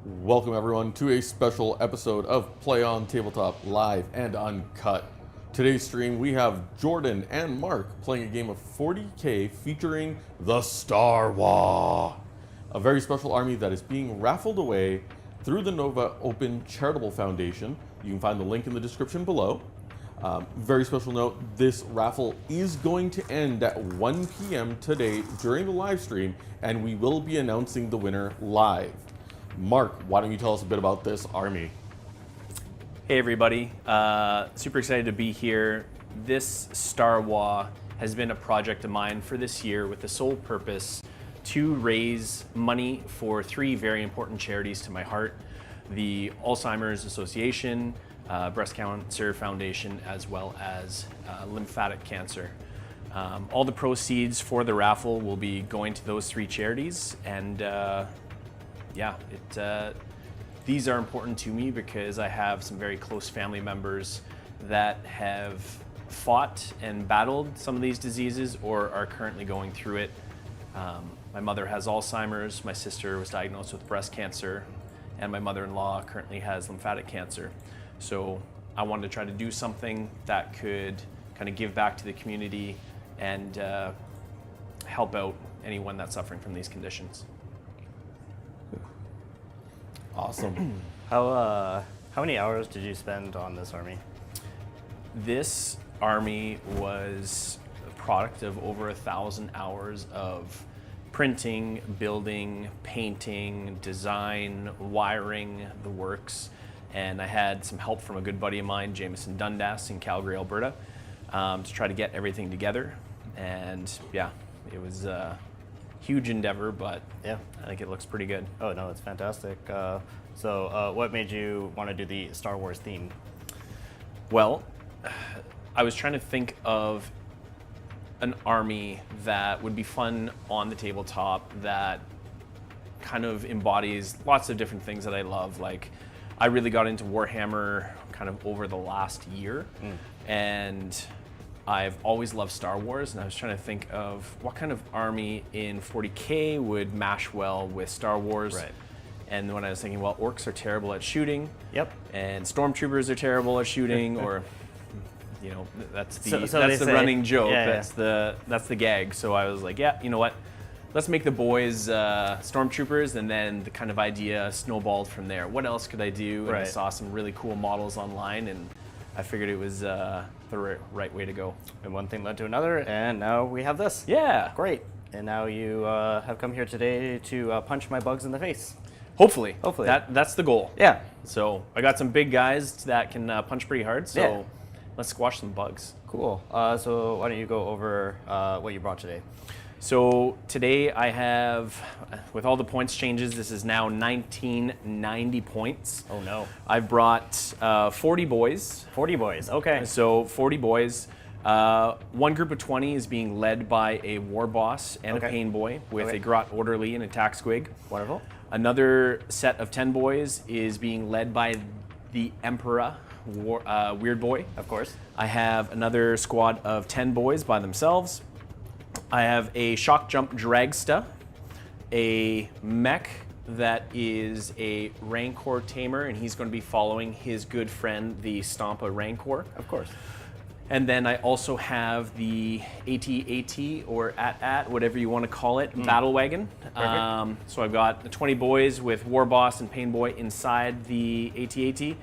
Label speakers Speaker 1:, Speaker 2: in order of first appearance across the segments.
Speaker 1: Welcome everyone to a special episode of Play on Tabletop live and uncut. Today's stream we have Jordan and Mark playing a game of 40k featuring the Star Waaaaugh, a very special army that is being raffled away through the Nova Open Charitable Foundation. You can find the link in the description below. Very special note, this raffle is going to end at 1 p.m. today during the live stream, and we will be announcing the winner live. Mark, why don't you tell us a bit about this army?
Speaker 2: Hey everybody, super excited to be here. This Star Waaaaugh has been a project of mine for this year with the sole purpose to raise money for three very important charities to my heart: the Alzheimer's Association, Breast Cancer Foundation, as well as lymphatic cancer. All the proceeds for the raffle will be going to those three charities, and these are important to me because I have some very close family members that have fought and battled some of these diseases or are currently going through it. My mother has Alzheimer's, my sister was diagnosed with breast cancer, and my mother-in-law currently has lymphatic cancer. So I wanted to try to do something that could kind of give back to the community and help out anyone that's suffering from these conditions.
Speaker 1: Awesome.
Speaker 3: How many hours did you spend on this army?
Speaker 2: This army was a product of over 1,000 hours of printing, building, painting, design, wiring, the works. And I had some help from a good buddy of mine, Jameson Dundas in Calgary, Alberta, to try to get everything together. And yeah, it was a huge endeavor, but yeah, I think it looks pretty good.
Speaker 3: Oh no, it's fantastic. So what made you want to do the Star Wars theme?
Speaker 2: Well, I was trying to think of an army that would be fun on the tabletop that kind of embodies lots of different things that I love. Like, I really got into Warhammer kind of over the last year, and I've always loved Star Wars, and I was trying to think of what kind of army in 40k would mash well with Star Wars.
Speaker 3: Right.
Speaker 2: And when I was thinking, well, orcs are terrible at shooting.
Speaker 3: Yep.
Speaker 2: And stormtroopers are terrible at shooting, or you know, that's the
Speaker 3: so
Speaker 2: running joke.
Speaker 3: Yeah,
Speaker 2: that's the gag. So I was like, yeah, you know what? Let's make the boys stormtroopers, and then the kind of idea snowballed from there. What else could I do? And I saw some really cool models online, and I figured it was the right way to go.
Speaker 3: And one thing led to another, and now we have this.
Speaker 2: Yeah.
Speaker 3: Great. And now you have come here today to punch my bugs in the face.
Speaker 2: Hopefully.
Speaker 3: Hopefully.
Speaker 2: That's the goal.
Speaker 3: Yeah.
Speaker 2: So I got some big guys that can punch pretty hard, so
Speaker 3: Yeah.
Speaker 2: let's squash some bugs.
Speaker 3: Cool. So why don't you go over what you brought today?
Speaker 2: So today I have, with all the points changes, this is now 1990 points.
Speaker 3: Oh no.
Speaker 2: I brought 40 boys.
Speaker 3: 40 boys. Okay.
Speaker 2: So 40 boys. One group of 20 is being led by a war boss and a pain boy with a grot orderly and a tack squig.
Speaker 3: Wonderful.
Speaker 2: Another set of 10 boys is being led by the Emperor, weird boy.
Speaker 3: Of course.
Speaker 2: I have another squad of 10 boys by themselves. I have a shock jump dragsta, a mech that is a Rancor tamer, and he's going to be following his good friend, the Stompa Rancor.
Speaker 3: Of course.
Speaker 2: And then I also have the AT-AT, or AT-AT, whatever you want to call it, battle wagon. So I've got the 20 boys with war boss and pain boy inside the AT-AT.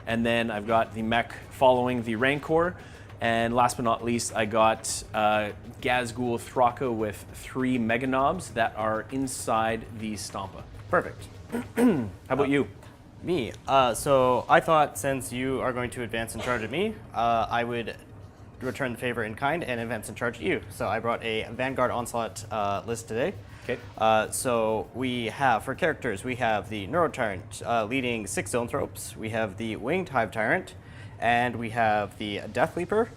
Speaker 2: And then I've got the mech following the Rancor. And last but not least, I got Gazgul Thraka with 3 Mega Knobs that are inside the Stompa.
Speaker 3: Perfect.
Speaker 2: How about you?
Speaker 3: Me. So I thought, since you are going to advance in charge of me, I would return the favor in kind and advance in charge of you. So I brought a Vanguard Onslaught list today.
Speaker 2: Okay.
Speaker 3: So we have, for characters, we have the Neurotyrant leading 6 Zoanthropes. We have the Winged Hive Tyrant, and we have the Death Leaper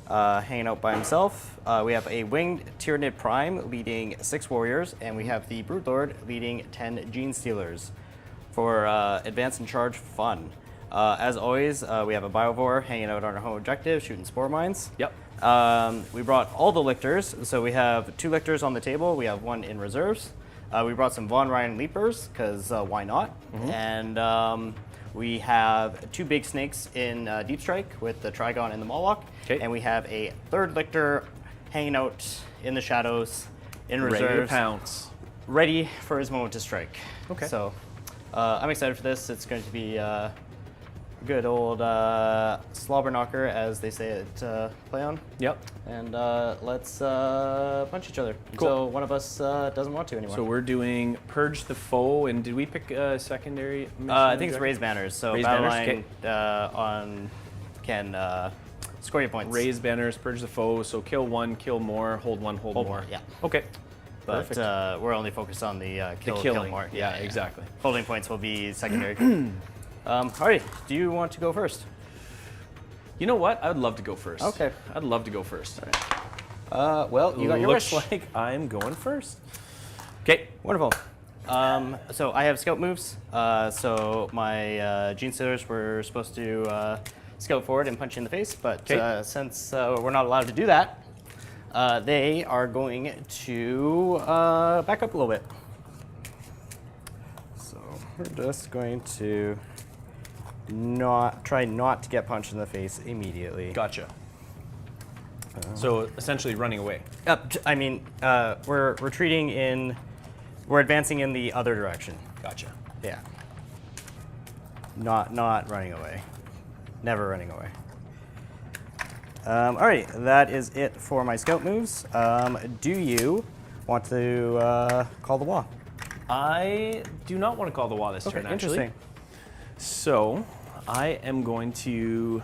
Speaker 3: hanging out by himself. We have a Winged Tyranid Prime leading 6 Warriors, and we have the Broodlord leading 10 Gene Stealers for advance in charge fun. As always, we have a Biovore hanging out on our home objective, shooting spore mines.
Speaker 2: Yep.
Speaker 3: We brought all the lictors, so we have 2 lictors on the table. We have 1 in reserves. We brought some Von Ryan Leapers, because why not? And we have 2 big snakes in Deep Strike with the Trigon and the Moloch.
Speaker 2: Okay.
Speaker 3: And we have a 3rd Lictor hanging out in the shadows in reserves.
Speaker 2: Ready to pounce.
Speaker 3: Ready for his moment to strike.
Speaker 2: Okay.
Speaker 3: So I'm excited for this. It's going to be good old slobber knocker, as they say at Play On.
Speaker 2: Yep.
Speaker 3: And let's punch each other until one of us doesn't want to anymore.
Speaker 2: So we're doing Purge the Foe, and did we pick a secondary mission?
Speaker 3: I think it's Raise Banners. So
Speaker 2: Raise
Speaker 3: Battle
Speaker 2: Banners,
Speaker 3: Line on can score your points.
Speaker 2: Raise Banners, Purge the Foe, so kill 1, kill more, hold 1, hold more.
Speaker 3: Yeah.
Speaker 2: Okay.
Speaker 3: But
Speaker 2: Perfect.
Speaker 3: we're only focused on the kill
Speaker 2: killing.
Speaker 3: more.
Speaker 2: Yeah, exactly.
Speaker 3: Holding points will be secondary. Alrighty, do you want to go first?
Speaker 2: You know what? I would love to go first.
Speaker 3: Okay.
Speaker 2: I'd love to go first.
Speaker 3: Well, you got your
Speaker 2: Looks
Speaker 3: wish.
Speaker 2: like I'm going first. Okay.
Speaker 3: Wonderful. So I have scout moves. So my Gene Stealers were supposed to scout forward and punch you in the face, but since we're not allowed to do that, they are going to back up a little bit. So we're just going to try not to get punched in the face immediately.
Speaker 2: Gotcha. So essentially running away.
Speaker 3: I mean, we're retreating in. We're advancing in the other direction.
Speaker 2: Gotcha.
Speaker 3: Yeah. Not running away. Never running away. Alrighty, that is it for my scout moves. Do you want to call the Waaagh?
Speaker 2: I do not want to call the Waaagh this turn, actually.
Speaker 3: Interesting.
Speaker 2: So I am going to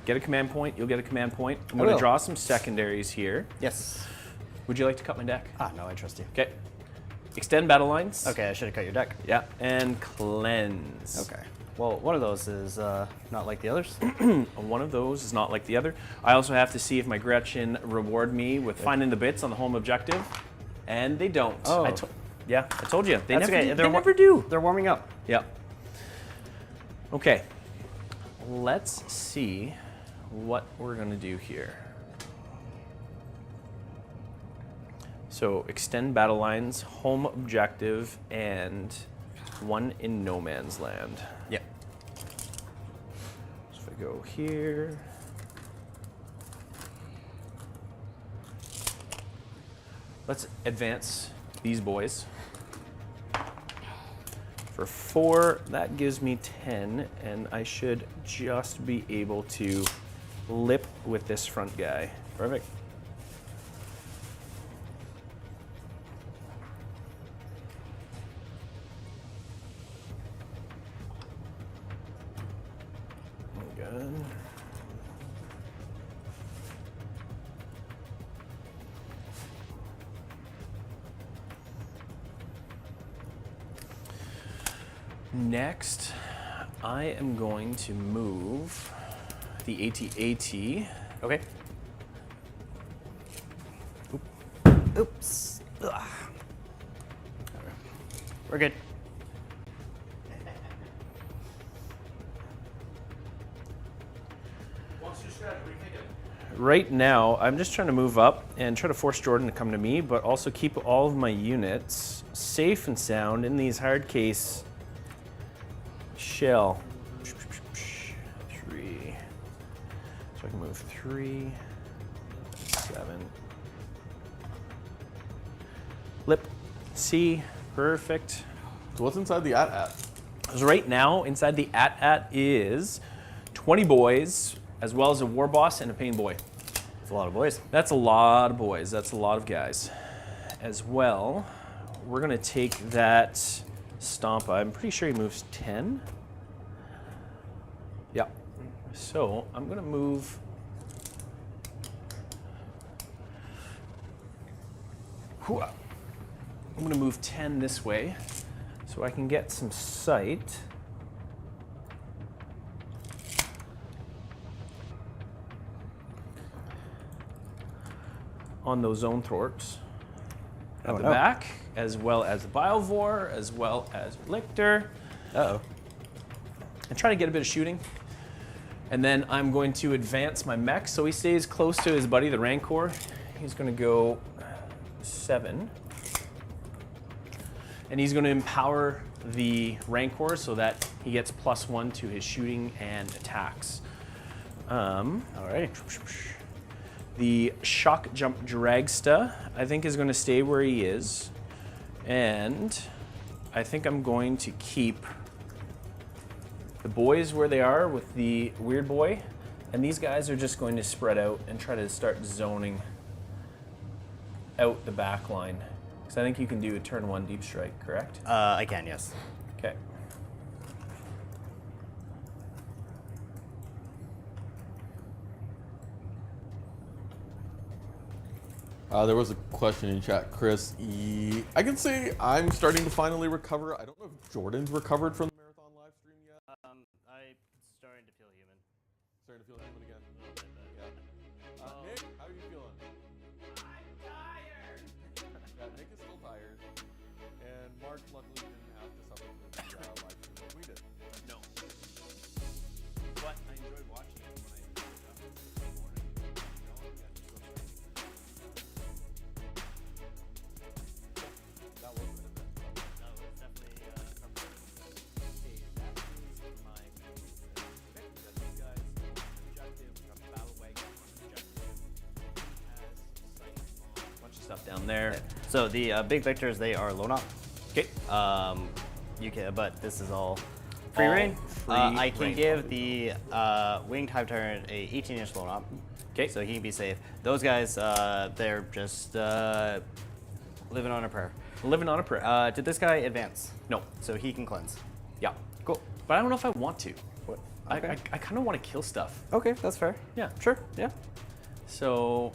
Speaker 2: get a command point. You'll get a command point. I'm going to
Speaker 3: will.
Speaker 2: draw some secondaries here.
Speaker 3: Yes.
Speaker 2: Would you like to cut my deck?
Speaker 3: No, I trust you.
Speaker 2: Okay. Extend battle lines.
Speaker 3: Okay, I should have cut your deck.
Speaker 2: Yeah. And cleanse.
Speaker 3: Okay. Well, one of those is not like the others.
Speaker 2: One of those is not like the other. I also have to see if my Gretchen reward me with finding the bits on the home objective, and they don't.
Speaker 3: Oh.
Speaker 2: I told you. They
Speaker 3: That's
Speaker 2: never
Speaker 3: okay.
Speaker 2: do. They never do.
Speaker 3: They're warming up.
Speaker 2: Yeah. Okay. Let's see what we're going to do here. So extend battle lines, home objective, and 1 in no man's land.
Speaker 3: Yep.
Speaker 2: So if I go here. Let's advance these boys. For 4, that gives me 10, and I should just be able to lip with this front guy.
Speaker 3: Perfect.
Speaker 2: Good. Next, I am going to move the AT-AT.
Speaker 3: Okay. Oops. Ugh. We're good.
Speaker 2: Right now, I'm just trying to move up and try to force Jordan to come to me, but also keep all of my units safe and sound in these hard case shell. 3. So I can move 3, 7. Lip, C, perfect.
Speaker 1: So what's inside the at?
Speaker 2: So right now, inside the at is 20 boys, as well as a war boss and a pain boy.
Speaker 3: It's a lot of boys.
Speaker 2: That's a lot of boys. That's a lot of guys. As well, we're gonna take that Stompa. I'm pretty sure he moves 10. Yeah. So I'm gonna move. I'm gonna move 10 this way, so I can get some sight. On those zone thorks at the back, as well as the Bilevore, as well as Lictor.
Speaker 3: Uh-oh.
Speaker 2: And try to get a bit of shooting. And then I'm going to advance my mech so he stays close to his buddy, the Rancor. He's going to go 7. And he's going to empower the Rancor so that he gets +1 to his shooting and attacks.
Speaker 3: Alright.
Speaker 2: The Shock Jump Dragsta, I think, is going to stay where he is. And I think I'm going to keep the boys where they are with the Weird Boy. And these guys are just going to spread out and try to start zoning out the back line. Because I think you can do a turn 1 deep strike, correct?
Speaker 3: I can, yes.
Speaker 2: Okay.
Speaker 1: There was a question in chat, Chris. I can say I'm starting to finally recover. I don't know if Jordan's recovered from the marathon live stream yet.
Speaker 3: I'm starting to feel human.
Speaker 1: Starting to feel human again. Yeah. Nick, how are you feeling?
Speaker 4: I'm tired.
Speaker 1: Yeah, Nick is still tired. And Mark luckily didn't have to suffer from the live stream like we did.
Speaker 2: No. But I enjoyed watching it when I got up this morning.
Speaker 1: That was an event.
Speaker 3: That was definitely
Speaker 2: Okay, that is my okay, we got these guys on objective, we got Battle Wagon on objective. Has sight on a bunch of stuff down there.
Speaker 3: So the big victors, they are loan op.
Speaker 2: Okay.
Speaker 3: You can, but this is all free
Speaker 2: All
Speaker 3: reign.
Speaker 2: free
Speaker 3: I can
Speaker 2: reign.
Speaker 3: give the winged hive tyrant a 18-inch loan op.
Speaker 2: Okay.
Speaker 3: So he can be safe. Those guys, they're just living on a prayer.
Speaker 2: Living on a prayer.
Speaker 3: Did this guy advance?
Speaker 2: No.
Speaker 3: So he can cleanse.
Speaker 2: Yeah.
Speaker 3: Cool.
Speaker 2: But I don't know if I want to.
Speaker 3: What?
Speaker 2: I
Speaker 3: Okay.
Speaker 2: I kind of want to kill stuff.
Speaker 3: Okay, that's fair.
Speaker 2: Yeah.
Speaker 3: Sure. Yeah.
Speaker 2: So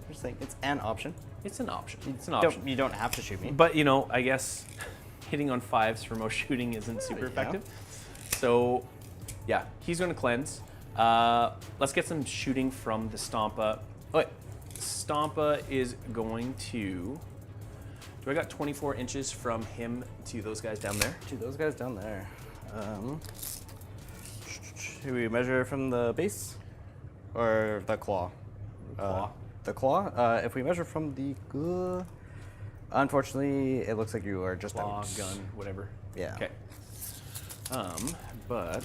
Speaker 3: Just saying, it's an option.
Speaker 2: it's an option. It's an option.
Speaker 3: You don't have to shoot me.
Speaker 2: But you know, I guess hitting on 5s for most shooting isn't super
Speaker 3: yeah.
Speaker 2: effective. So yeah, he's going to cleanse. Let's get some shooting from the Stompa.
Speaker 3: Okay.
Speaker 2: Stompa is going to. Do I got 24 inches from him to those guys down there?
Speaker 3: To those guys down there. Should we measure from the base or the claw?
Speaker 2: Claw.
Speaker 3: The claw. If we measure from the, unfortunately, it looks like you are just
Speaker 2: Claw,
Speaker 3: out.
Speaker 2: gun, whatever.
Speaker 3: Yeah.
Speaker 2: Okay. But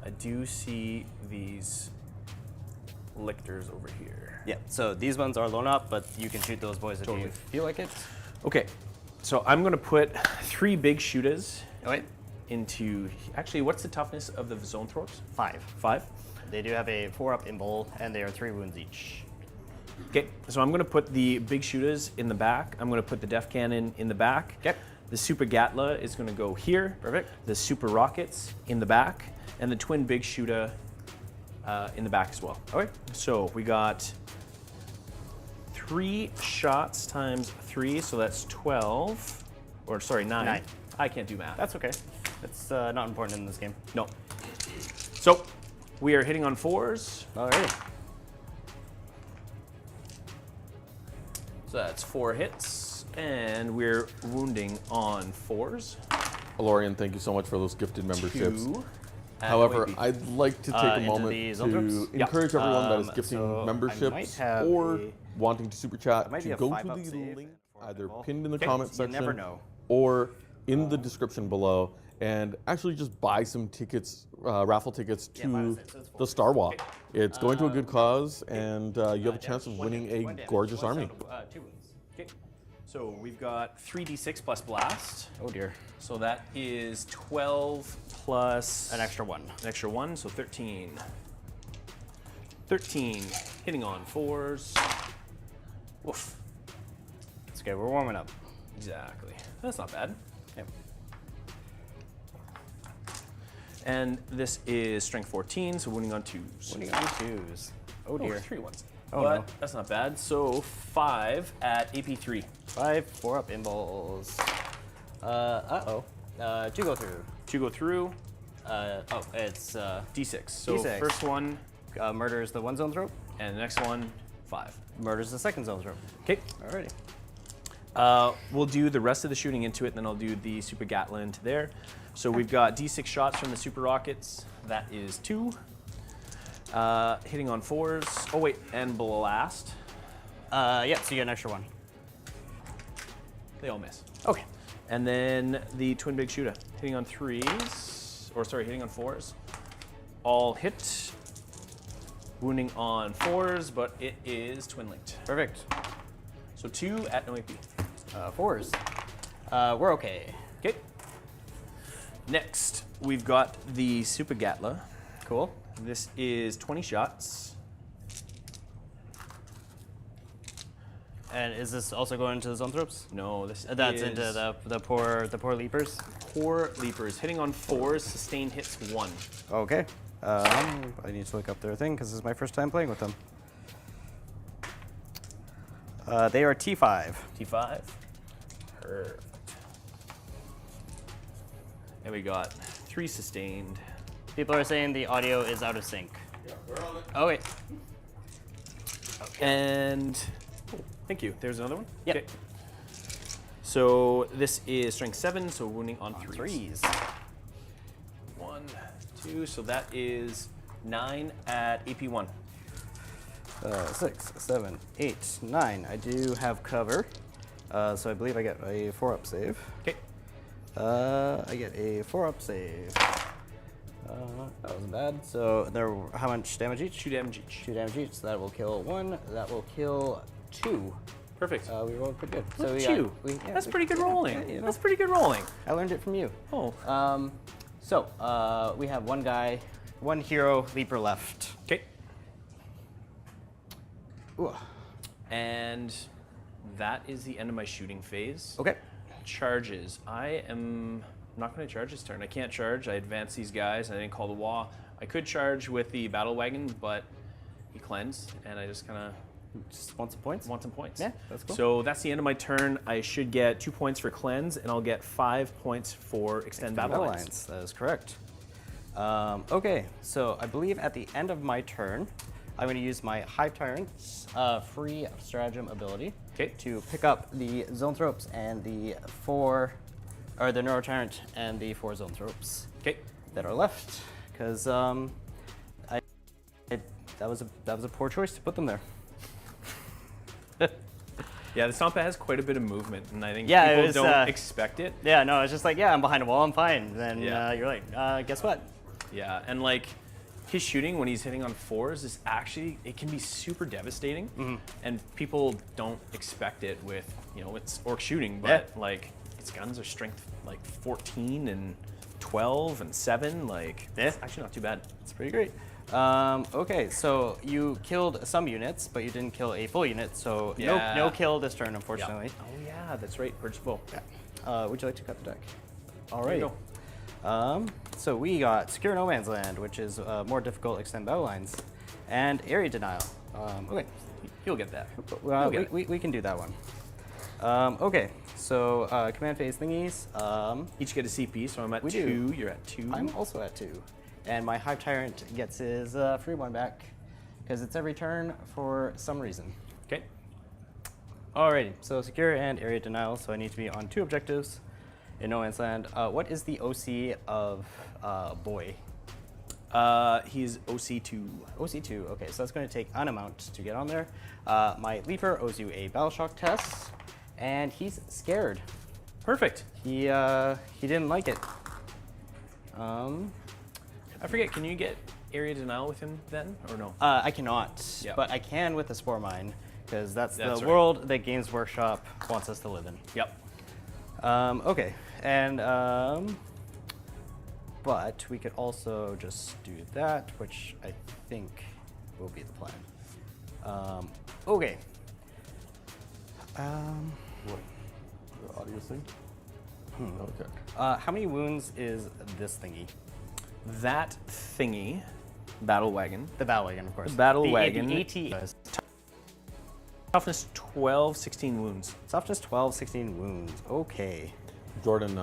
Speaker 2: I do see these lictors over here.
Speaker 3: Yeah. So these ones are loan up, but you can shoot those boys if
Speaker 2: Totally.
Speaker 3: you feel like it.
Speaker 2: Okay, so I'm gonna put 3 big shooters
Speaker 3: Oh, wait.
Speaker 2: into. Actually, what's the toughness of the zone throws?
Speaker 3: 5.
Speaker 2: 5.
Speaker 3: They do have a 4-up in bowl, and they are 3 wounds each.
Speaker 2: Okay, so I'm gonna put the big shooters in the back. I'm gonna put the def cannon in the back.
Speaker 3: Okay.
Speaker 2: The super gatla is gonna go here.
Speaker 3: Perfect.
Speaker 2: The super rockets in the back, and the twin big shooter in the back as well.
Speaker 3: Okay.
Speaker 2: So we got 3 shots times 3, so that's 12. Or sorry, 9.
Speaker 3: 9.
Speaker 2: I can't do math.
Speaker 3: That's okay. It's not important in this game.
Speaker 2: No. So we are hitting on 4s.
Speaker 3: Alrighty.
Speaker 2: So that's 4 hits, and we're wounding on 4s.
Speaker 1: Alorian, thank you so much for those gifted memberships.
Speaker 2: 2.
Speaker 1: However,
Speaker 2: wait,
Speaker 1: I'd like to take a
Speaker 3: into
Speaker 1: moment
Speaker 3: the
Speaker 1: to
Speaker 3: zone troops?
Speaker 1: encourage everyone that is
Speaker 3: Um,
Speaker 1: gifting
Speaker 3: so I might
Speaker 1: memberships
Speaker 3: have
Speaker 1: or
Speaker 3: a-
Speaker 1: wanting to super chat
Speaker 3: might be
Speaker 1: to
Speaker 3: a
Speaker 1: go
Speaker 3: 5-up
Speaker 1: to the
Speaker 3: save
Speaker 1: link
Speaker 3: for
Speaker 1: either
Speaker 3: Nicole.
Speaker 1: pinned in the
Speaker 2: Okay,
Speaker 1: comment
Speaker 3: you
Speaker 1: section
Speaker 3: never know.
Speaker 1: or in the description below and actually just buy some tickets, raffle tickets
Speaker 3: Yeah, buy
Speaker 1: to
Speaker 3: those, so it's
Speaker 1: the
Speaker 3: 4.
Speaker 1: Star Waaaaugh. It's going to a good cause and you have a chance of
Speaker 3: One
Speaker 1: winning
Speaker 3: damage,
Speaker 1: a
Speaker 3: one damage,
Speaker 1: gorgeous
Speaker 3: one
Speaker 1: army.
Speaker 3: sound, 2 wounds.
Speaker 2: Okay. So we've got 3d6 plus blast.
Speaker 3: Oh dear.
Speaker 2: So that is 12 plus
Speaker 3: An extra 1.
Speaker 2: an extra 1, so 13. 13, hitting on 4s. Woof.
Speaker 3: It's okay, we're warming up.
Speaker 2: Exactly. That's not bad.
Speaker 3: Yep.
Speaker 2: And this is strength 14, so wounding on 2s.
Speaker 3: Winning on 2s. Oh
Speaker 2: Oh,
Speaker 3: dear.
Speaker 2: 3 ones.
Speaker 3: Oh,
Speaker 2: but
Speaker 3: no.
Speaker 2: that's not bad. So 5 at AP3.
Speaker 3: 5, 4-up in bowls. Uh-oh. 2 go through.
Speaker 2: 2 go through.
Speaker 3: Oh, it's
Speaker 2: D6. So
Speaker 3: D6.
Speaker 2: first one,
Speaker 3: murders the 1 zone throat,
Speaker 2: and the next one, 5.
Speaker 3: murders the 2nd zone throat.
Speaker 2: Okay.
Speaker 3: Alrighty.
Speaker 2: We'll do the rest of the shooting into it, and then I'll do the Super Gatla into there. So we've got D6 shots from the Super Rockets. That is 2. Hitting on 4s. Oh wait, and blast.
Speaker 3: Yeah, so you get an extra 1.
Speaker 2: They all miss.
Speaker 3: Okay.
Speaker 2: And then the twin big shooter, hitting on 3s, or sorry, hitting on 4s. All hit, wounding on 4s, but it is twin linked.
Speaker 3: Perfect.
Speaker 2: So 2 at no AP.
Speaker 3: 4s. We're okay.
Speaker 2: Okay. Next, we've got the Super Gatla.
Speaker 3: Cool.
Speaker 2: This is 20 shots.
Speaker 3: And is this also going into the Zoanthropes?
Speaker 2: No, this
Speaker 3: That's
Speaker 2: is
Speaker 3: into the poor leapers.
Speaker 2: poor leapers. Hitting on 4s, sustained hits 1.
Speaker 3: Okay. I need to look up their thing because this is my first time playing with them. They are T5.
Speaker 2: T5. Perfect. And we got 3 sustained.
Speaker 3: People are saying the audio is out of sync.
Speaker 1: Yeah, we're on it.
Speaker 3: Okay.
Speaker 2: And oh, thank you. There's another one.
Speaker 3: Yep.
Speaker 2: Okay. So this is strength 7, so wounding on 3s.
Speaker 3: 3s.
Speaker 2: 1, 2. So that is 9 at AP 1.
Speaker 3: 6, 7, 8, 9. I do have cover. So I believe I get a 4-up save.
Speaker 2: Okay.
Speaker 3: I get a 4-up save. That wasn't bad. So there, how much damage each?
Speaker 2: 2 damage each.
Speaker 3: 2 damage each. So that will kill 1. That will kill 2.
Speaker 2: Perfect.
Speaker 3: We rolled pretty good.
Speaker 2: Look
Speaker 3: we
Speaker 2: at
Speaker 3: got-
Speaker 2: you.
Speaker 3: yeah,
Speaker 2: That's
Speaker 3: we-
Speaker 2: pretty good rolling.
Speaker 3: yeah, you know.
Speaker 2: That's pretty good rolling.
Speaker 3: I learned it from you.
Speaker 2: Oh.
Speaker 3: We have one guy, one hero leaper left.
Speaker 2: Okay.
Speaker 3: Ooh.
Speaker 2: And that is the end of my shooting phase.
Speaker 3: Okay.
Speaker 2: Charges. I am not going to charge this turn. I can't charge. I advanced these guys. I didn't call the Waaagh. I could charge with the battle wagon, but he cleansed, and I just kind of
Speaker 3: Just want some points?
Speaker 2: want some points.
Speaker 3: Yeah, that's cool.
Speaker 2: So that's the end of my turn. I should get 2 points for cleanse, and I'll get 5 points for extend battle lines.
Speaker 3: That is correct. Okay, so I believe at the end of my turn, I'm going to use my Hive Tyrant's free stratagem ability
Speaker 2: Okay.
Speaker 3: to pick up the Zoanthropes and the the Neurotyrant and the 4 Zoanthropes
Speaker 2: Okay.
Speaker 3: that are left, because that was a poor choice to put them there.
Speaker 2: Yeah, the Stompa has quite a bit of movement, and I think
Speaker 3: Yeah, it
Speaker 2: people
Speaker 3: was,
Speaker 2: don't expect it.
Speaker 3: Yeah, no, it's just like, yeah, I'm behind a wall, I'm fine. Then
Speaker 2: Yeah.
Speaker 3: you're like, guess what?
Speaker 2: Yeah, and like his shooting when he's hitting on 4s is actually, it can be super devastating, and people don't expect it with, it's orc shooting, but like his guns are strength like 14 and 12 and 7, like
Speaker 3: Yeah.
Speaker 2: it's actually not too bad.
Speaker 3: It's pretty great. Okay, so you killed some units, but you didn't kill a full unit, so
Speaker 2: Yeah.
Speaker 3: no kill this turn,
Speaker 2: Yeah.
Speaker 3: unfortunately.
Speaker 2: Oh yeah, that's right, Purge Foe.
Speaker 3: Would you like to cut the deck? All
Speaker 2: There
Speaker 3: right.
Speaker 2: you
Speaker 3: So we got Secure No Man's Land, which is more difficult extend battle lines, and Area Denial. Okay,
Speaker 2: You'll get that.
Speaker 3: well,
Speaker 2: You'll get it.
Speaker 3: we can do that one. Okay, so command phase thingies.
Speaker 2: Each get a CP, so I'm at
Speaker 3: We
Speaker 2: 2,
Speaker 3: do.
Speaker 2: you're at 2.
Speaker 3: I'm also at 2. And my Hive Tyrant gets his free one back, because it's every turn for some reason.
Speaker 2: Okay.
Speaker 3: Alrighty, so secure and area denial, so I need to be on 2 objectives in No Man's Land. What is the OC of Boy?
Speaker 2: He's OC2.
Speaker 3: OC2, okay, so that's going to take an amount to get on there. My Leaper owes you a Battle Shock test, and he's scared.
Speaker 2: Perfect.
Speaker 3: He didn't like it.
Speaker 2: I forget, can you get area denial with him then, or no?
Speaker 3: I cannot,
Speaker 2: Yeah.
Speaker 3: but I can with the Spore Mine, because that's the
Speaker 2: That's right.
Speaker 3: world that Games Workshop wants us to live in.
Speaker 2: Yep.
Speaker 3: Okay, and but we could also just do that, which I think will be the plan. Okay.
Speaker 1: What? The audio sync? Okay.
Speaker 3: How many wounds is this thingy?
Speaker 2: That thingy, battle wagon,
Speaker 3: The battle wagon, of course.
Speaker 2: The battle
Speaker 3: the
Speaker 2: wagon.
Speaker 3: AT.
Speaker 2: toughness 12, 16 wounds.
Speaker 3: Softness 12, 16 wounds. Okay.
Speaker 1: Jordan,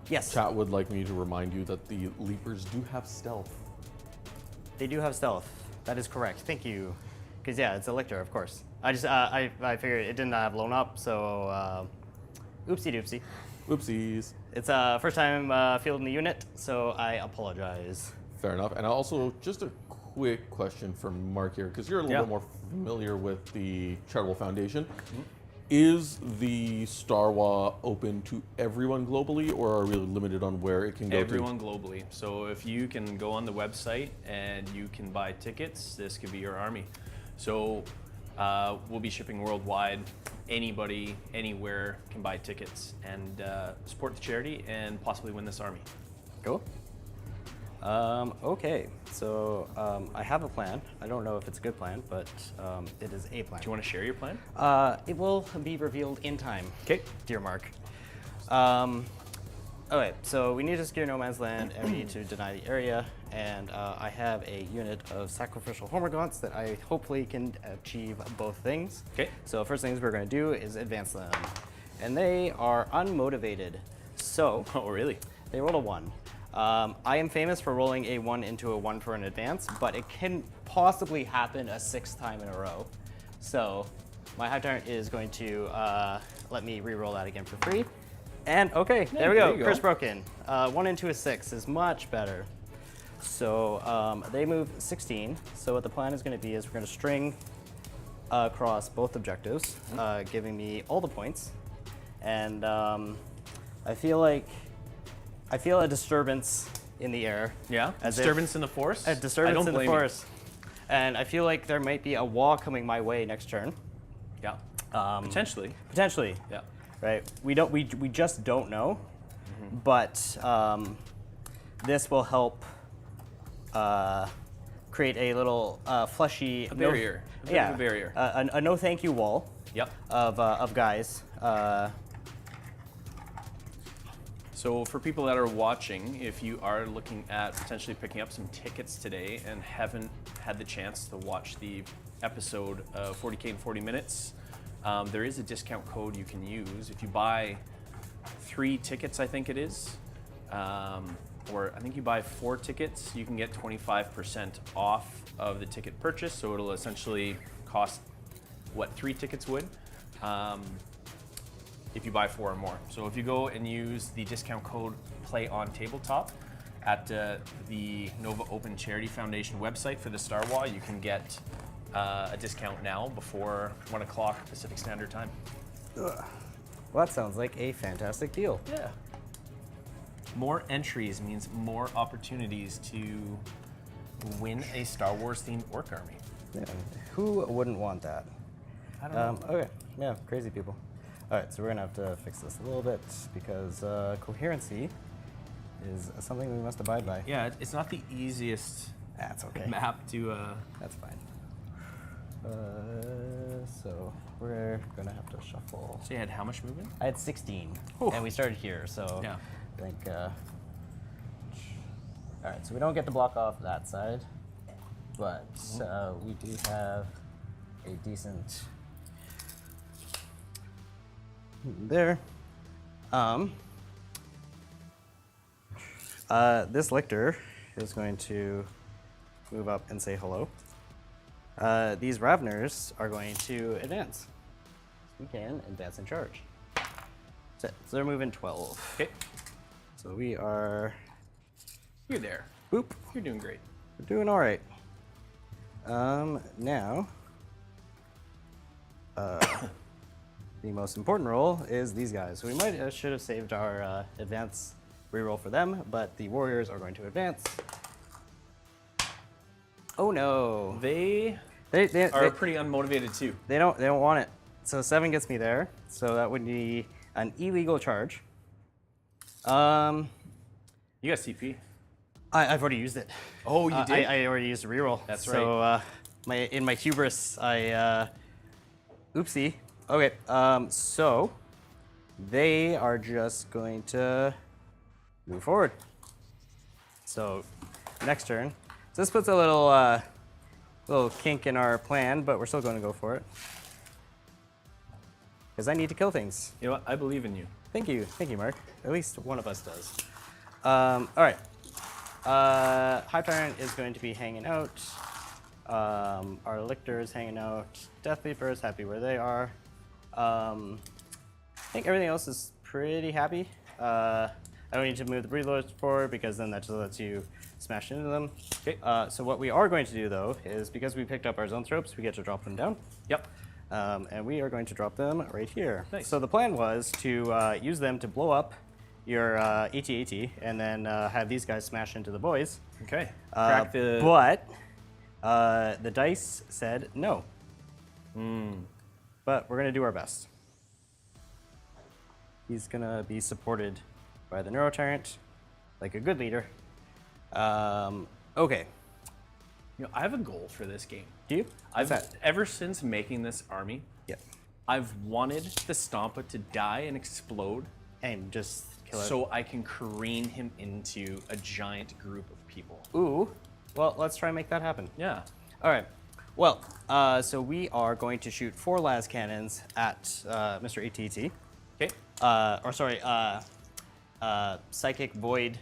Speaker 3: Yes.
Speaker 1: chat would like me to remind you that the Leapers do have stealth.
Speaker 3: They do have stealth. That is correct. Thank you. Because yeah, it's a lictor, of course. I just I figured it didn't have blown up, so oopsie doopsie.
Speaker 1: Oopsies.
Speaker 3: It's first time fielding the unit, so I apologize.
Speaker 1: Fair enough. And also, just a quick question from Mark here, because you're a little
Speaker 2: Yeah.
Speaker 1: bit more familiar with the Charitable Foundation. Is the Star Waaaaugh open to everyone globally, or are we limited on where it can go
Speaker 2: Everyone globally. So if you can go on the website and you can buy tickets, this could be your army. So we'll be shipping worldwide. Anybody, anywhere can buy tickets and support the charity and possibly win this army.
Speaker 3: Cool. Okay, so I have a plan. I don't know if it's a good plan, but it is a plan.
Speaker 2: Do you want to share your plan?
Speaker 3: It will be revealed in time.
Speaker 2: Okay.
Speaker 3: Dear Mark. Okay, so we need to secure no man's land and we need to deny the area. And I have a unit of sacrificial hormagaunts that I hopefully can achieve both things.
Speaker 2: Okay.
Speaker 3: So first things we're going to do is advance them. And they are unmotivated. So
Speaker 2: Oh, really?
Speaker 3: they rolled a 1. I am famous for rolling a 1 into a 1 for an advance, but it can possibly happen a 6th time in a row. So my Hive Tyrant is going to let me re-roll that again for free. And okay, there we
Speaker 2: there
Speaker 3: go.
Speaker 2: you go.
Speaker 3: Curse broken. 1 into a 6 is much better. So they move 16. So what the plan is going to be is we're going to string across both objectives, giving me all the points. And I feel a disturbance in the air.
Speaker 2: Yeah.
Speaker 3: As if-
Speaker 2: Disturbance in the force?
Speaker 3: A
Speaker 2: I
Speaker 3: disturbance
Speaker 2: don't
Speaker 3: in the
Speaker 2: blame you.
Speaker 3: forest. And I feel like there might be a wall coming my way next turn.
Speaker 2: Yeah. Potentially.
Speaker 3: Potentially.
Speaker 2: Yeah.
Speaker 3: Right. We just don't know. But this will help create a little fleshy
Speaker 2: barrier. A bit of a barrier.
Speaker 3: A no thank you wall
Speaker 2: Yep.
Speaker 3: of guys.
Speaker 2: So for people that are watching, if you are looking at potentially picking up some tickets today and haven't had the chance to watch the episode of 40K in 40 minutes, there is a discount code you can use. If you buy 3 tickets, I think it is, or I think you buy 4 tickets, you can get 25% off of the ticket purchase. So it'll essentially cost what 3 tickets would. If you buy 4 or more. So if you go and use the discount code Play on Tabletop at the Nova Open Charity Foundation website for the Star Waaaaugh, you can get a discount now before 1 o'clock Pacific Standard Time.
Speaker 3: Well, that sounds like a fantastic deal.
Speaker 2: Yeah. More entries means more opportunities to win a Star Wars themed orc army.
Speaker 3: Yeah. Who wouldn't want that?
Speaker 2: I don't know.
Speaker 3: Okay. Yeah. Crazy people. All right. So we're gonna have to fix this a little bit because coherency is something we must abide by.
Speaker 2: Yeah, it's not the easiest
Speaker 3: That's okay.
Speaker 2: map to.
Speaker 3: That's fine. So we're gonna have to shuffle.
Speaker 2: So you had how much movement?
Speaker 3: I had 16,
Speaker 2: Whew.
Speaker 3: and we started here, so
Speaker 2: Yeah.
Speaker 3: I think. All right, so we don't get to block off that side, but we do have a decent there. This lictor is going to move up and say hello. These Raveners are going to advance. We can advance and charge. So they're moving 12.
Speaker 2: Okay.
Speaker 3: So we are,
Speaker 2: You're there.
Speaker 3: boop,
Speaker 2: You're doing great.
Speaker 3: we're doing all right. Now, the most important roll is these guys. So we might should have saved our advance reroll for them, but the warriors are going to advance. Oh no!
Speaker 2: They
Speaker 3: They
Speaker 2: are pretty unmotivated too.
Speaker 3: They don't want it. So 7 gets me there. So that would be an illegal charge.
Speaker 2: You got CP.
Speaker 3: I've already used it.
Speaker 2: Oh, you did?
Speaker 3: I already used a reroll.
Speaker 2: That's
Speaker 3: So in my hubris, I oopsie. Okay. So they are just going to move forward. So next turn. So this puts a little kink in our plan, but we're still going to go for it. Because I need to kill things.
Speaker 2: You know what? I believe in you.
Speaker 3: Thank you, Mark. At least one of us does. All right. Hive Tyrant is going to be hanging out. Our Lictor is hanging out. Death Leaper is happy where they are. I think everything else is pretty happy. I don't need to move the Breed Lords forward because then that just lets you smash into them.
Speaker 2: Okay.
Speaker 3: So what we are going to do though is because we picked up our Zone Tropes, we get to drop them down.
Speaker 2: Yep.
Speaker 3: And we are going to drop them right here.
Speaker 2: Nice.
Speaker 3: So the plan was to use them to blow up your AT-AT and then have these guys smash into the boys.
Speaker 2: Okay. Crack the.
Speaker 3: But the dice said no. But we're going to do our best. He's going to be supported by the Neurotyrant, like a good leader. Okay.
Speaker 2: You know, I have a goal for this game.
Speaker 3: Do you?
Speaker 2: I've
Speaker 3: What's that?
Speaker 2: ever since making this army,
Speaker 3: Yeah.
Speaker 2: I've wanted the Stompa to die and explode,
Speaker 3: And just kill it.
Speaker 2: so I can careen him into a giant group of people.
Speaker 3: Ooh. Well, let's try and make that happen.
Speaker 2: Yeah.
Speaker 3: All right. Well, so we are going to shoot 4 las cannons at Mr. AT-AT.
Speaker 2: Okay.
Speaker 3: Or sorry, Psychic Void.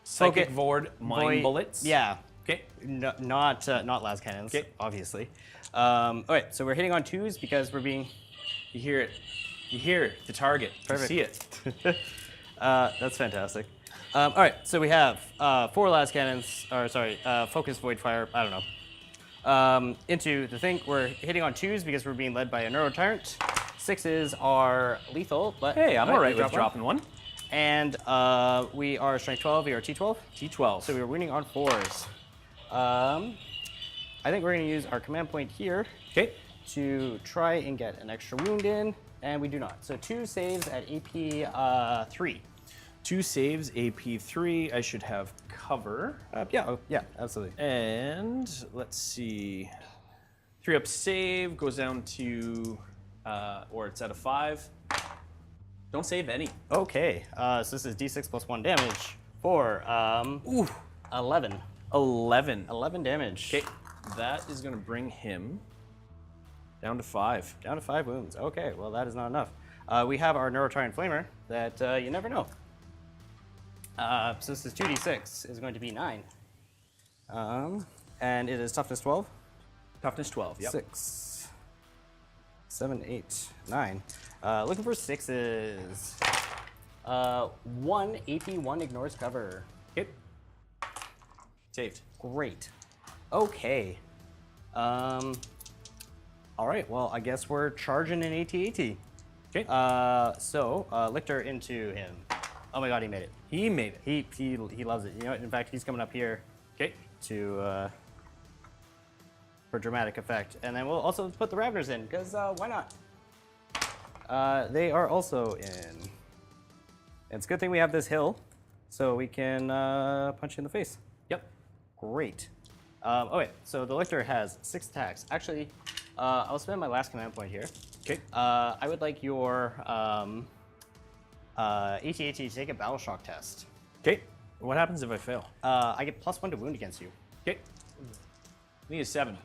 Speaker 2: Psychic
Speaker 3: Okay.
Speaker 2: Void mine bullets.
Speaker 3: Yeah.
Speaker 2: Okay.
Speaker 3: Not las cannons,
Speaker 2: Okay.
Speaker 3: obviously. All right, so we're hitting on 2s because we're being...
Speaker 2: You hear it. You hear the target.
Speaker 3: Perfect.
Speaker 2: You see it.
Speaker 3: That's fantastic. All right, so we have 4 las cannons, or sorry, focus void fire, I don't know. Into the thing, we're hitting on 2s because we're being led by a Neurotyrant. 6s are lethal, but...
Speaker 2: Hey, I'm all right
Speaker 3: we
Speaker 2: with
Speaker 3: drop one.
Speaker 2: dropping one.
Speaker 3: And we are strength 12, we are T12.
Speaker 2: T12.
Speaker 3: So we are winning on 4s. I think we're going to use our command point here
Speaker 2: Okay.
Speaker 3: to try and get an extra wound in, and we do not. So 2 saves at AP 3.
Speaker 2: 2 saves, AP 3. I should have cover.
Speaker 3: Yeah, absolutely.
Speaker 2: And let's see. 3 up save goes down to, or it's at a 5. Don't save any.
Speaker 3: Okay, so this is D6 plus 1 damage for 11.
Speaker 2: 11.
Speaker 3: 11 damage.
Speaker 2: Okay. That is going to bring him down to 5.
Speaker 3: Down to 5 wounds. Okay, well that is not enough. We have our Neurotyrant Flamer that you never know. So this is 2d6 is going to be 9. And it is toughness 12.
Speaker 2: Toughness 12. Yep.
Speaker 3: 6, 7, 8, 9. Looking for 6s. 1 AP 1 ignores cover.
Speaker 2: Okay. Saved.
Speaker 3: Great. Okay. All right. Well, I guess we're charging an AT-AT.
Speaker 2: Okay.
Speaker 3: So Lictor into him. Oh my God, he made it.
Speaker 2: He made it.
Speaker 3: He loves it. You know, in fact, he's coming up here
Speaker 2: Okay.
Speaker 3: to for dramatic effect, and then we'll also put the Raveners in because why not? They are also in. And it's a good thing we have this hill, so we can punch you in the face.
Speaker 2: Yep.
Speaker 3: Great. Okay, so the Lictor has 6 attacks. Actually, I'll spend my last command point here.
Speaker 2: Okay.
Speaker 3: I would like your AT-AT to take a battle shock test.
Speaker 2: Okay. What happens if I fail?
Speaker 3: I get +1 to wound against you.
Speaker 2: Okay. Need a 7.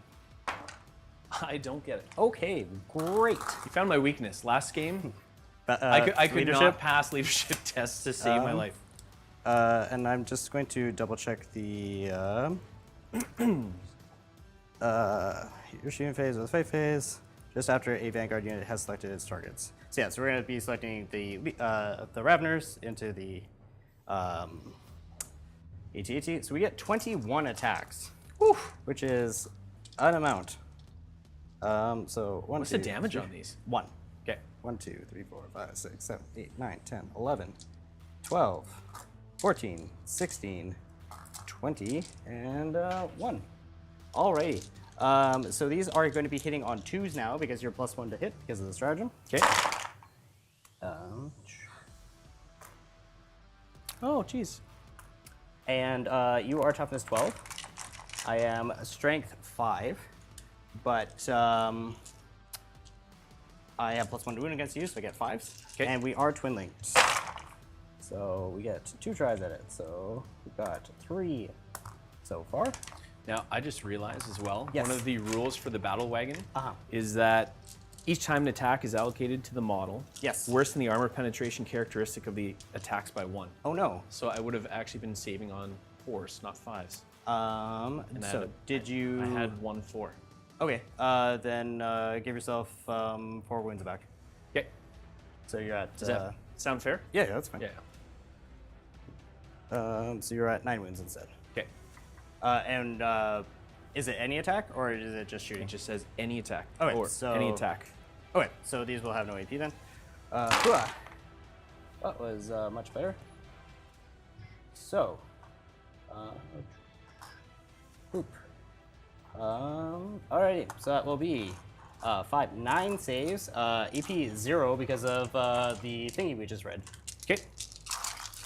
Speaker 2: I don't get it.
Speaker 3: Okay, great.
Speaker 2: You found my weakness. Last game,
Speaker 3: I
Speaker 2: I could
Speaker 3: leadership.
Speaker 2: not pass leadership tests to save my life.
Speaker 3: And I'm just going to double check the your shooting phase or the fight phase. Just after a Vanguard unit has selected its targets. So yeah, so we're going to be selecting the Raveners into the AT-AT. So we get 21 attacks, which is an amount. So one.
Speaker 2: What's the damage on these?
Speaker 3: 1.
Speaker 2: Okay.
Speaker 3: 1, 2, 3, 4, 5, 6, 7, 8, 9, 10, 11, 12, 14, 16, 20, and 1. Alrighty. So these are going to be hitting on 2s now because you're +1 to hit because of the stratagem.
Speaker 2: Okay. Oh, jeez.
Speaker 3: And you are toughness 12. I am strength 5, but I have +1 to wound against you, so I get 5s.
Speaker 2: Okay.
Speaker 3: And we are twin linked. So we get 2 tries at it. So we've got 3 so far.
Speaker 2: Now, I just realized as well,
Speaker 3: Yes.
Speaker 2: one of the rules for the battle wagon
Speaker 3: Uh-huh.
Speaker 2: is that each time an attack is allocated to the model,
Speaker 3: Yes.
Speaker 2: worse than the armor penetration characteristic of the attacks by 1.
Speaker 3: Oh no.
Speaker 2: So I would have actually been saving on 4s, not 5s. And I
Speaker 3: So
Speaker 2: had-
Speaker 3: did you?
Speaker 2: I had 1 4.
Speaker 3: Okay. Then give yourself 4 wounds back.
Speaker 2: Okay.
Speaker 3: So you're at.
Speaker 2: Does that sound fair?
Speaker 3: Yeah, that's fine.
Speaker 2: Yeah.
Speaker 3: So you're at 9 wounds instead.
Speaker 2: Okay.
Speaker 3: And Is it any attack, or is it just shooting?
Speaker 2: It just says any attack.
Speaker 3: Okay,
Speaker 2: or
Speaker 3: so-
Speaker 2: any attack.
Speaker 3: Okay, so these will have no AP then. Hooah. That was much better. So, poop. Alrighty, so that will be 9 saves, AP 0 because of the thingy we just read.
Speaker 2: Okay.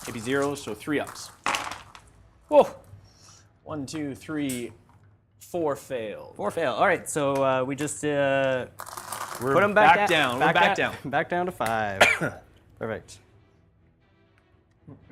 Speaker 2: AP 0, so 3 ups. Whoa. 1, 2, 3, 4 failed.
Speaker 3: 4 fail. Alright, so we just
Speaker 2: We're
Speaker 3: put them back
Speaker 2: down. We're back down.
Speaker 3: Back down to 5. Perfect.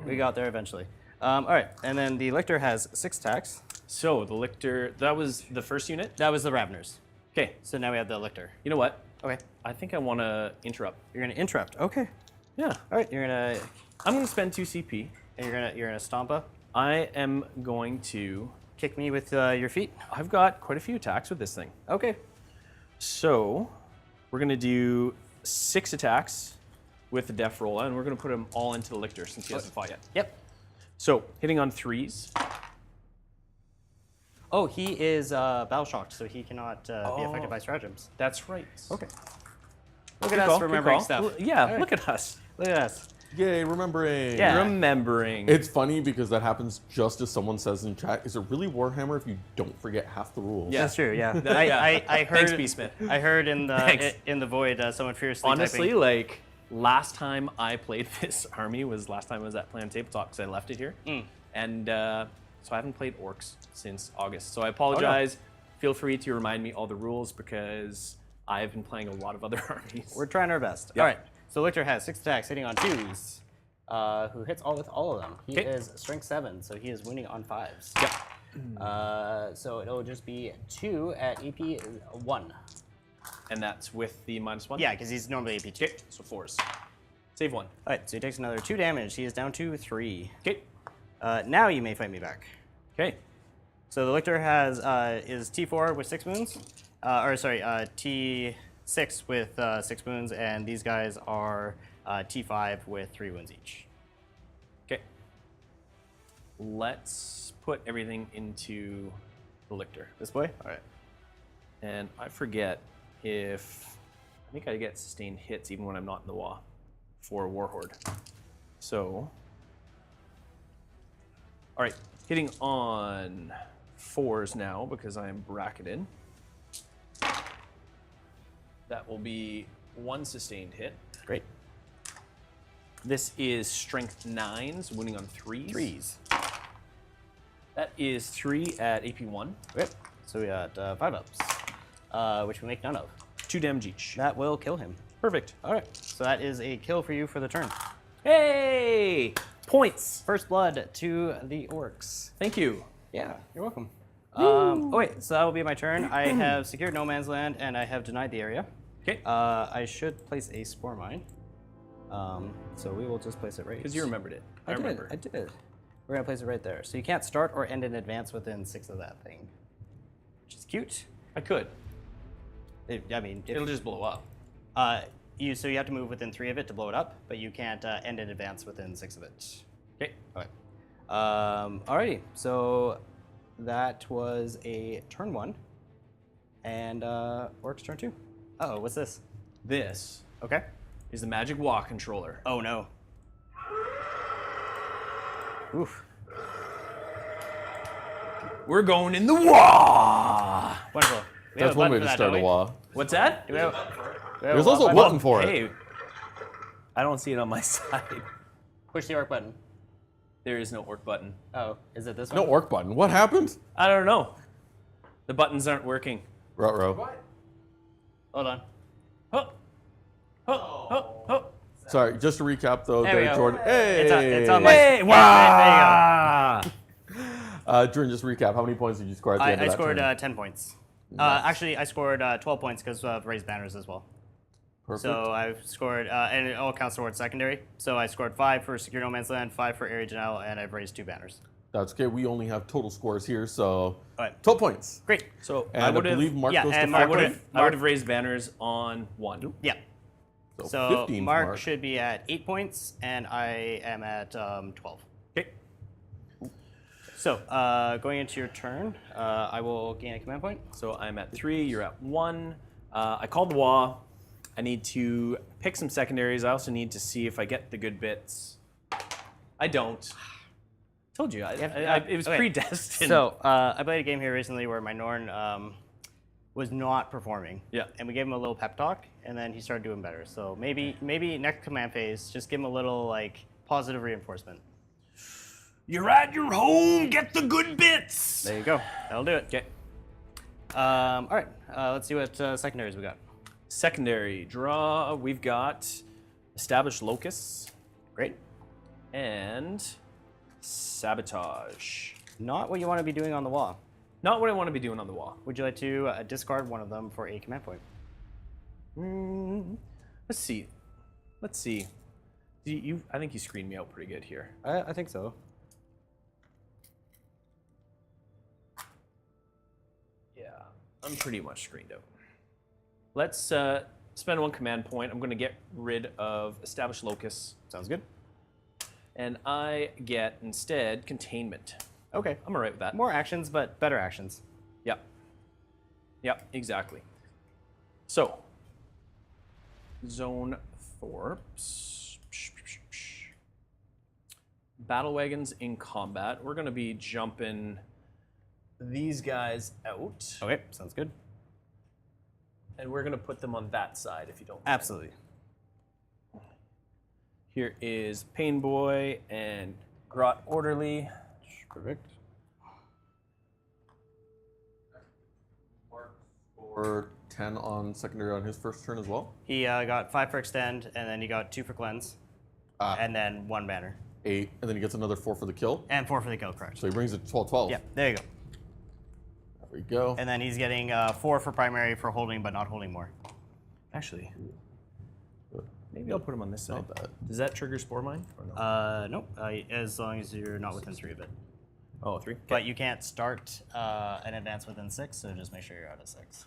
Speaker 3: We got there eventually. Alright, and then the Lictor has 6 attacks.
Speaker 2: So the Lictor, that was the first unit.
Speaker 3: That was the Raveners.
Speaker 2: Okay.
Speaker 3: So now we have the Lictor.
Speaker 2: You know what?
Speaker 3: Okay.
Speaker 2: I think I want to interrupt.
Speaker 3: You're gonna interrupt. Okay.
Speaker 2: Yeah.
Speaker 3: Alright, you're gonna
Speaker 2: I'm going to spend 2 CP.
Speaker 3: and you're gonna Stompa.
Speaker 2: I am going to.
Speaker 3: Kick me with your feet.
Speaker 2: I've got quite a few attacks with this thing.
Speaker 3: Okay.
Speaker 2: So we're going to do 6 attacks with the Def Rolla, and we're going to put them all into the Lictor since he hasn't fought yet.
Speaker 3: Yep.
Speaker 2: So hitting on 3s.
Speaker 3: Oh, he is battle shocked, so he cannot be affected by stratagems.
Speaker 2: That's right.
Speaker 3: Okay. Look
Speaker 2: Good
Speaker 3: at
Speaker 2: call,
Speaker 3: us
Speaker 2: good
Speaker 3: remembering
Speaker 2: call.
Speaker 3: stuff.
Speaker 2: Yeah,
Speaker 3: All right.
Speaker 2: look at us.
Speaker 3: Look at us.
Speaker 1: Yay, remembering.
Speaker 3: Yeah.
Speaker 2: Remembering.
Speaker 1: It's funny because that happens just as someone says in chat, is it really Warhammer if you don't forget half the rules?
Speaker 2: Yeah.
Speaker 3: That's true. Yeah.
Speaker 2: Yeah.
Speaker 3: I heard.
Speaker 2: Thanks, B. Smith.
Speaker 3: I heard in the
Speaker 2: Thanks.
Speaker 3: in the void someone fiercely
Speaker 2: Honestly,
Speaker 3: typing.
Speaker 2: like last time I played this army was last time I was at Play on Tabletop because I left it here, and so I haven't played Orks since August. So I apologize. Feel free to remind me all the rules because I've been playing a lot of other armies.
Speaker 3: We're trying our best.
Speaker 2: Yep.
Speaker 3: All right. So Lictor has 6 attacks, hitting on 2s. Who hits with all of them? He
Speaker 2: 'Kay.
Speaker 3: is strength 7, so he is winning on 5s.
Speaker 2: Yep.
Speaker 3: So it'll just be 2 at AP 1.
Speaker 2: And that's with the -1.
Speaker 3: Yeah, because he's normally AP 2.
Speaker 2: Okay. So 4s. Save 1.
Speaker 3: All right, so he takes another 2 damage. He is down to 3.
Speaker 2: Okay.
Speaker 3: Now you may fight me back.
Speaker 2: Okay.
Speaker 3: So the Lictor has is T4 with 6 wounds, T6 with 6 wounds, and these guys are T5 with 3 wounds each.
Speaker 2: Okay. Let's put everything into the Lictor.
Speaker 3: This way? All right.
Speaker 2: And I forget if I think I get sustained hits even when I'm not in the WA for Warhorde. So, all right, hitting on 4s now because I am bracketed. That will be 1 sustained hit.
Speaker 3: Great.
Speaker 2: This is strength 9s, wounding on 3s.
Speaker 3: 3s.
Speaker 2: That is 3 at AP 1.
Speaker 3: Great. So we got 5 ups, which we make none of.
Speaker 2: 2 damage each.
Speaker 3: That will kill him.
Speaker 2: Perfect.
Speaker 3: All right. So that is a kill for you for the turn.
Speaker 2: Hey! Points.
Speaker 3: First blood to the Orks.
Speaker 2: Thank you.
Speaker 3: Yeah, you're welcome. Oh wait, so that will be my turn. I have secured no man's land and I have denied the area.
Speaker 2: Okay.
Speaker 3: I should place a spore mine. So we will just place it right.
Speaker 2: Because you remembered it. I remember.
Speaker 3: I did. We're gonna place it right there. So you can't start or end in advance within 6 of that thing, which is cute.
Speaker 2: I could.
Speaker 3: I mean,
Speaker 2: It'll just blow up.
Speaker 3: so you have to move within 3 of it to blow it up, but you can't end in advance within 6 of it.
Speaker 2: Okay.
Speaker 3: Okay. Alrighty. So that was a turn 1, and Orc's turn 2. Uh-oh, what's this?
Speaker 2: This
Speaker 3: Okay.
Speaker 2: is the Magic Walk controller.
Speaker 3: Oh no. Oof.
Speaker 2: We're going in the WA!
Speaker 3: Wonderful. We have
Speaker 1: That's
Speaker 3: a
Speaker 1: one
Speaker 3: button
Speaker 1: way
Speaker 3: for
Speaker 1: to
Speaker 3: that,
Speaker 1: start
Speaker 3: don't
Speaker 1: a
Speaker 3: we?
Speaker 1: WA.
Speaker 2: What's that?
Speaker 3: Do we have a
Speaker 1: There's also a
Speaker 3: button?
Speaker 1: button for it.
Speaker 2: Hey, I don't see it on my side.
Speaker 3: Push the Orc button.
Speaker 2: There is no orc button.
Speaker 3: Oh, is it this one?
Speaker 1: No orc button. What happened?
Speaker 2: I don't know. The buttons aren't working.
Speaker 1: Ruh-roh.
Speaker 3: Hold on.
Speaker 2: Oh, oh, oh, oh.
Speaker 1: Sorry, just to recap though,
Speaker 3: There we
Speaker 1: there,
Speaker 3: go.
Speaker 1: Jordan. Hey!
Speaker 3: It's on my-
Speaker 2: Hey,
Speaker 3: There
Speaker 2: wow!
Speaker 1: Jordan, just recap. How many points did you score at the end
Speaker 3: I
Speaker 1: of that
Speaker 3: scored
Speaker 1: turn?
Speaker 3: 10 points.
Speaker 1: Nice.
Speaker 3: Actually, I scored 12 points because of raised banners as well.
Speaker 1: Perfect.
Speaker 3: So I've scored, and it all counts towards secondary. So I scored 5 for Secure No Man's Land, 5 for Area Denial, and I've raised 2 banners.
Speaker 1: That's okay. We only have total scores here, so
Speaker 3: Alright.
Speaker 1: 12 points.
Speaker 3: Great.
Speaker 2: So
Speaker 1: And
Speaker 2: I
Speaker 1: I
Speaker 2: would have.
Speaker 1: believe Mark
Speaker 3: yeah,
Speaker 1: goes to
Speaker 3: and
Speaker 1: 4
Speaker 3: Mark
Speaker 1: points.
Speaker 2: I would have raised banners on 1.
Speaker 3: Yeah.
Speaker 1: So
Speaker 3: So
Speaker 1: 15 for
Speaker 3: Mark should be at 8 points, and I am at 12.
Speaker 2: Okay.
Speaker 3: So, going into your turn, I will gain a command point.
Speaker 2: So I'm at 3, you're at 1. I called the Waaagh. I need to pick some secondaries. I also need to see if I get the good bits. I don't. Told you, it was
Speaker 3: okay.
Speaker 2: predestined.
Speaker 3: So, I played a game here recently where my Norn was not performing.
Speaker 2: Yeah.
Speaker 3: And we gave him a little pep talk, and then he started doing better. So maybe next command phase, just give him a little like positive reinforcement.
Speaker 2: You're at your home, get the good bits.
Speaker 3: There you go. That'll do it.
Speaker 2: Okay.
Speaker 3: All right. Let's see what secondaries we got.
Speaker 2: Secondary draw, we've got established locusts
Speaker 3: Great.
Speaker 2: and sabotage.
Speaker 3: Not what you want to be doing on the wall.
Speaker 2: Not what I want to be doing on the Waaagh.
Speaker 3: Would you like to discard one of them for a command point?
Speaker 2: Let's see. Let's see. I think you screened me out pretty good here.
Speaker 3: I think so.
Speaker 2: Yeah, I'm pretty much screened out. Let's spend 1 command point. I'm going to get rid of established locusts,
Speaker 3: Sounds good.
Speaker 2: and I get instead containment.
Speaker 3: Okay.
Speaker 2: I'm all right with that.
Speaker 3: More actions, but better actions.
Speaker 2: Yep. Yep, exactly. So, Zone Thorps. Battle wagons in combat. We're going to be jumping these guys out,
Speaker 3: Okay. Sounds good.
Speaker 2: and we're going to put them on that side if you don't mind.
Speaker 3: Absolutely.
Speaker 2: Here is Pain Boy and Grot Orderly.
Speaker 3: Perfect.
Speaker 1: Or 10 on secondary on his first turn as well.
Speaker 3: He got 5 for extend, and then he got 2 for cleanse, and then 1 banner.
Speaker 1: 8, and then he gets another 4 for the kill.
Speaker 3: And 4 for the kill, correct.
Speaker 1: So he brings it to 12.
Speaker 3: Yeah, there you go.
Speaker 1: There we go.
Speaker 3: And then he's getting 4 for primary for holding, but not holding more.
Speaker 2: Actually, maybe I'll put him on this side.
Speaker 1: Not bad.
Speaker 2: Does that trigger Spore Mine? Or no?
Speaker 3: Nope, as long as you're not within 3 of it.
Speaker 2: Oh, 3?
Speaker 3: But you can't start an advance within 6, so just make sure you're out of 6.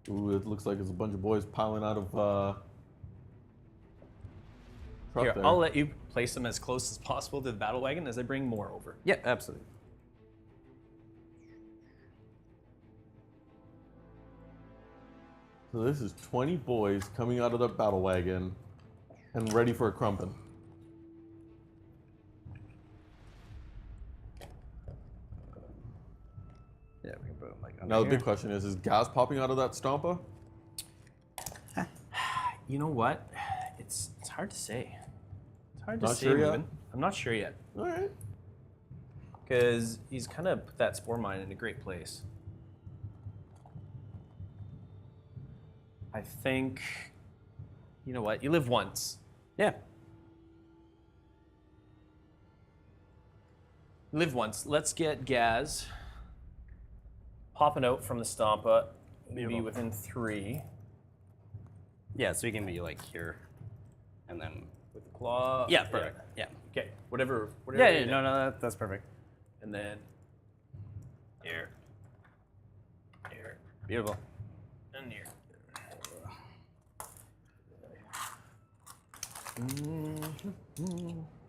Speaker 1: Ooh, it looks like it's a bunch of boys piling out of truck
Speaker 2: Here,
Speaker 1: there.
Speaker 2: I'll let you place them as close as possible to the battle wagon as I bring more over.
Speaker 3: Yeah, absolutely.
Speaker 1: So this is 20 boys coming out of the battle wagon and ready for a crumpin'.
Speaker 3: Yeah, we can put him like
Speaker 1: Now the big question is gas popping out of that Stompa?
Speaker 2: You know what? It's hard to say. It's hard to
Speaker 1: Not
Speaker 2: say.
Speaker 1: sure yet?
Speaker 2: Moving. I'm not sure yet.
Speaker 1: All right.
Speaker 2: Because he's kind of put that Spore Mine in a great place. I think, you know what? You live once.
Speaker 3: Yeah.
Speaker 2: Live once. Let's get Gaz popping out from the Stompa, maybe
Speaker 3: Beautiful.
Speaker 2: within 3.
Speaker 3: Yeah, so he can be like here, and then.
Speaker 2: With the claw.
Speaker 3: Yeah, perfect. Yeah.
Speaker 2: Okay, whatever.
Speaker 3: Yeah,
Speaker 2: you
Speaker 3: no,
Speaker 2: know.
Speaker 3: no, that's perfect.
Speaker 2: And then here, here,
Speaker 3: Beautiful.
Speaker 2: and here.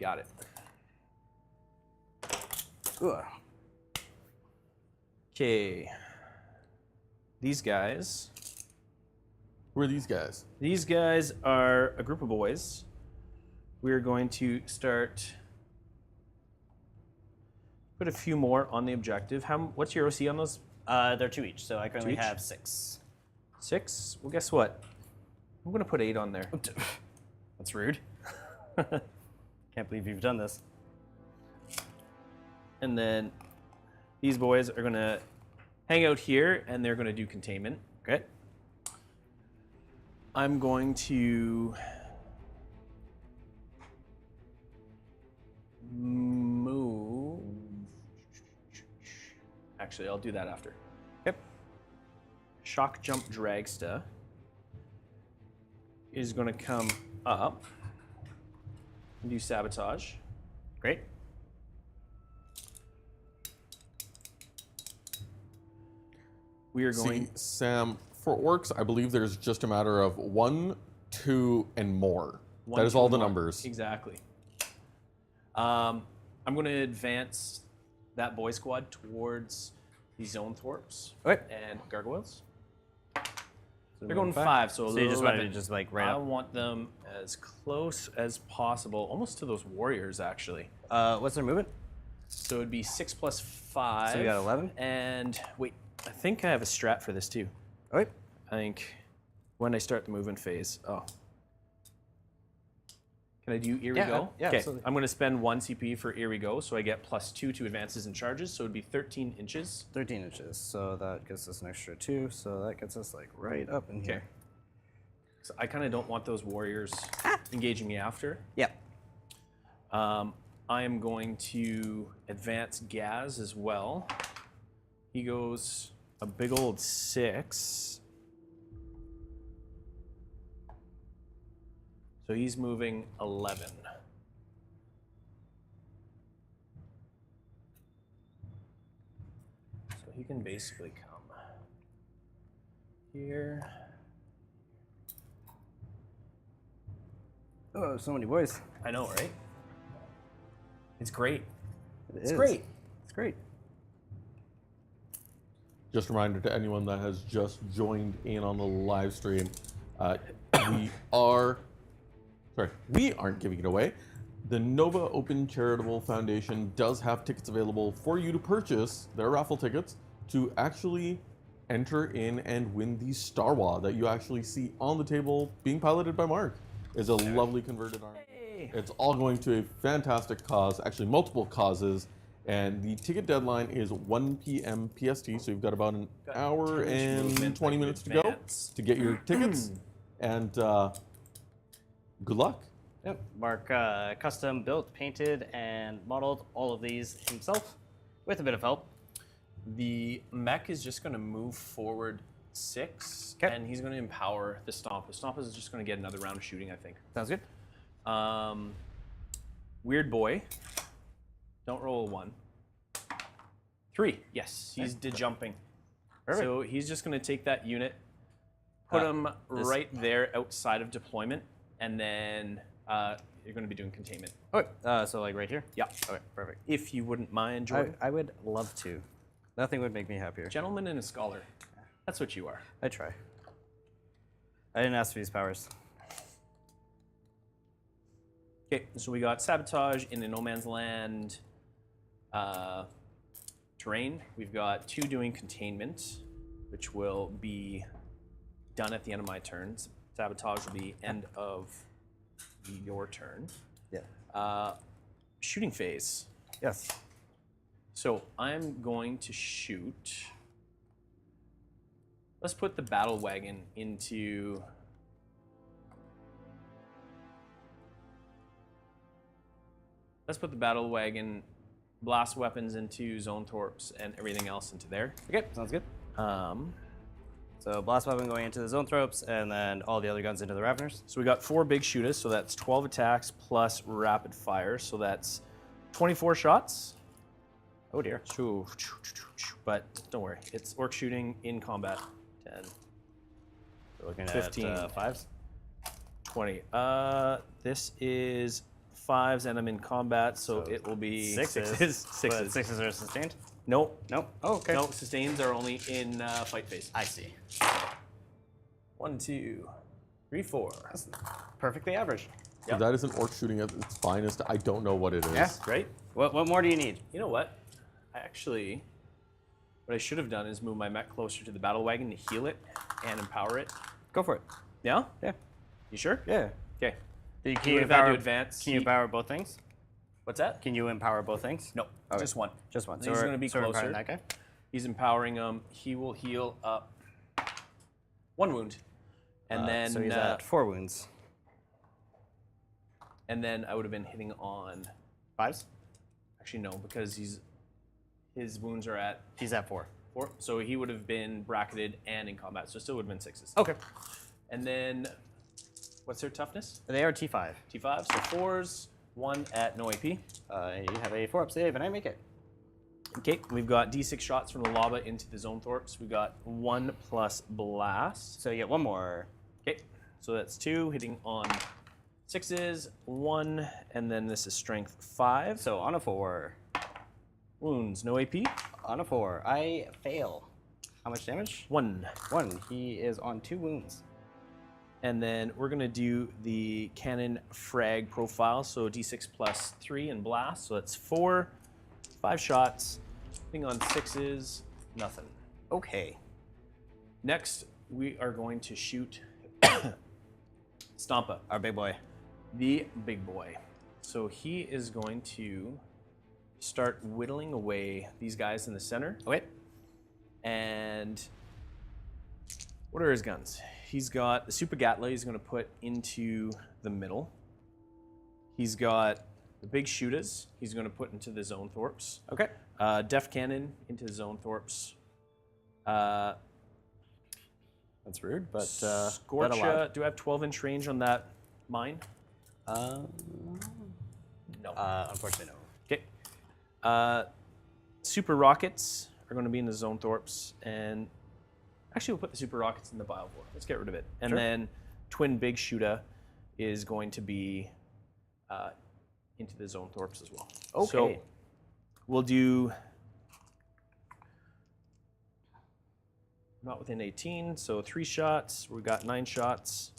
Speaker 2: Got it.
Speaker 3: Ugh.
Speaker 2: Okay. These guys.
Speaker 1: Who are these guys?
Speaker 2: These guys are a group of boys. We're going to start. Put a few more on the objective. What's your OC on those?
Speaker 3: They're 2 each, so I currently
Speaker 2: each?
Speaker 3: have 6.
Speaker 2: 6? Well, guess what? I'm going to put 8 on there.
Speaker 3: That's rude. Can't believe you've done this.
Speaker 2: And then these boys are going to hang out here, and they're going to do containment.
Speaker 3: Okay.
Speaker 2: I'm going to move. Actually, I'll do that after.
Speaker 3: Yep.
Speaker 2: Shock Jump Dragsta is going to come up and do sabotage.
Speaker 3: Great.
Speaker 2: We are going.
Speaker 1: See, Sam, for orcs, I believe there's just a matter of 1, 2, and more.
Speaker 2: 1,
Speaker 1: That is
Speaker 2: 2,
Speaker 1: all
Speaker 2: and
Speaker 1: the
Speaker 2: 1.
Speaker 1: numbers.
Speaker 2: Exactly. I'm going to advance that boy squad towards the Zonethorps
Speaker 3: Okay.
Speaker 2: and Gargoyles.
Speaker 3: So
Speaker 2: They're going 5, so
Speaker 3: you just wanted to
Speaker 2: 11.
Speaker 3: just like right
Speaker 2: I
Speaker 3: up.
Speaker 2: want them as close as possible, almost to those warriors, actually.
Speaker 3: What's their movement?
Speaker 2: So it'd be 6 plus 5.
Speaker 3: So we got 11?
Speaker 2: And wait, I think I have a strat for this too.
Speaker 3: Okay.
Speaker 2: I think when I start the movement phase. Oh. Can I do Here We
Speaker 3: Yeah,
Speaker 2: Go?
Speaker 3: yeah,
Speaker 2: Okay,
Speaker 3: absolutely.
Speaker 2: I'm going to spend 1 CP for Here We Go, so I get +2 to advances and charges, so it'd be 13 inches.
Speaker 3: 13 inches. So that gets us an extra 2. So that gets us like right up in here.
Speaker 2: So I kind of don't want those warriors engaging me after.
Speaker 3: Yeah.
Speaker 2: I am going to advance Gaz as well. He goes a big old 6. So he's moving 11. So he can basically come here.
Speaker 3: Oh, so many boys.
Speaker 2: I know, right? It's great.
Speaker 3: It's
Speaker 2: great.
Speaker 3: It's great.
Speaker 1: Just a reminder to anyone that has just joined in on the live stream, we aren't giving it away. The Nova Open Charitable Foundation does have tickets available for you to purchase, their raffle tickets, to actually enter in and win the Star Waaaaugh that you actually see on the table being piloted by Mark. Is a lovely converted army.
Speaker 2: Hey.
Speaker 1: It's all going to a fantastic cause, actually multiple causes, and the ticket deadline is 1 p.m. PST, so you've got about an hour
Speaker 2: 10 inch
Speaker 1: and
Speaker 2: movement
Speaker 1: 20
Speaker 2: like
Speaker 1: minutes to go
Speaker 2: advance.
Speaker 1: to get your tickets, and good luck.
Speaker 3: Yep. Mark custom built, painted, and modeled all of these himself with a bit of help.
Speaker 2: The mech is just going to move forward 6,
Speaker 3: 'Kay.
Speaker 2: and he's going to empower the Stompa. Stompa is just going to get another round of shooting, I think.
Speaker 3: Sounds good.
Speaker 2: Weird boy. Don't roll a 1. 3. Yes, he's de-jumping.
Speaker 3: Perfect.
Speaker 2: So he's just going to take that unit, put him right there outside of deployment, and then you're going to be doing containment.
Speaker 3: Okay. So like right here?
Speaker 2: Yeah.
Speaker 3: Okay, perfect.
Speaker 2: If you wouldn't mind, Jordan.
Speaker 3: I would love to. Nothing would make me happier.
Speaker 2: Gentleman and a scholar. That's what you are.
Speaker 3: I try. I didn't ask for these powers.
Speaker 2: Okay, so we got sabotage in the no man's land terrain. We've got 2 doing containment, which will be done at the end of my turn. Sabotage will be end of your turn.
Speaker 3: Yeah.
Speaker 2: Shooting phase.
Speaker 3: Yes.
Speaker 2: So I'm going to shoot. Let's put the battle wagon into. Let's put the battle wagon, blast weapons into Zonethorps, and everything else into there.
Speaker 3: Okay, sounds good.
Speaker 2: Um,
Speaker 3: So blast weapon going into the Zonethorps, and then all the other guns into the Raveners.
Speaker 2: so we got 4 big shooters, so that's 12 attacks plus rapid fire, so that's 24 shots.
Speaker 3: Oh dear.
Speaker 2: But don't worry, it's orc shooting in combat. 10,
Speaker 3: We're looking
Speaker 2: 15.
Speaker 3: at 5s.
Speaker 2: 20. This is 5s, and I'm in combat, so it will be
Speaker 3: 6s.
Speaker 2: 6s.
Speaker 3: But 6s are sustained?
Speaker 2: Nope.
Speaker 3: Nope. Oh, okay.
Speaker 2: No, sustains are only in fight phase.
Speaker 3: I see.
Speaker 2: 1, 2, 3, 4.
Speaker 3: That's perfectly average.
Speaker 1: So
Speaker 2: Yep.
Speaker 1: that is an orc shooting at its finest. I don't know what it is.
Speaker 3: Yeah.
Speaker 2: Right?
Speaker 3: What more do you need?
Speaker 2: You know what? What I should have done is move my mech closer to the battle wagon to heal it and empower it.
Speaker 3: Go for it.
Speaker 2: Yeah?
Speaker 3: Yeah.
Speaker 2: You sure?
Speaker 3: Yeah.
Speaker 2: Okay.
Speaker 3: Can
Speaker 2: Do
Speaker 3: you
Speaker 2: it if I do
Speaker 3: empower,
Speaker 2: advance.
Speaker 3: Can you empower both things?
Speaker 2: What's that?
Speaker 3: Can you empower both things?
Speaker 2: No,
Speaker 3: Okay.
Speaker 2: just one.
Speaker 3: Just one.
Speaker 2: He's
Speaker 3: we're-
Speaker 2: going to be
Speaker 3: we're empowering
Speaker 2: closer.
Speaker 3: that guy.
Speaker 2: He's empowering him. He will heal up 1 wound. And then
Speaker 3: So he's at 4 wounds.
Speaker 2: and then I would have been hitting on
Speaker 3: 5s?
Speaker 2: actually no, because his wounds are at
Speaker 3: He's at 4.
Speaker 2: 4. So he would have been bracketed and in combat. So it still would have been 6s.
Speaker 3: Okay.
Speaker 2: And then what's their toughness?
Speaker 3: They are T5.
Speaker 2: T5. So 4s, 1 at no AP.
Speaker 3: You have a 4-up save, and I make it.
Speaker 2: Okay, we've got D6 shots from the lava into the Zonethorps. We got 1 plus blast.
Speaker 3: So you get 1 more.
Speaker 2: Okay, so that's 2 hitting on 6s, 1, and then this is strength 5.
Speaker 3: So on a 4.
Speaker 2: Wounds, no AP.
Speaker 3: On a 4. I fail. How much damage?
Speaker 2: 1.
Speaker 3: 1. He is on 2 wounds.
Speaker 2: And then we're going to do the cannon frag profile. So d6 plus 3 and blast. So that's 4. 5 shots. Hitting on 6s, nothing.
Speaker 3: Okay.
Speaker 2: Next, we are going to shoot Stompa,
Speaker 3: Our big boy.
Speaker 2: the big boy. So he is going to start whittling away these guys in the center.
Speaker 3: Okay.
Speaker 2: And what are his guns? He's got the Super Gatla he's going to put into the middle. He's got the big shooters he's going to put into the Zone Thorps.
Speaker 3: Okay.
Speaker 2: Def Cannon into the Zone Thorps.
Speaker 3: That's rude, but
Speaker 2: Scorcha, do I have 12-inch range on that mine?
Speaker 3: No.
Speaker 2: No.
Speaker 3: Unfortunately, no.
Speaker 2: Okay. Super Rockets are going to be in the Zone Thorps, and actually we'll put the Super Rockets in the Biovore. Let's get rid of it. And
Speaker 3: Sure.
Speaker 2: then Twin Big Shooter is going to be into the Zone Thorps as well.
Speaker 3: Okay.
Speaker 2: So we'll do not within 18, so 3 shots. We've got 9 shots.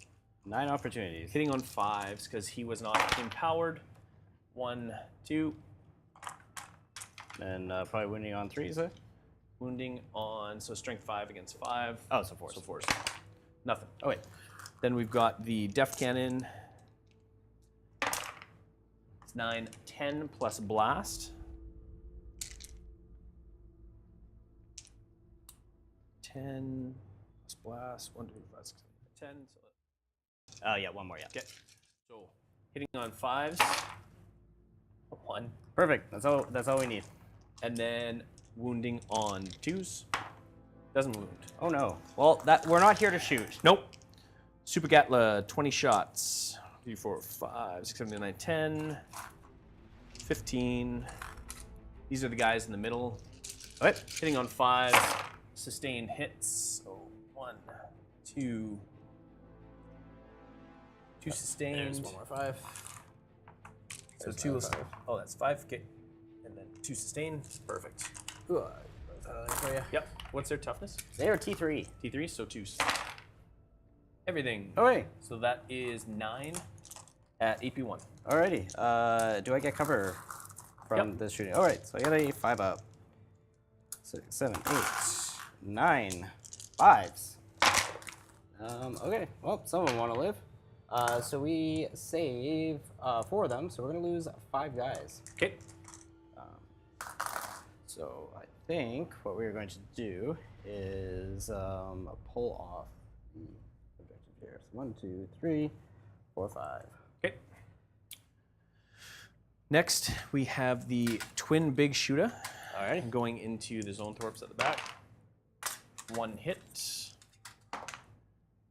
Speaker 3: 9 opportunities.
Speaker 2: Hitting on 5s because he was not empowered. 1, 2.
Speaker 3: And probably winning on 3s, eh?
Speaker 2: Wounding on, so strength 5 against 5.
Speaker 3: Oh, so 4s.
Speaker 2: So 4s. Nothing.
Speaker 3: Oh, wait.
Speaker 2: Then we've got the Def Cannon. It's 9, 10 plus blast. 10 plus blast. 1, 2, 5, 6, 7, 10. So,
Speaker 3: Yeah, 1 more, yeah.
Speaker 2: okay. So hitting on 5s. 1.
Speaker 3: Perfect. That's all we need.
Speaker 2: And then wounding on 2s. Doesn't wound.
Speaker 3: Oh no. Well, we're not here to shoot.
Speaker 2: Nope. Super Gatla, 20 shots. 3, 4, 5, 6, 7, 8, 9, 10, 15. These are the guys in the middle.
Speaker 3: Okay.
Speaker 2: Hitting on 5, sustained hits. So 1, 2. 2 sustained.
Speaker 3: There's 1 more 5.
Speaker 2: So
Speaker 3: There's
Speaker 2: 2
Speaker 3: 5.
Speaker 2: oh, that's 5. Okay. And then 2 sustained. Perfect.
Speaker 3: Ooh, for you.
Speaker 2: Yep. What's their toughness?
Speaker 3: They are T3.
Speaker 2: T3, so 2s. Everything.
Speaker 3: Okay.
Speaker 2: So that is 9 at AP1.
Speaker 3: Alrighty. Do I get cover from
Speaker 2: Yep.
Speaker 3: this shooting? Alright, so I got a 5 up. 6, 7, 8, 9. 5s. Okay. Well, some of them want to live. So we save 4 of them, so we're going to lose 5 guys.
Speaker 2: Okay.
Speaker 3: So I think what we're going to do is pull off the objective here. So 1, 2, 3, 4, 5.
Speaker 2: Okay. Next, we have the Twin Big Shooter.
Speaker 3: All right.
Speaker 2: Going into the Zone Thorps at the back. 1 hit.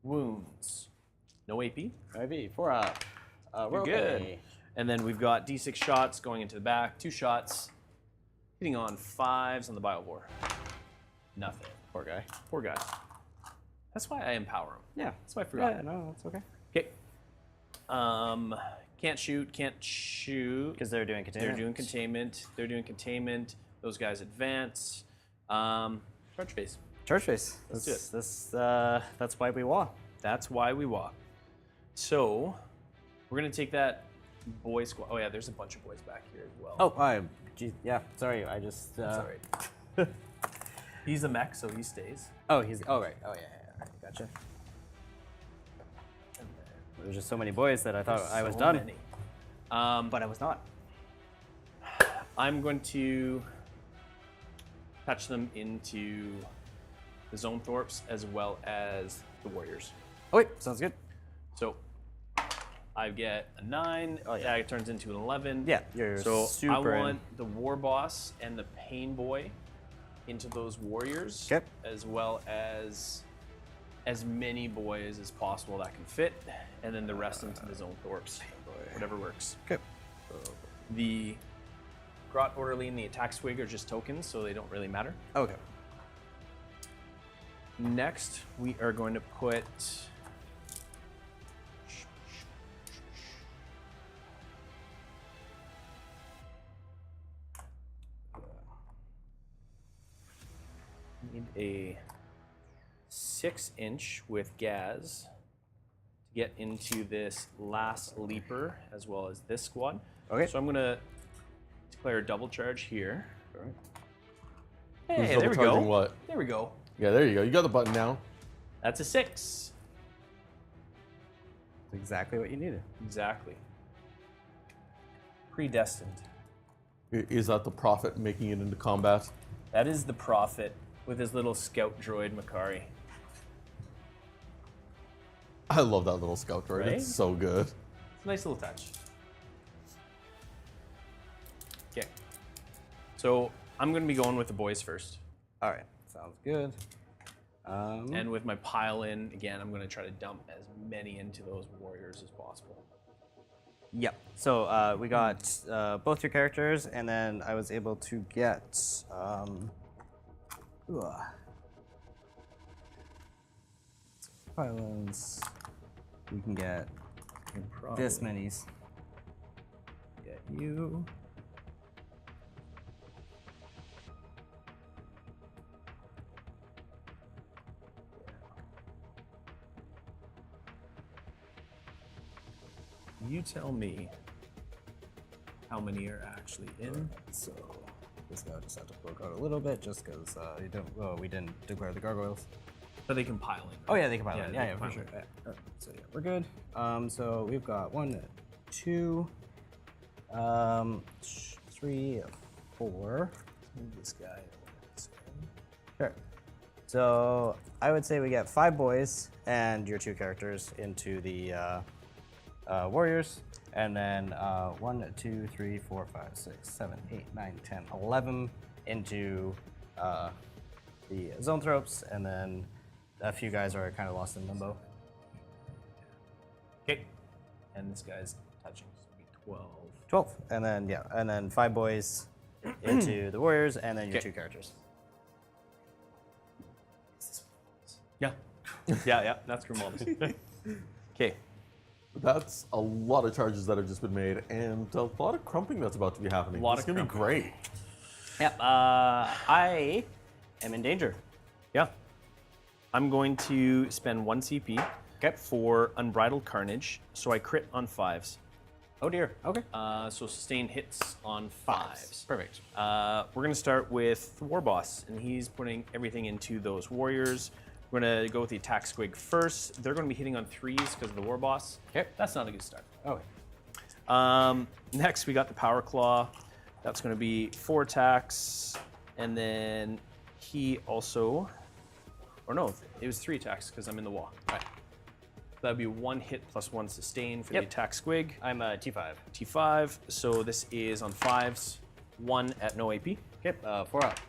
Speaker 2: Wounds. No AP.
Speaker 3: IV, 4 up. We're
Speaker 2: You're good.
Speaker 3: okay.
Speaker 2: And then we've got D6 shots going into the back. 2 shots. Hitting on 5s on the Biovore. Nothing.
Speaker 3: Poor guy.
Speaker 2: Poor guy. That's why I empower him.
Speaker 3: Yeah.
Speaker 2: That's why I forgot.
Speaker 3: Yeah, no, that's okay.
Speaker 2: Okay. Can't shoot.
Speaker 3: Because they're doing containment.
Speaker 2: They're doing containment. Those guys advance. Charge phase.
Speaker 3: Church face.
Speaker 2: Let's do it.
Speaker 3: That's why we walk.
Speaker 2: That's why we walk. So, we're gonna take that boy squad. Oh yeah, there's a bunch of boys back here as well.
Speaker 3: Oh, geez, yeah. Sorry, I just.
Speaker 2: That's all right. He's a mech, so he stays.
Speaker 3: Oh, he's. Oh, right. Oh, yeah. Right, gotcha. There's just so many boys that I thought I was
Speaker 2: So
Speaker 3: done.
Speaker 2: many.
Speaker 3: But I was not.
Speaker 2: I'm going to touch them into the Zone Thorps as well as the Warriors.
Speaker 3: Oh, wait. Sounds good.
Speaker 2: So I get a 9.
Speaker 3: Oh, yeah.
Speaker 2: That turns into an 11.
Speaker 3: Yeah, you're
Speaker 2: So
Speaker 3: super
Speaker 2: I
Speaker 3: in.
Speaker 2: want the War Boss and the Pain Boy into those Warriors,
Speaker 3: Okay.
Speaker 2: as well as many boys as possible that can fit, and then the rest into the Zone Thorps. Whatever works.
Speaker 3: Okay.
Speaker 2: The Grot Orderly and the Attack Swig are just tokens, so they don't really matter.
Speaker 3: Okay.
Speaker 2: Next, we are going to put Need a 6-inch with Gaz to get into this last leaper as well as this squad.
Speaker 3: Okay.
Speaker 2: So I'm gonna declare a double charge here.
Speaker 3: All right.
Speaker 2: Hey,
Speaker 1: Who's
Speaker 2: there we
Speaker 1: double
Speaker 2: go.
Speaker 1: charging what?
Speaker 2: There we go.
Speaker 1: Yeah, there you go. You got the button now.
Speaker 2: That's a 6.
Speaker 3: That's exactly what you needed.
Speaker 2: Exactly. Predestined.
Speaker 1: Is that the Prophet making it into combat?
Speaker 2: That is the Prophet with his little scout droid Makari.
Speaker 1: I love that little scout droid.
Speaker 2: Right?
Speaker 1: It's so good.
Speaker 2: It's a nice little touch. Okay. So I'm going to be going with the boys first.
Speaker 3: All right, sounds good.
Speaker 2: And with my pile in, again, I'm going to try to dump as many into those warriors as possible.
Speaker 3: Yep. So we got both your characters, and then I was able to get violence. We can get this minis. Get you.
Speaker 2: You tell me how many are actually in.
Speaker 3: So this guy just had to poke out a little bit, just because we didn't declare the gargoyles.
Speaker 2: But they can pile in.
Speaker 3: Oh yeah, they can pile in.
Speaker 2: they
Speaker 3: Yeah,
Speaker 2: can
Speaker 3: for
Speaker 2: pile
Speaker 3: sure.
Speaker 2: in.
Speaker 3: Yeah. All right, so yeah, we're good. So we've got 1, 2, 3, 4.
Speaker 2: Move this guy.
Speaker 3: Sure. So I would say we get 5 boys and your 2 characters into the warriors, and then 1, 2, 3, 4, 5, 6, 7, 8, 9, 10, 11 into the zoanthropes, and then a few guys are kind of lost in limbo.
Speaker 2: Okay. And this guy's touching, so it'll be 12.
Speaker 3: 12, and then yeah, and then 5 boys into the warriors, and then your
Speaker 2: Okay.
Speaker 3: 2 characters.
Speaker 2: Yeah. yeah, that's Grimaldus. Okay.
Speaker 1: That's a lot of charges that have just been made, and a lot of crumping that's about to be happening.
Speaker 2: Lot
Speaker 1: It's
Speaker 2: of
Speaker 1: gonna be
Speaker 2: crumping.
Speaker 1: great.
Speaker 3: Yep. I am in danger.
Speaker 2: Yeah. I'm going to spend 1 CP for Unbridled Carnage, so I crit on 5s.
Speaker 3: Oh dear. Okay.
Speaker 2: So sustained hits on 5s.
Speaker 3: Perfect.
Speaker 2: We're going to start with the War Boss, and he's putting everything into those warriors. We're going to go with the attack squig first. They're going to be hitting on 3s because of the War Boss.
Speaker 3: Okay.
Speaker 2: That's not a good start.
Speaker 3: Okay.
Speaker 2: Next, we got the Power Claw. That's going to be 4 attacks. And then he also... Or no, it was 3 attacks because I'm in the wall.
Speaker 3: Right.
Speaker 2: That would be 1 hit plus 1 sustain for
Speaker 3: Yep.
Speaker 2: the attack squig.
Speaker 3: I'm T5.
Speaker 2: T5, so this is on 5s. 1 at no AP.
Speaker 3: Okay. 4 up.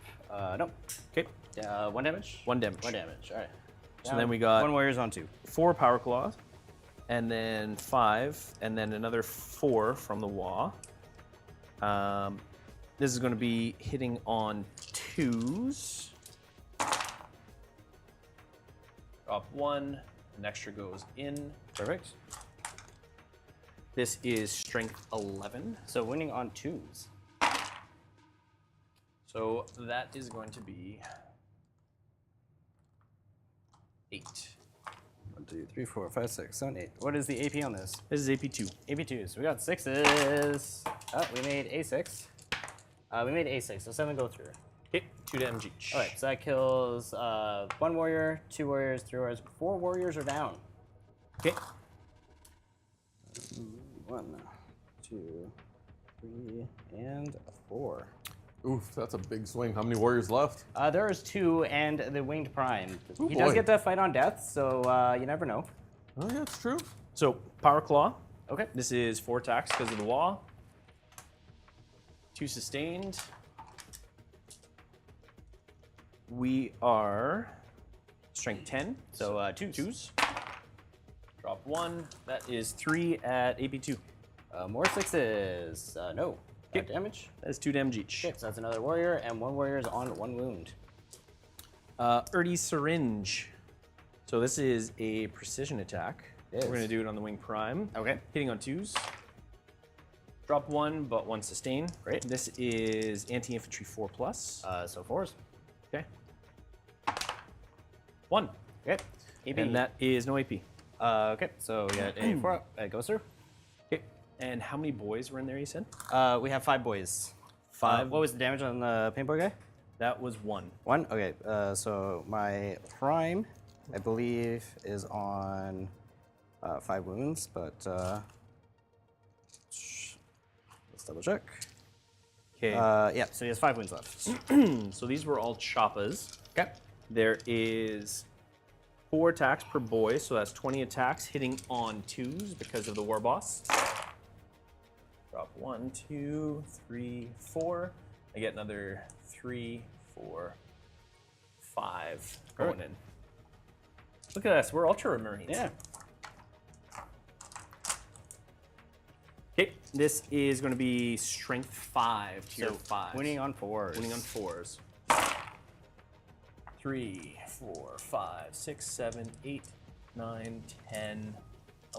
Speaker 3: No.
Speaker 2: Okay,
Speaker 3: 1 damage.
Speaker 2: 1 damage.
Speaker 3: 1 damage. All right.
Speaker 2: So then we got
Speaker 3: 1 warrior's on 2.
Speaker 2: 4 Power Claws, and then 5, and then another 4 from the Waaagh. This is going to be hitting on 2s. Drop 1, an extra goes in.
Speaker 3: Perfect.
Speaker 2: This is strength 11.
Speaker 3: So winning on 2s.
Speaker 2: So that is going to be 8.
Speaker 3: 1, 2, 3, 4, 5, 6, 7, 8. What is the AP on this?
Speaker 2: This is AP2.
Speaker 3: AP2s. We got 6s. Oh, we made A6. We made A6, so 7 go through.
Speaker 2: Okay, 2 damage each.
Speaker 3: All right, so that kills 1 warrior, 2 warriors, 3 warriors. 4 warriors are down.
Speaker 2: Okay.
Speaker 3: 1, 2, 3, and 4.
Speaker 1: Oof, that's a big swing. How many warriors left?
Speaker 3: There is 2 and the winged prime.
Speaker 1: Oh,
Speaker 3: he does
Speaker 1: boy.
Speaker 3: get to fight on death, so you never know.
Speaker 1: Oh, yeah, it's true.
Speaker 2: So, Power Claw.
Speaker 3: Okay.
Speaker 2: This is 4 attacks because of the wall. 2 sustained. We are strength 10,
Speaker 3: So 2s.
Speaker 2: 2s. Drop 1. That is 3 at AP2.
Speaker 3: More 6s. No.
Speaker 2: Okay.
Speaker 3: Damage.
Speaker 2: That is 2 damage each.
Speaker 3: Okay, so that's another warrior, and 1 warrior is on 1 wound.
Speaker 2: Erdy Syringe. So this is a precision attack.
Speaker 3: It is.
Speaker 2: We're going to do it on the Wing Prime.
Speaker 3: Okay.
Speaker 2: Hitting on 2s. Drop 1, but 1 sustain.
Speaker 3: Great.
Speaker 2: This is anti-infantry 4+.
Speaker 3: So 4s.
Speaker 2: Okay. 1.
Speaker 3: Okay. AP.
Speaker 2: And that is no AP.
Speaker 3: Okay, so we got a 4 up. It goes through.
Speaker 2: Okay. And how many boys were in there, you said?
Speaker 3: We have 5 boys.
Speaker 2: 5.
Speaker 3: What was the damage on the paintball guy?
Speaker 2: That was 1.
Speaker 3: 1? Okay, so my prime, I believe, is on 5 wounds, but let's double check.
Speaker 2: Okay.
Speaker 3: Yeah, so he has 5 wounds left.
Speaker 2: So these were all choppas.
Speaker 3: Okay.
Speaker 2: There is 4 attacks per boy, so that's 20 attacks hitting on 2s because of the war boss. Drop 1, 2, 3, 4. I get another 3, 4, 5 going in. Look at us, we're Ultramarines.
Speaker 3: Yeah.
Speaker 2: Okay, this is going to be Strength 5, Tier
Speaker 3: So
Speaker 2: 5.
Speaker 3: winning on 4s.
Speaker 2: Winning on 4s. 3, 4, 5, 6, 7, 8, 9, 10,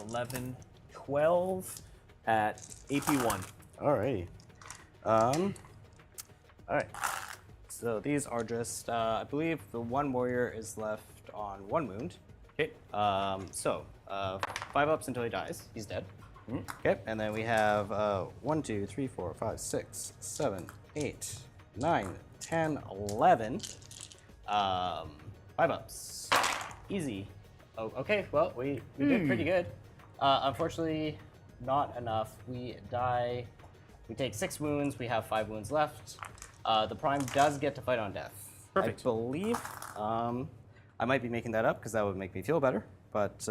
Speaker 2: 11, 12 at AP1.
Speaker 3: Alrighty. Alright. So these are just, I believe the one warrior is left on 1 wound.
Speaker 2: Okay.
Speaker 3: 5 ups until he dies. He's dead. Okay, and then we have 1, 2, 3, 4, 5, 6, 7, 8, 9, 10, 11. 5 ups. Easy. Oh, okay, well, we did pretty good. Unfortunately, not enough. We die. We take 6 wounds. We have 5 wounds left. The Prime does get to fight on death.
Speaker 2: Perfect.
Speaker 3: I believe. I might be making that up because that would make me feel better. But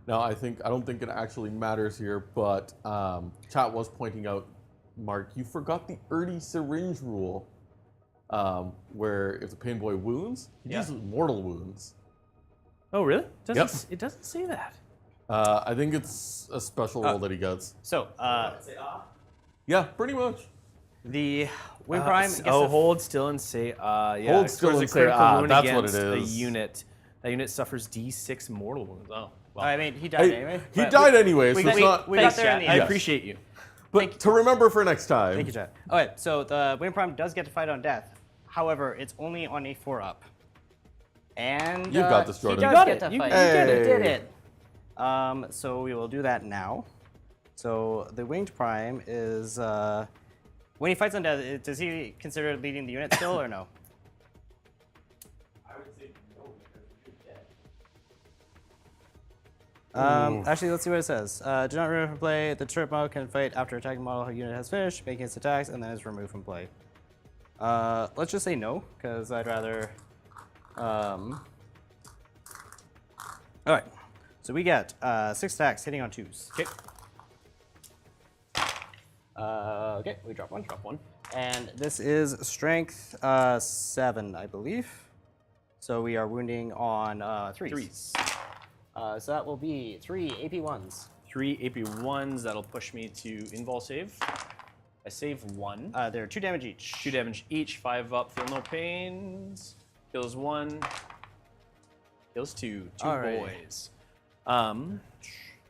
Speaker 1: Now, I don't think it actually matters here, but chat was pointing out, Mark, you forgot the early syringe rule, where if the pain boy wounds, he uses mortal wounds.
Speaker 2: Oh, really?
Speaker 1: Yep.
Speaker 2: It doesn't say that.
Speaker 1: I think it's a special rule that he gets.
Speaker 3: so
Speaker 1: Yeah, pretty much.
Speaker 3: the Wing Prime. Gets
Speaker 2: Oh,
Speaker 3: to
Speaker 2: hold still and say yeah.
Speaker 1: Hold still
Speaker 2: Scores a
Speaker 1: and say,
Speaker 2: critical wound
Speaker 1: that's what it
Speaker 2: against
Speaker 1: is.
Speaker 2: A unit. That unit suffers D6 mortal wounds. Oh, well.
Speaker 3: I mean, he died anyway.
Speaker 1: He
Speaker 3: but
Speaker 1: died anyway, so
Speaker 3: we-
Speaker 1: it's
Speaker 3: we-
Speaker 1: not.
Speaker 3: we-
Speaker 2: Thanks,
Speaker 3: got there in
Speaker 2: chat.
Speaker 3: the
Speaker 2: I
Speaker 3: end.
Speaker 2: appreciate you.
Speaker 1: But to remember for next time.
Speaker 3: Thank you, Chad. Okay, so the Wing Prime does get to fight on death. However, it's only on a 4 up. And
Speaker 1: You've got this, Jordan.
Speaker 3: He
Speaker 1: You
Speaker 3: does
Speaker 2: got
Speaker 3: get
Speaker 2: it.
Speaker 3: to
Speaker 2: You
Speaker 3: fight.
Speaker 1: did it.
Speaker 3: He did it. So we will do that now. So the Winged Prime is when he fights on death, does he consider leading the unit still or no?
Speaker 4: I would say no because you're dead.
Speaker 3: Actually, let's see what it says. Do not remove from play. The turret model can fight after attacking model unit has finished, making its attacks, and then is removed from play. Let's just say no, because I'd rather. All right. So we get 6 attacks hitting on 2s.
Speaker 2: Okay.
Speaker 3: Okay, we drop 1.
Speaker 2: Drop 1.
Speaker 3: And this is strength 7, I believe. So we are wounding on 3s.
Speaker 2: 3s.
Speaker 3: So that will be 3 AP1s.
Speaker 2: 3 AP1s. That'll push me to invul save. I save 1.
Speaker 3: They're 2 damage each.
Speaker 2: 2 damage each. 5 up. Feel no pains. Kills 1. Kills 2. 2
Speaker 3: Alright.
Speaker 2: boys.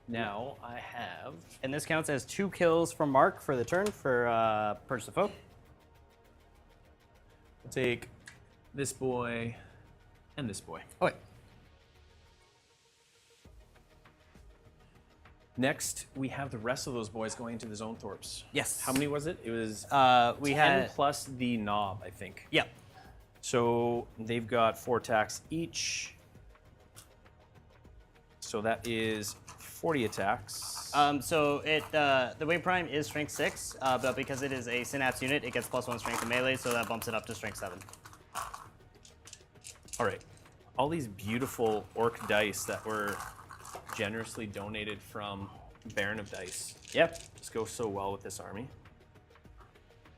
Speaker 2: Now I have.
Speaker 3: And this counts as 2 kills from Mark for the turn for Purge the Foe.
Speaker 2: I'll take this boy and this boy.
Speaker 3: Oh, wait.
Speaker 2: Next, we have the rest of those boys going into the Zone Thorps.
Speaker 3: Yes.
Speaker 2: How many was it? It was
Speaker 3: We
Speaker 2: 10
Speaker 3: had.
Speaker 2: plus the knob, I think.
Speaker 3: Yeah.
Speaker 2: So they've got 4 attacks each. So that is 40 attacks.
Speaker 3: So the Wing Prime is strength 6, but because it is a Synapse unit, it gets +1 strength to melee, so that bumps it up to strength 7.
Speaker 2: All right. All these beautiful orc dice that were generously donated from Baron of Dice.
Speaker 3: Yep.
Speaker 2: Just go so well with this army.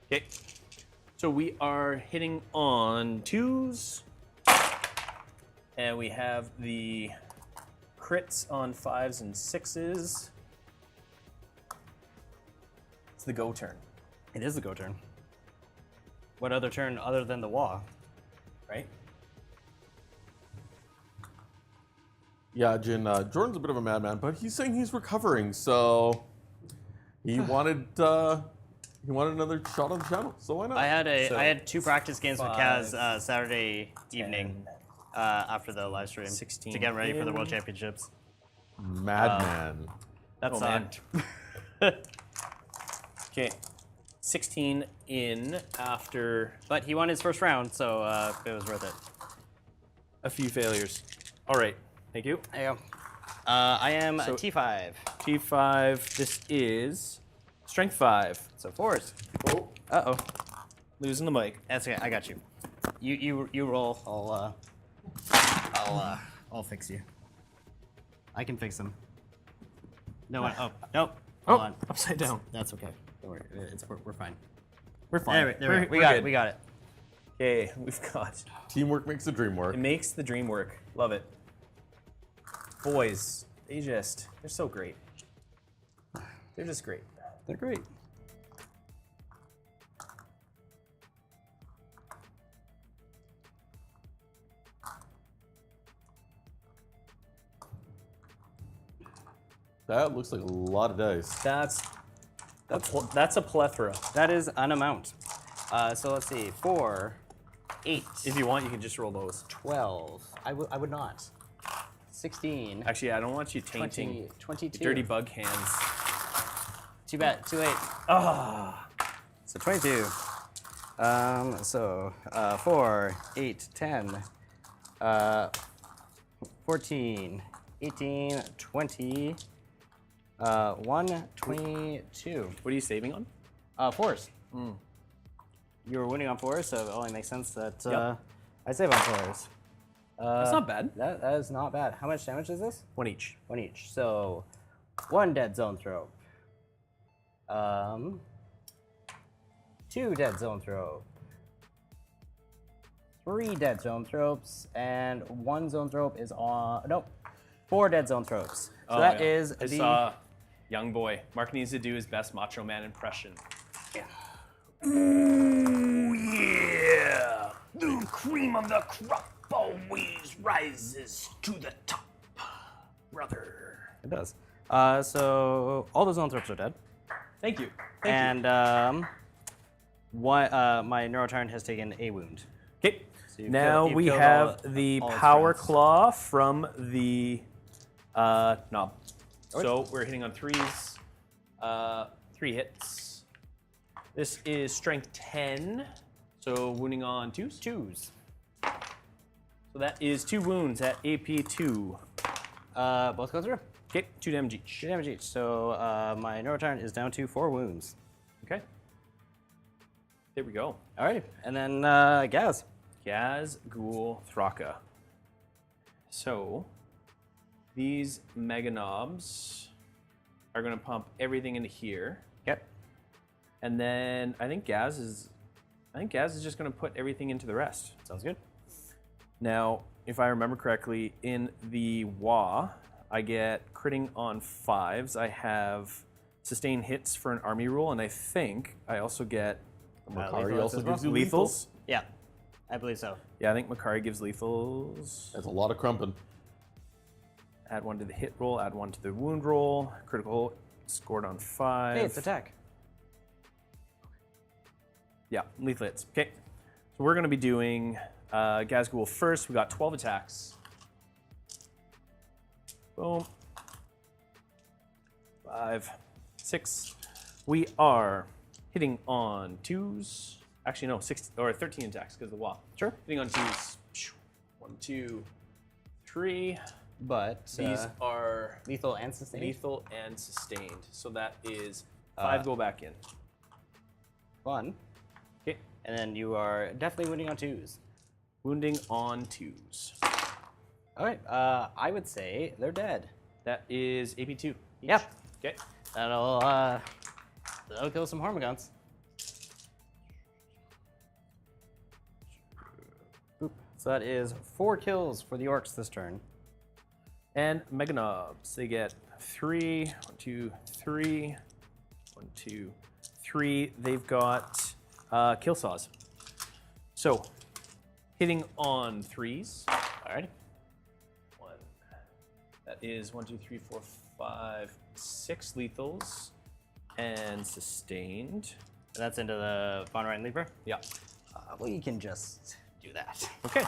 Speaker 2: Okay. So we are hitting on 2s. And we have the crits on 5s and 6s. It's the go turn,
Speaker 3: It is the go turn. What other turn other than the Waaaaugh?
Speaker 2: right?
Speaker 1: Yeah, Jin, Jordan's a bit of a madman, but he's saying he's recovering, so he wanted another shot on the channel, so why not?
Speaker 3: I had
Speaker 2: So,
Speaker 3: I had 2 practice games with Kaz
Speaker 2: 5,
Speaker 3: Saturday evening. after the live stream.
Speaker 2: 16
Speaker 3: to get ready for the
Speaker 2: in.
Speaker 3: World Championships.
Speaker 1: Madman.
Speaker 3: That
Speaker 2: Oh, man.
Speaker 3: sucked.
Speaker 2: Okay. 16 in after
Speaker 3: But he won his first round, so it was worth it.
Speaker 2: a few failures. All right. Thank you.
Speaker 3: There you go. I am
Speaker 2: So-
Speaker 3: T5,
Speaker 2: T5. This is strength 5.
Speaker 3: so 4s.
Speaker 2: Oh.
Speaker 3: Uh-oh.
Speaker 2: Losing the mic.
Speaker 3: That's okay, I got you. You roll, I'll fix you. I can fix them. No one, oh, nope, hold on.
Speaker 2: Upside down.
Speaker 3: That's okay. Don't worry, we're fine.
Speaker 2: We're fine.
Speaker 3: There we
Speaker 2: We're
Speaker 3: got
Speaker 2: good.
Speaker 3: it, we got it.
Speaker 2: Okay, we've got.
Speaker 1: Teamwork makes the dream work.
Speaker 2: It makes the dream work. Love it. Boys, they're so great. They're just great.
Speaker 3: They're great.
Speaker 1: That looks like a lot of dice.
Speaker 2: That's a plethora.
Speaker 3: That is an amount. So let's see, 4, 8,
Speaker 2: If you want, you can just roll those.
Speaker 3: 12. I would not. 16.
Speaker 2: Actually, I don't want you tainting
Speaker 3: 22.
Speaker 2: dirty bug hands.
Speaker 3: Too bad, too late.
Speaker 2: Ah.
Speaker 3: So 22. So 4, 8, 10, 14, 18, 20, 1, 22.
Speaker 2: What are you saving on?
Speaker 3: 4s. You were winning on 4s, so it only makes sense that
Speaker 2: Yep.
Speaker 3: I save on 4s.
Speaker 2: That's not bad.
Speaker 3: That is not bad. How much damage is this?
Speaker 2: 1 each.
Speaker 3: 1 each. So 1 dead zone throw. 2 dead zone throw. 3 dead zone throws, and 1 zone throw is on. Nope. 4 dead zone throws. So that is
Speaker 2: I
Speaker 3: the.
Speaker 2: saw young boy. Mark needs to do his best Macho Man impression.
Speaker 5: Yeah, the cream of the crop always rises to the top, brother.
Speaker 3: It does. So all the zone throws are dead.
Speaker 2: Thank you.
Speaker 3: And my Neurotyrant has taken a wound.
Speaker 2: Okay.
Speaker 3: So you've
Speaker 2: Now
Speaker 3: killed- you've
Speaker 2: we
Speaker 3: killed
Speaker 2: have
Speaker 3: all-
Speaker 2: the
Speaker 3: all its
Speaker 2: power
Speaker 3: friends.
Speaker 2: claw from the knob. So we're hitting on 3s. 3 hits. This is strength 10. So wounding on 2s.
Speaker 3: 2s.
Speaker 2: So that is 2 wounds at AP 2.
Speaker 3: Both go through.
Speaker 2: Okay, 2 damage each.
Speaker 3: 2 damage each. So my Neurotyrant is down to 4 wounds.
Speaker 2: Okay. There we go.
Speaker 3: Alrighty. And then Gaz.
Speaker 2: Gaz, Ghoul, Thraka. So these mega knobs are going to pump everything into here.
Speaker 3: Okay.
Speaker 2: And then I think Gaz is just going to put everything into the rest.
Speaker 3: Sounds good.
Speaker 2: Now, if I remember correctly, in the Waaaaugh, I get critting on 5s. I have sustained hits for an army roll, and I think I also get
Speaker 1: Makari
Speaker 3: lethal
Speaker 1: also
Speaker 3: as well?
Speaker 1: gives you
Speaker 2: lethals.
Speaker 3: Yeah, I believe so.
Speaker 2: Yeah, I think Makari gives lethals.
Speaker 1: That's a lot of crumping.
Speaker 2: Add 1 to the hit roll, add 1 to the wound roll. Critical scored on 5.
Speaker 3: Hey, it's attack.
Speaker 2: Yeah, lethal hits. Okay, so we're going to be doing Gazghoul first. We got 12 attacks. Boom. 5, 6. We are hitting on 2s. Actually, no, 6 or 13 attacks because of the Waaaaugh. Sure. Hitting on 2s. 1, 2, 3.
Speaker 3: But
Speaker 2: These are
Speaker 3: lethal and sustained.
Speaker 2: lethal and sustained. So that is 5 go back in.
Speaker 3: Fun.
Speaker 2: Okay.
Speaker 3: And then you are definitely winning on 2s.
Speaker 2: Wounding on 2s.
Speaker 3: All right. I would say they're dead.
Speaker 2: That is AP2.
Speaker 3: Yep.
Speaker 2: Okay.
Speaker 3: That'll kill some Hormiguns. Boop. So that is 4 kills for the Orks this turn.
Speaker 2: And Mega Knobs, they get 3, 1, 2, 3, 1, 2, 3. They've got kill saws. So, hitting on 3s.
Speaker 3: Alrighty.
Speaker 2: 1. That is 1, 2, 3, 4, 5, 6 lethals and sustained.
Speaker 3: And that's into the Von Ryan Leaper.
Speaker 2: Yeah.
Speaker 3: Well, you can just do that.
Speaker 2: Okay.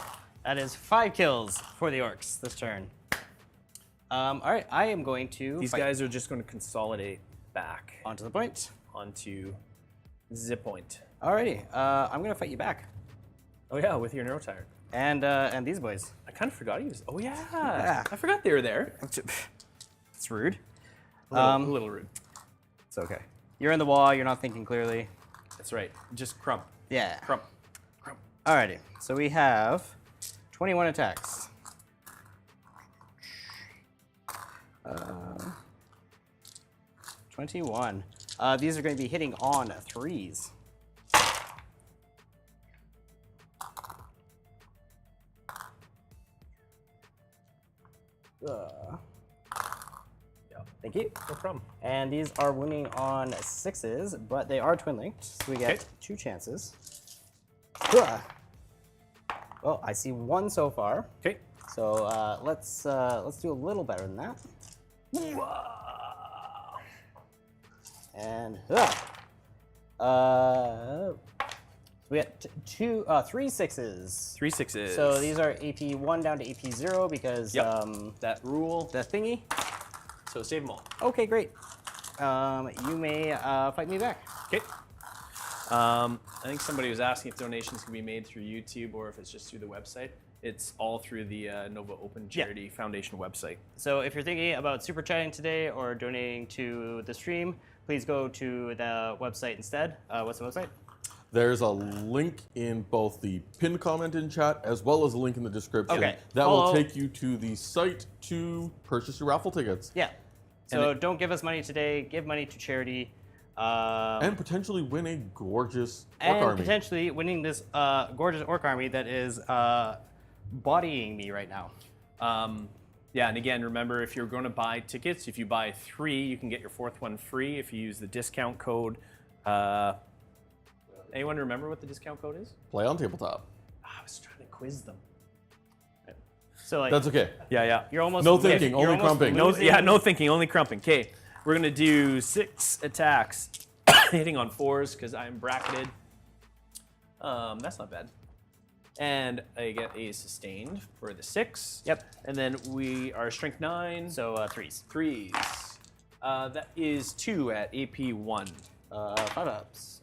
Speaker 3: That is 5 kills for the Orks this turn. All right, I am going to
Speaker 2: These
Speaker 3: fight
Speaker 2: guys are just going to consolidate back
Speaker 3: onto the point.
Speaker 2: onto zip point.
Speaker 3: Alrighty, I'm going to fight you back.
Speaker 2: Oh yeah, with your neurotyrant.
Speaker 3: And these boys.
Speaker 2: I kind of forgot he was. Oh yeah.
Speaker 3: Yeah.
Speaker 2: I forgot they were there.
Speaker 3: It's rude.
Speaker 2: A little rude.
Speaker 3: It's okay. You're in the wall, you're not thinking clearly.
Speaker 2: That's right. Just crump.
Speaker 3: Yeah.
Speaker 2: Crump. Crump.
Speaker 3: Alrighty, so we have 21 attacks. 21. These are going to be hitting on 3s. Thank you.
Speaker 2: No problem.
Speaker 3: And these are wounding on 6s, but they are twin linked, so we get
Speaker 2: Okay.
Speaker 3: 2 chances. Well, I see 1 so far.
Speaker 2: Okay.
Speaker 3: So let's do a little better than that. And we got 3 6s.
Speaker 2: 3 6s.
Speaker 3: So these are AP 1 down to AP 0 because
Speaker 2: that rule.
Speaker 3: the thingy.
Speaker 2: So save them all.
Speaker 3: Okay, great. You may fight me back.
Speaker 2: Okay. I think somebody was asking if donations can be made through YouTube or if it's just through the website. It's all through the Nova Open Charity Foundation website.
Speaker 3: So if you're thinking about super chatting today or donating to the stream, please go to the website instead. What's the website?
Speaker 1: There's a link in both the pinned comment in chat as well as a link in the description.
Speaker 3: Okay.
Speaker 1: That will
Speaker 3: Follow-
Speaker 1: take you to the site to purchase your raffle tickets.
Speaker 3: Yeah. So don't give us money today. Give money to charity.
Speaker 1: And potentially win a gorgeous orc
Speaker 3: And
Speaker 1: army.
Speaker 3: potentially winning this gorgeous orc army that is bodying me right now.
Speaker 2: Yeah, and again, remember, if you're going to buy tickets, if you buy 3, you can get your 4th one free if you use the discount code. Anyone remember what the discount code is?
Speaker 1: Play on tabletop.
Speaker 2: I was trying to quiz them.
Speaker 3: So like
Speaker 1: That's okay.
Speaker 2: Yeah.
Speaker 3: you're almost
Speaker 1: No thinking, only crumping.
Speaker 2: No thinking, only crumping. Okay, we're gonna do 6 attacks, hitting on 4s because I'm bracketed. That's not bad. And I get a sustained for the 6.
Speaker 3: Yep.
Speaker 2: And then we are strength 9.
Speaker 3: So 3s.
Speaker 2: 3s. That is 2 at AP 1.
Speaker 3: 5 ups.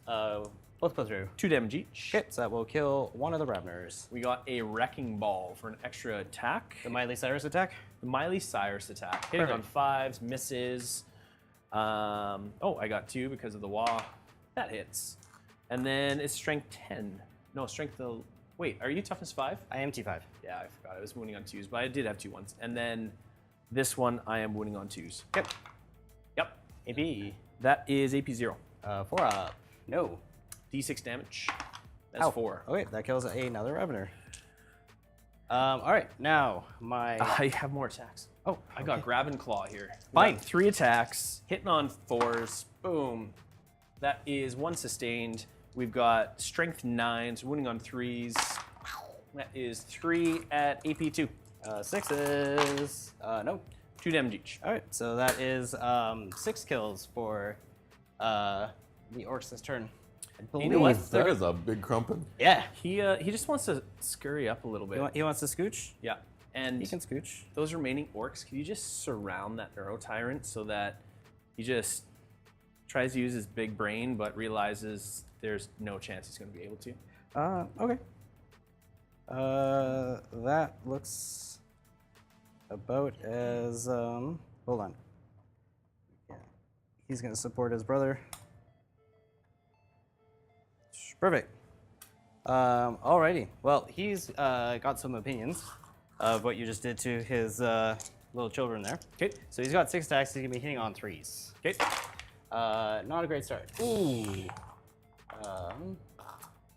Speaker 3: Both go through.
Speaker 2: 2 damage each.
Speaker 3: Hits that will kill one of the Ravners.
Speaker 2: We got a wrecking ball for an extra attack.
Speaker 3: The Miley Cyrus attack.
Speaker 2: The Miley Cyrus attack. Hitting on 5s, misses. I got 2 because of the Waaaaugh. That hits. And then it's strength 10. No, strength. Wait, are you toughness 5?
Speaker 3: I am T5.
Speaker 2: Yeah, I forgot. I was wounding on 2s, but I did have 2 ones. And then this one, I am wounding on 2s.
Speaker 3: Yep.
Speaker 2: Yep.
Speaker 3: AP.
Speaker 2: That is AP 0.
Speaker 3: 4 up. No.
Speaker 2: D6 damage. That's
Speaker 3: Ow.
Speaker 2: 4.
Speaker 3: Okay, that kills another Revener. All right, now my.
Speaker 2: I have more attacks.
Speaker 3: Oh,
Speaker 2: I got grab and claw here.
Speaker 3: Fine.
Speaker 2: 3 attacks, hitting on 4s. Boom. That is 1 sustained. We've got strength 9s, wounding on 3s. That is 3 at AP 2.
Speaker 3: 6s. No.
Speaker 2: 2 damage each.
Speaker 3: All right, so that is 6 kills for the Orcs this turn. I
Speaker 2: You know what?
Speaker 3: believe
Speaker 1: That is a big crumpin.
Speaker 3: Yeah.
Speaker 2: He just wants to scurry up a little bit.
Speaker 3: He wants to scooch?
Speaker 2: Yeah. And
Speaker 3: He can scooch.
Speaker 2: those remaining orcs, can you just surround that Neurotyrant so that he just tries to use his big brain but realizes there's no chance he's going to be able to?
Speaker 3: Okay. That looks about as, hold on. Yeah. He's going to support his brother. Perfect. Alrighty. Well, he's got some opinions of what you just did to his little children there.
Speaker 2: Okay.
Speaker 3: So he's got 6 attacks. He's going to be hitting on 3s.
Speaker 2: Okay.
Speaker 3: Not a great start. Ooh.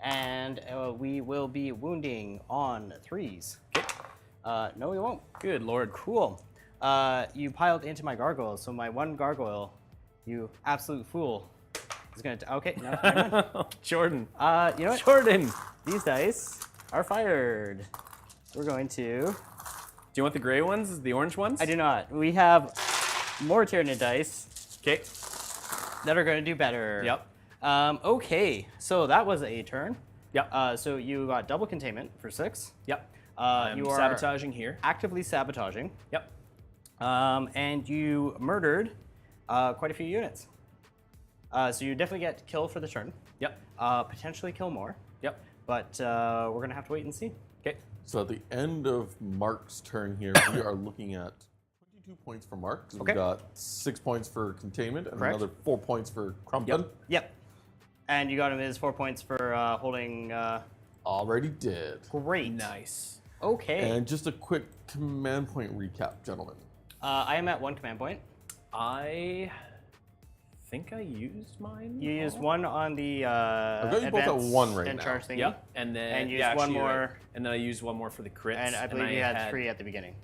Speaker 3: And we will be wounding on 3s.
Speaker 2: Okay.
Speaker 3: No, we won't.
Speaker 2: Good lord.
Speaker 3: Cool. You piled into my gargoyle, so my 1 gargoyle, you absolute fool, is going to. Okay, no, never mind.
Speaker 2: Jordan.
Speaker 3: You know what?
Speaker 2: Jordan.
Speaker 3: These dice are fired. We're going to.
Speaker 2: Do you want the gray ones, the orange ones?
Speaker 3: I do not. We have more Tyranid dice
Speaker 2: Okay.
Speaker 3: that are going to do better.
Speaker 2: Yep.
Speaker 3: Okay, so that was a turn.
Speaker 2: Yep.
Speaker 3: So you got double containment for 6.
Speaker 2: Yep. I'm
Speaker 3: you are
Speaker 2: sabotaging here.
Speaker 3: actively sabotaging,
Speaker 2: Yep.
Speaker 3: and you murdered quite a few units. So you definitely get kill for the turn.
Speaker 2: Yep.
Speaker 3: Potentially kill more,
Speaker 2: Yep.
Speaker 3: but we're going to have to wait and see.
Speaker 2: Okay.
Speaker 1: So at the end of Mark's turn here, we are looking at 22 points for Mark. 'Cause
Speaker 3: Okay.
Speaker 1: We got 6 points for containment and
Speaker 3: Correct.
Speaker 1: another 4 points for Crumpton.
Speaker 3: Yep. And you got him his 4 points for holding.
Speaker 1: Already did.
Speaker 3: Great.
Speaker 2: Nice.
Speaker 3: Okay.
Speaker 1: And just a quick command point recap, gentlemen.
Speaker 3: I am at 1 command point.
Speaker 2: I think I used mine.
Speaker 3: You used
Speaker 2: all?
Speaker 3: 1 on the
Speaker 1: got you both at
Speaker 3: advance
Speaker 1: 1 right
Speaker 3: and
Speaker 1: now.
Speaker 3: charge thingy.
Speaker 2: Yep. And then
Speaker 3: And used
Speaker 2: yeah,
Speaker 3: one
Speaker 2: actually, you're right.
Speaker 3: more-
Speaker 2: And then I used one more for the crits.
Speaker 3: And I believe you had 3 at the beginning.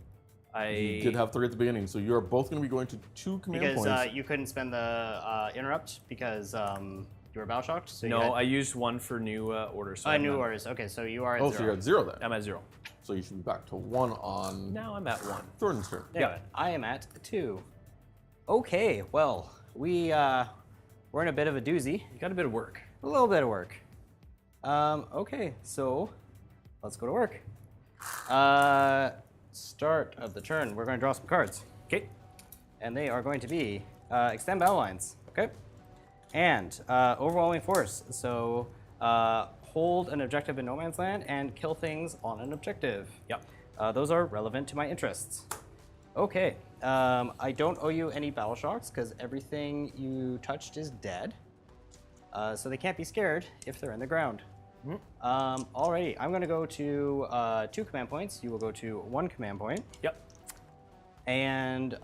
Speaker 1: You did have 3 at the beginning, so you're both going to be going to 2 command
Speaker 3: Because
Speaker 1: points.
Speaker 3: you couldn't spend the interrupt because you were battle shocked. So
Speaker 2: No,
Speaker 3: you
Speaker 2: I used 1 for new orders. So
Speaker 3: I
Speaker 2: I'm
Speaker 3: knew
Speaker 2: at-
Speaker 3: orders. Okay, so you are at
Speaker 1: Oh,
Speaker 3: 0.
Speaker 1: so you're at 0 then.
Speaker 2: I'm at 0.
Speaker 1: So you should be back to 1 on
Speaker 2: Now I'm at 1.
Speaker 1: Jordan's turn.
Speaker 3: There you go. I am at 2. Okay, well, we're in a bit of a doozy.
Speaker 2: You got a bit of work.
Speaker 3: A little bit of work. Okay, so let's go to work. Start of the turn, we're going to draw some cards.
Speaker 2: Okay.
Speaker 3: And they are going to be extend battle lines, okay? And overwhelming force. So hold an objective in no man's land and kill things on an objective.
Speaker 2: Yep.
Speaker 3: Those are relevant to my interests. Okay, I don't owe you any battle shocks because everything you touched is dead. So they can't be scared if they're in the ground. Alrighty, I'm going to go to 2 command points. You will go to 1 command point.
Speaker 2: Yep.
Speaker 3: And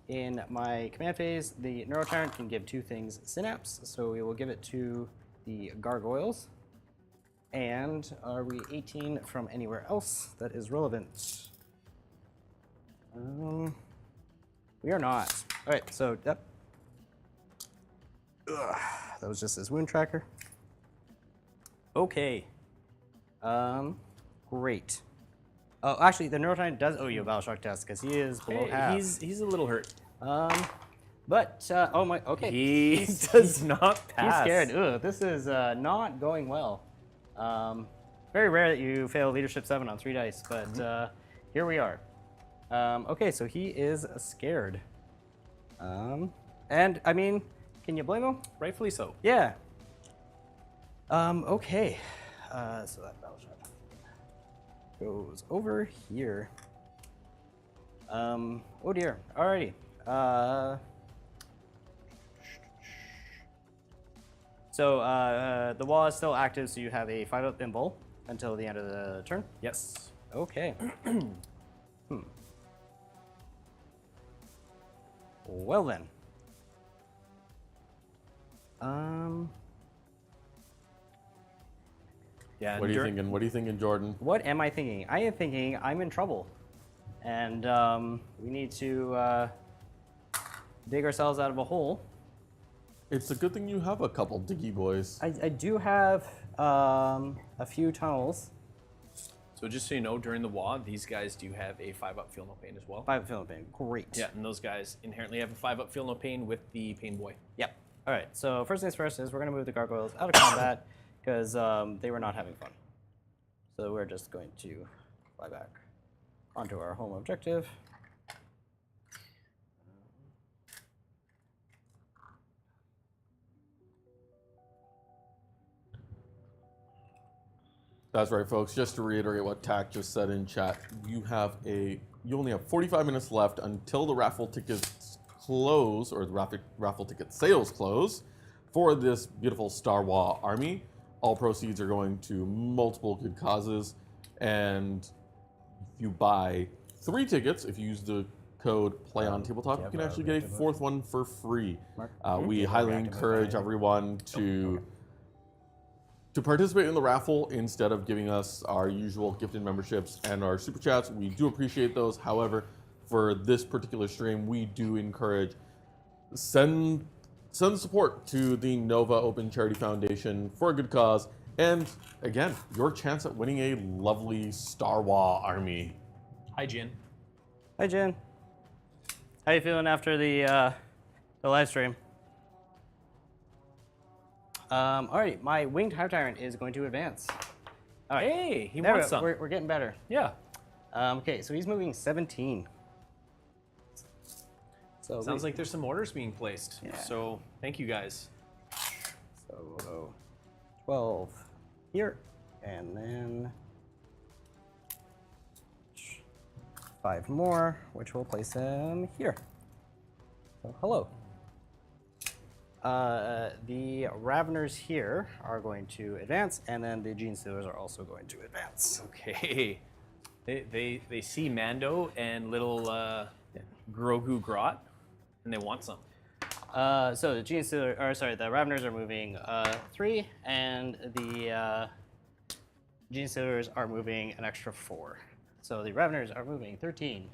Speaker 3: in my command phase, the Neurotyrant can give 2 things synapse. So we will give it to the Gargoyles. And are we 18 from anywhere else that is relevant? We are not. All right, so yep. Ugh, that was just his wound tracker. Okay. Great. Oh, actually, the Neurotyrant does owe you a battle shock test because he is below half.
Speaker 2: He's a little hurt.
Speaker 3: But oh my, okay.
Speaker 2: He does not pass.
Speaker 3: He's scared. Ugh, this is not going well. Very rare that you fail leadership 7 on 3 dice, but here we are. Okay, so he is scared. And I mean, can you blame him?
Speaker 2: Rightfully so.
Speaker 3: Yeah. Okay. So that battle shot goes over here. Oh dear. Alrighty. So the wall is still active, so you have a 5-up thimble until the end of the turn.
Speaker 2: Yes.
Speaker 3: Okay. Well then.
Speaker 2: Yeah.
Speaker 1: What are you thinking? What are you thinking, Jordan?
Speaker 3: What am I thinking? I am thinking I'm in trouble. And we need to dig ourselves out of a hole.
Speaker 1: It's a good thing you have a couple diggy boys.
Speaker 3: I do have a few tunnels.
Speaker 2: So just so you know, during the WAAugh, these guys do have a 5-up feel no pain as well.
Speaker 3: 5 film pain. Great.
Speaker 2: Yeah, and those guys inherently have a 5-up feel no pain with the pain boy.
Speaker 3: Yep. All right. So first things first is we're going to move the gargoyles out of combat because they were not having fun. So we're just going to fly back onto our home objective.
Speaker 1: That's right, folks. Just to reiterate what Tack just said in chat, you only have 45 minutes left until the raffle tickets close, or the raffle ticket sales close, for this beautiful Star Waaaaugh army. All proceeds are going to multiple good causes, and if you buy 3 tickets, if you use the code PlayOnTabletop, you can actually get a 4th one for free. We highly encourage everyone to participate in the raffle instead of giving us our usual gifted memberships and our super chats. We do appreciate those. However, for this particular stream, we do encourage send support to the Nova Open Charity Foundation for a good cause. And again, your chance at winning a lovely Star Waaaaugh army.
Speaker 2: Hi, Jin.
Speaker 3: Hi, Jen. How you feeling after the live stream? All right, my winged hive tyrant is going to advance, All right.
Speaker 2: Hey, he
Speaker 3: There we
Speaker 2: wants
Speaker 3: go.
Speaker 2: some.
Speaker 3: We're getting better.
Speaker 2: Yeah.
Speaker 3: Okay, so he's moving 17. So
Speaker 2: Sounds like there's some orders being placed.
Speaker 3: Yeah.
Speaker 2: So thank you guys.
Speaker 3: So we'll go 12 here, and then 5 more, which will place him here. So hello. The Raveners here are going to advance, and then the Gene Stealers are also going to advance.
Speaker 2: Okay. They see Mando and little Grogu Grot, and they want some.
Speaker 3: So the Gene Stealer, or sorry, the Raveners are moving 3, and the Gene Stealers are moving an extra 4. So the Raveners are moving 13.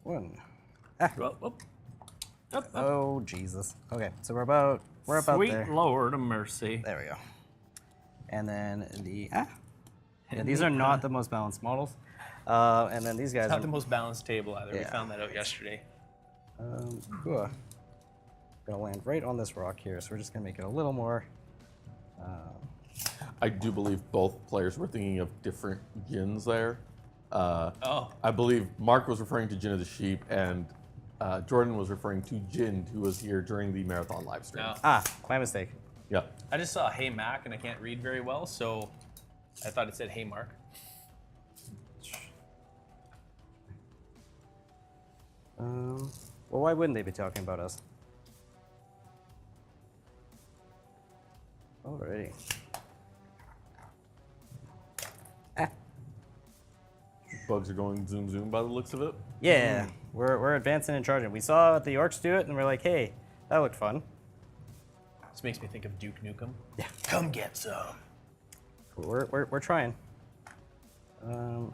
Speaker 3: One.
Speaker 2: Whoop, whoop.
Speaker 3: Oh Jesus. Okay, so we're about
Speaker 2: Sweet
Speaker 3: there.
Speaker 2: Lord of mercy.
Speaker 3: There we go. And then the yeah, these are not the most balanced models. And then these guys
Speaker 2: Not
Speaker 3: are
Speaker 2: the most balanced table either. We
Speaker 3: Yeah.
Speaker 2: found that out yesterday.
Speaker 3: cool. Gonna land right on this rock here, so we're just gonna make it a little more.
Speaker 1: I do believe both players were thinking of different Jins there.
Speaker 2: Oh.
Speaker 1: I believe Mark was referring to Jin of the Sheep, and Jordan was referring to Jin, who was here during the marathon live stream.
Speaker 2: No.
Speaker 3: My mistake.
Speaker 1: Yeah.
Speaker 2: I just saw Hey Mac and I can't read very well, so I thought it said Hey Mark.
Speaker 3: Well, why wouldn't they be talking about us? Alrighty.
Speaker 1: Bugs are going zoom zoom by the looks of it.
Speaker 3: Yeah, we're advancing and charging. We saw the Orks do it, and we're like, hey, that looked fun.
Speaker 2: This makes me think of Duke Nukem.
Speaker 5: Come get some.
Speaker 3: Cool. We're trying. All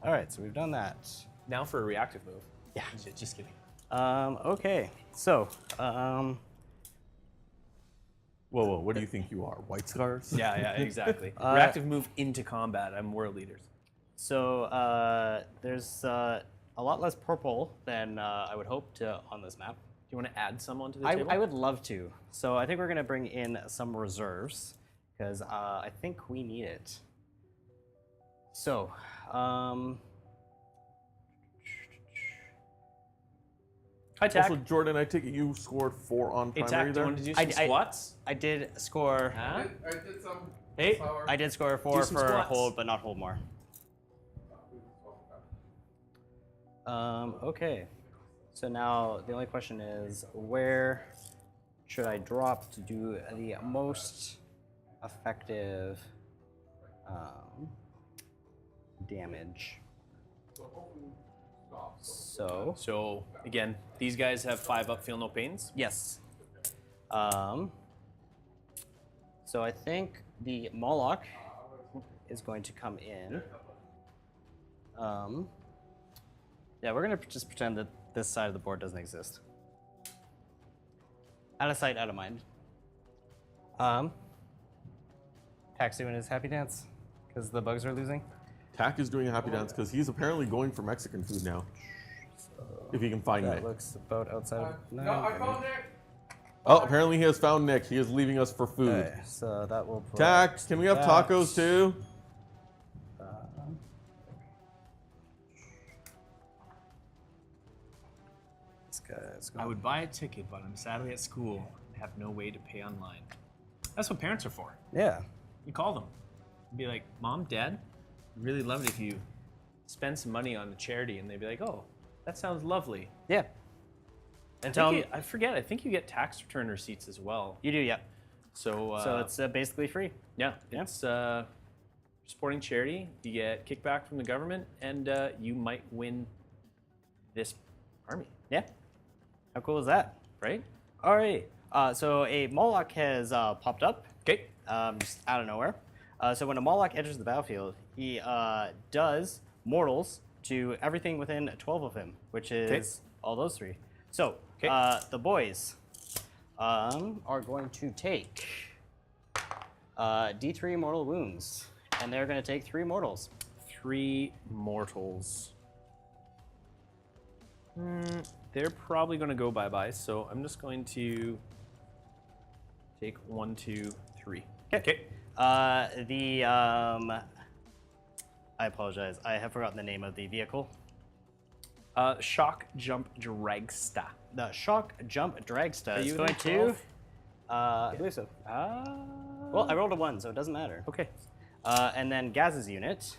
Speaker 3: right, so we've done that.
Speaker 2: Now for a reactive move.
Speaker 3: Yeah.
Speaker 2: Just kidding.
Speaker 3: Okay, so
Speaker 1: Whoa, what do you think you are? White Scars?
Speaker 2: Yeah, exactly. reactive move into combat. I'm world leaders.
Speaker 3: so there's a lot less purple than I would hope to on this map.
Speaker 2: Do you want to add some onto the
Speaker 3: I,
Speaker 2: table?
Speaker 3: I would love to. So I think we're gonna bring in some reserves because I think we need it. So,
Speaker 2: Hi, Tack.
Speaker 1: Also, Jordan, I take it you scored 4 on
Speaker 2: Hey,
Speaker 1: primary
Speaker 2: Tack, do you
Speaker 1: there?
Speaker 2: want to do some squats?
Speaker 3: I did score.
Speaker 2: Huh?
Speaker 1: I did some.
Speaker 2: Hey,
Speaker 3: I did score 4
Speaker 2: some
Speaker 3: for
Speaker 2: squats.
Speaker 3: hold, but not hold more. Okay. So now the only question is, where should I drop to do the most effective damage? So
Speaker 2: again, these guys have 5 up, feel no pains.
Speaker 3: yes. So I think the Moloch is going to come in. Yeah, we're gonna just pretend that this side of the board doesn't exist. Out of sight, out of mind. Tack's doing his happy dance because the bugs are losing.
Speaker 1: Tack is doing a happy dance because he's apparently going for Mexican food now. If he can find
Speaker 3: That
Speaker 1: Nick.
Speaker 3: looks about outside of.
Speaker 1: Nick. Oh, apparently he has found Nick. He is leaving us for food.
Speaker 3: Okay, so that will put
Speaker 1: Tack, can we have
Speaker 3: that,
Speaker 1: tacos too?
Speaker 3: This guy's
Speaker 2: I
Speaker 3: going.
Speaker 2: would buy a ticket, but I'm sadly at school and have no way to pay online. That's what parents are for.
Speaker 3: Yeah.
Speaker 2: You call them. Be like, Mom, Dad, I'd really love it if you spend some money on a charity. And they'd be like, oh, that sounds lovely.
Speaker 3: Yeah. And tell them
Speaker 2: I forget, I think you get tax return receipts as well.
Speaker 3: you do. Yeah.
Speaker 2: So,
Speaker 3: So it's basically free.
Speaker 2: yeah, it's supporting charity. You get kickback from the government, and you might win this army,
Speaker 3: Yeah. How cool is that?
Speaker 2: right?
Speaker 3: All right. So a Moloch has popped up.
Speaker 2: Okay.
Speaker 3: Just out of nowhere. So when a Moloch enters the battlefield, he does mortals to everything within 12 of him, which is all those 3. So the boys are going to take D3 mortal wounds, and they're going to take 3 mortals.
Speaker 2: 3 mortals. they're probably going to go bye-bye, so I'm just going to take 1, 2, 3. Okay.
Speaker 3: I apologize. I have forgotten the name of the vehicle.
Speaker 2: Shock Jump Dragsta.
Speaker 3: The Shock Jump Dragsta is
Speaker 2: you
Speaker 3: going
Speaker 2: in
Speaker 3: to.
Speaker 2: 12?
Speaker 3: I believe so. Well, I rolled a 1, so it doesn't matter.
Speaker 2: Okay.
Speaker 3: And then Gaz's unit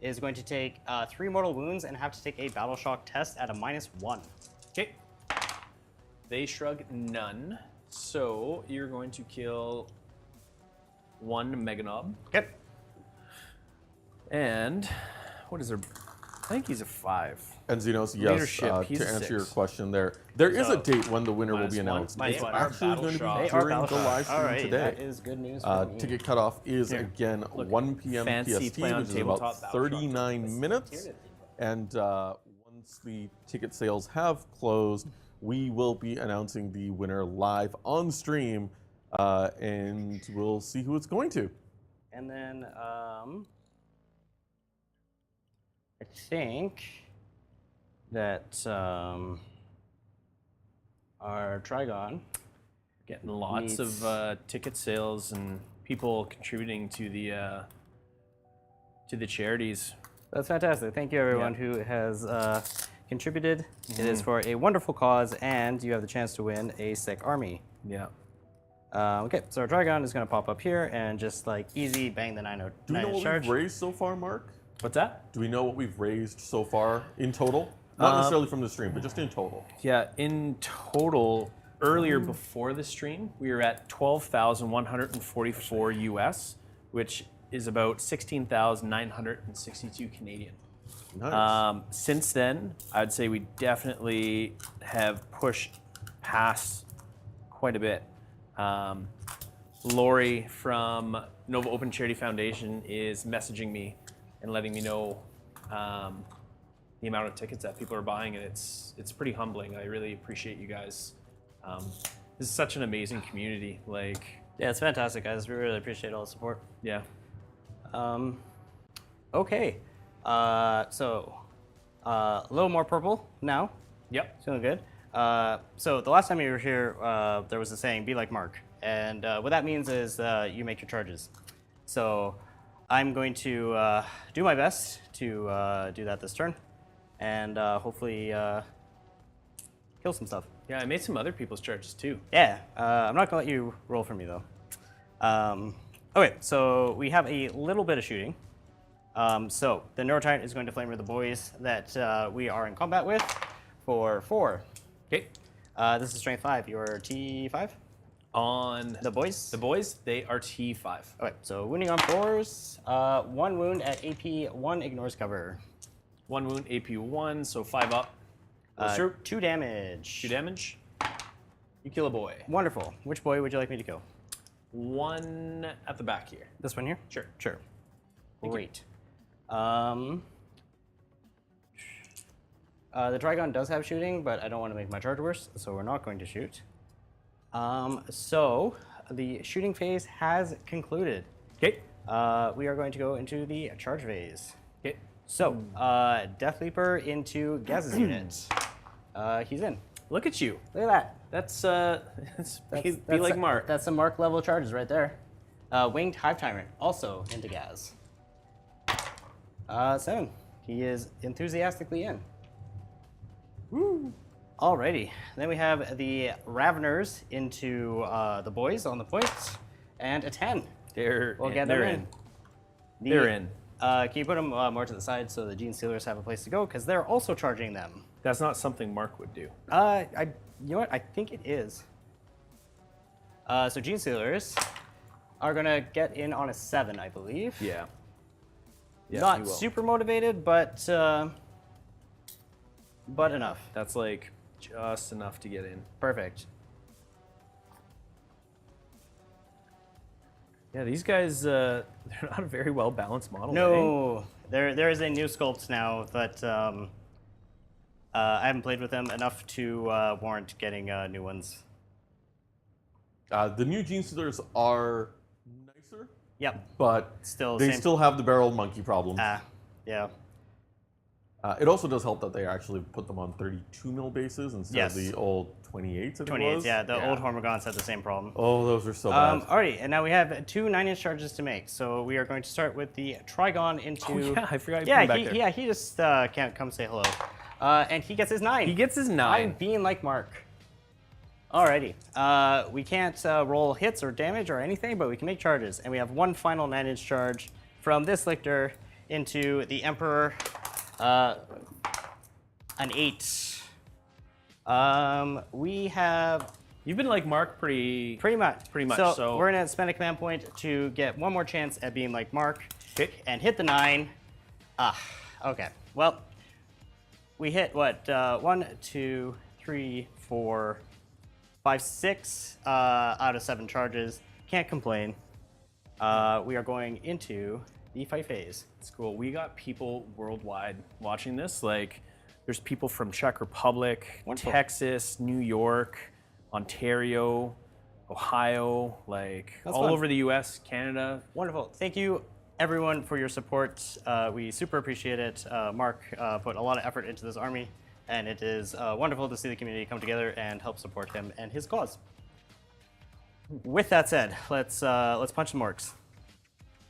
Speaker 3: is going to take 3 mortal wounds and have to take a battle shock test at a -1.
Speaker 2: Okay. They shrug none, so you're going to kill 1 Meganob.
Speaker 3: Okay.
Speaker 2: And what is their? I think he's a 5.
Speaker 1: And Xenos, yes,
Speaker 2: Leadership, he's
Speaker 1: to
Speaker 2: a
Speaker 1: answer your
Speaker 2: 6.
Speaker 1: question there is a
Speaker 3: So,
Speaker 1: date when the winner will be
Speaker 2: -1.
Speaker 1: announced.
Speaker 3: -1.
Speaker 1: It's
Speaker 3: They are
Speaker 1: actually
Speaker 2: battle
Speaker 1: going to
Speaker 2: shock.
Speaker 1: be
Speaker 3: They are
Speaker 1: during
Speaker 3: battle
Speaker 1: the
Speaker 3: shock.
Speaker 1: live stream
Speaker 3: Alright,
Speaker 1: today.
Speaker 3: that is good news for me.
Speaker 1: Ticket cutoff is
Speaker 2: Here.
Speaker 1: again 1 p.m.
Speaker 2: fancy
Speaker 1: PST,
Speaker 2: play on
Speaker 1: which is
Speaker 2: tabletop
Speaker 1: about
Speaker 2: battle shock.
Speaker 1: 39 minutes. And once the ticket sales have closed, we will be announcing the winner live on stream, and we'll see who it's going to.
Speaker 3: And then I think that our Trigon.
Speaker 2: Getting lots
Speaker 3: Needs-
Speaker 2: of ticket sales and people contributing to the charities.
Speaker 3: That's fantastic. Thank you, everyone
Speaker 2: Yeah.
Speaker 3: who has contributed. It is for a wonderful cause, and you have the chance to win a sick army.
Speaker 2: Yeah.
Speaker 3: Okay, so our Trigon is going to pop up here and just like easy bang the 9
Speaker 1: Do we know what
Speaker 3: charge.
Speaker 1: we've raised so far, Mark?
Speaker 2: What's that?
Speaker 1: Do we know what we've raised so far in total? Not necessarily from the stream, but just in total.
Speaker 2: Yeah, in total, earlier before the stream, we were at 12,144 US, which is about 16,962 Canadian.
Speaker 1: Nice.
Speaker 2: Since then, I'd say we definitely have pushed past quite a bit. Lori from Nova Open Charity Foundation is messaging me and letting me know the amount of tickets that people are buying, and it's pretty humbling. I really appreciate you guys. This is such an amazing community. Like,
Speaker 3: Yeah, it's fantastic, guys. We really appreciate all the support.
Speaker 2: yeah,
Speaker 3: Okay, so a little more purple now.
Speaker 2: yep.
Speaker 3: Feeling good. So the last time you were here, there was a saying, "Be like Mark," and what that means is you make your charges. So I'm going to do my best to do that this turn, and hopefully kill some stuff.
Speaker 2: Yeah, I made some other people's charges too.
Speaker 3: Yeah, I'm not gonna let you roll for me though. Okay, so we have a little bit of shooting. So the Neurotyrant is going to flamer the boys that we are in combat with for 4.
Speaker 2: Okay.
Speaker 3: This is strength 5. You're T5.
Speaker 2: On
Speaker 3: The boys.
Speaker 2: the boys, they are T5.
Speaker 3: Okay, so wounding on 4s. 1 wound at AP. 1 ignores cover.
Speaker 2: 1 wound, AP 1, so 5 up. Goes through.
Speaker 3: 2 damage.
Speaker 2: 2 damage. You kill a boy.
Speaker 3: Wonderful. Which boy would you like me to kill?
Speaker 2: 1 at the back here.
Speaker 3: This one here.
Speaker 2: Sure.
Speaker 3: Sure.
Speaker 2: Thank you.
Speaker 3: Great. The Trigon does have shooting, but I don't want to make my charge worse, so we're not going to shoot. So the shooting phase has concluded.
Speaker 2: Okay.
Speaker 3: We are going to go into the charge phase.
Speaker 2: Okay.
Speaker 3: So, Death Leaper into Gaz's unit. He's in.
Speaker 2: Look at you.
Speaker 3: Look at that.
Speaker 2: That's be
Speaker 3: That's
Speaker 2: like Mark.
Speaker 3: That's some Mark level charges right there. Winged Hive Tyrant also into Gaz. 7. He is enthusiastically in. Woo. Alrighty. Then we have the Raveners into the boys on the points, and a 10.
Speaker 2: They're
Speaker 3: We'll get
Speaker 2: they're
Speaker 3: them
Speaker 2: in.
Speaker 3: The-
Speaker 2: They're in.
Speaker 3: Can you put them more to the side so the Gene Stealers have a place to go? Because they're also charging them.
Speaker 2: That's not something Mark would do.
Speaker 3: You know what? I think it is. So Gene Stealers are gonna get in on a 7, I believe.
Speaker 2: Yeah. Yeah, you
Speaker 3: Not
Speaker 2: will.
Speaker 3: super motivated, but enough.
Speaker 2: That's like just enough to get in.
Speaker 3: Perfect.
Speaker 2: Yeah, these guys, they're not a very well balanced model. eh?
Speaker 3: No, there is a new sculpt now that I haven't played with them enough to warrant getting new ones.
Speaker 1: The new Gene Stealers are nicer,
Speaker 3: Yep.
Speaker 1: but
Speaker 3: Still
Speaker 1: they
Speaker 3: same.
Speaker 1: still have the barrel monkey problem.
Speaker 3: Yeah.
Speaker 1: It also does help that they actually put them on 32 mil bases instead
Speaker 3: Yes.
Speaker 1: of the old 28s. I think it
Speaker 3: 28s,
Speaker 1: was.
Speaker 3: yeah. The old Hormigons had the same problem.
Speaker 1: Oh, those are so bad.
Speaker 3: Alrighty, and now we have 2 9-inch charges to make. So we are going to start with the Trigon into.
Speaker 2: Oh, yeah, I forgot you
Speaker 3: Yeah,
Speaker 2: put him back there.
Speaker 3: he just can't come say hello. And he gets his 9.
Speaker 2: He gets his
Speaker 3: I'm
Speaker 2: 9.
Speaker 3: being like Mark. Alrighty. We can't roll hits or damage or anything, but we can make charges. And we have one final 9-inch charge from this lictor into the Emperor. An 8. We have
Speaker 2: You've been like Mark pretty
Speaker 3: much.
Speaker 2: So,
Speaker 3: So we're gonna spend a command point to get one more chance at being like Mark.
Speaker 2: Okay.
Speaker 3: And hit the 9. Okay. Well, we hit what? 1, 2, 3, 4, 5, 6 out of 7 charges. Can't complain. We are going into the fight phase.
Speaker 2: It's cool. We got people worldwide watching this. Like, there's people from Czech Republic,
Speaker 3: Wonderful.
Speaker 2: Texas, New York, Ontario, Ohio, like
Speaker 3: That's
Speaker 2: all
Speaker 3: fun.
Speaker 2: over the U.S., Canada.
Speaker 3: Wonderful. Thank you, everyone, for your support. We super appreciate it. Mark put a lot of effort into this army, and it is wonderful to see the community come together and help support him and his cause. With that said, let's punch some orcs.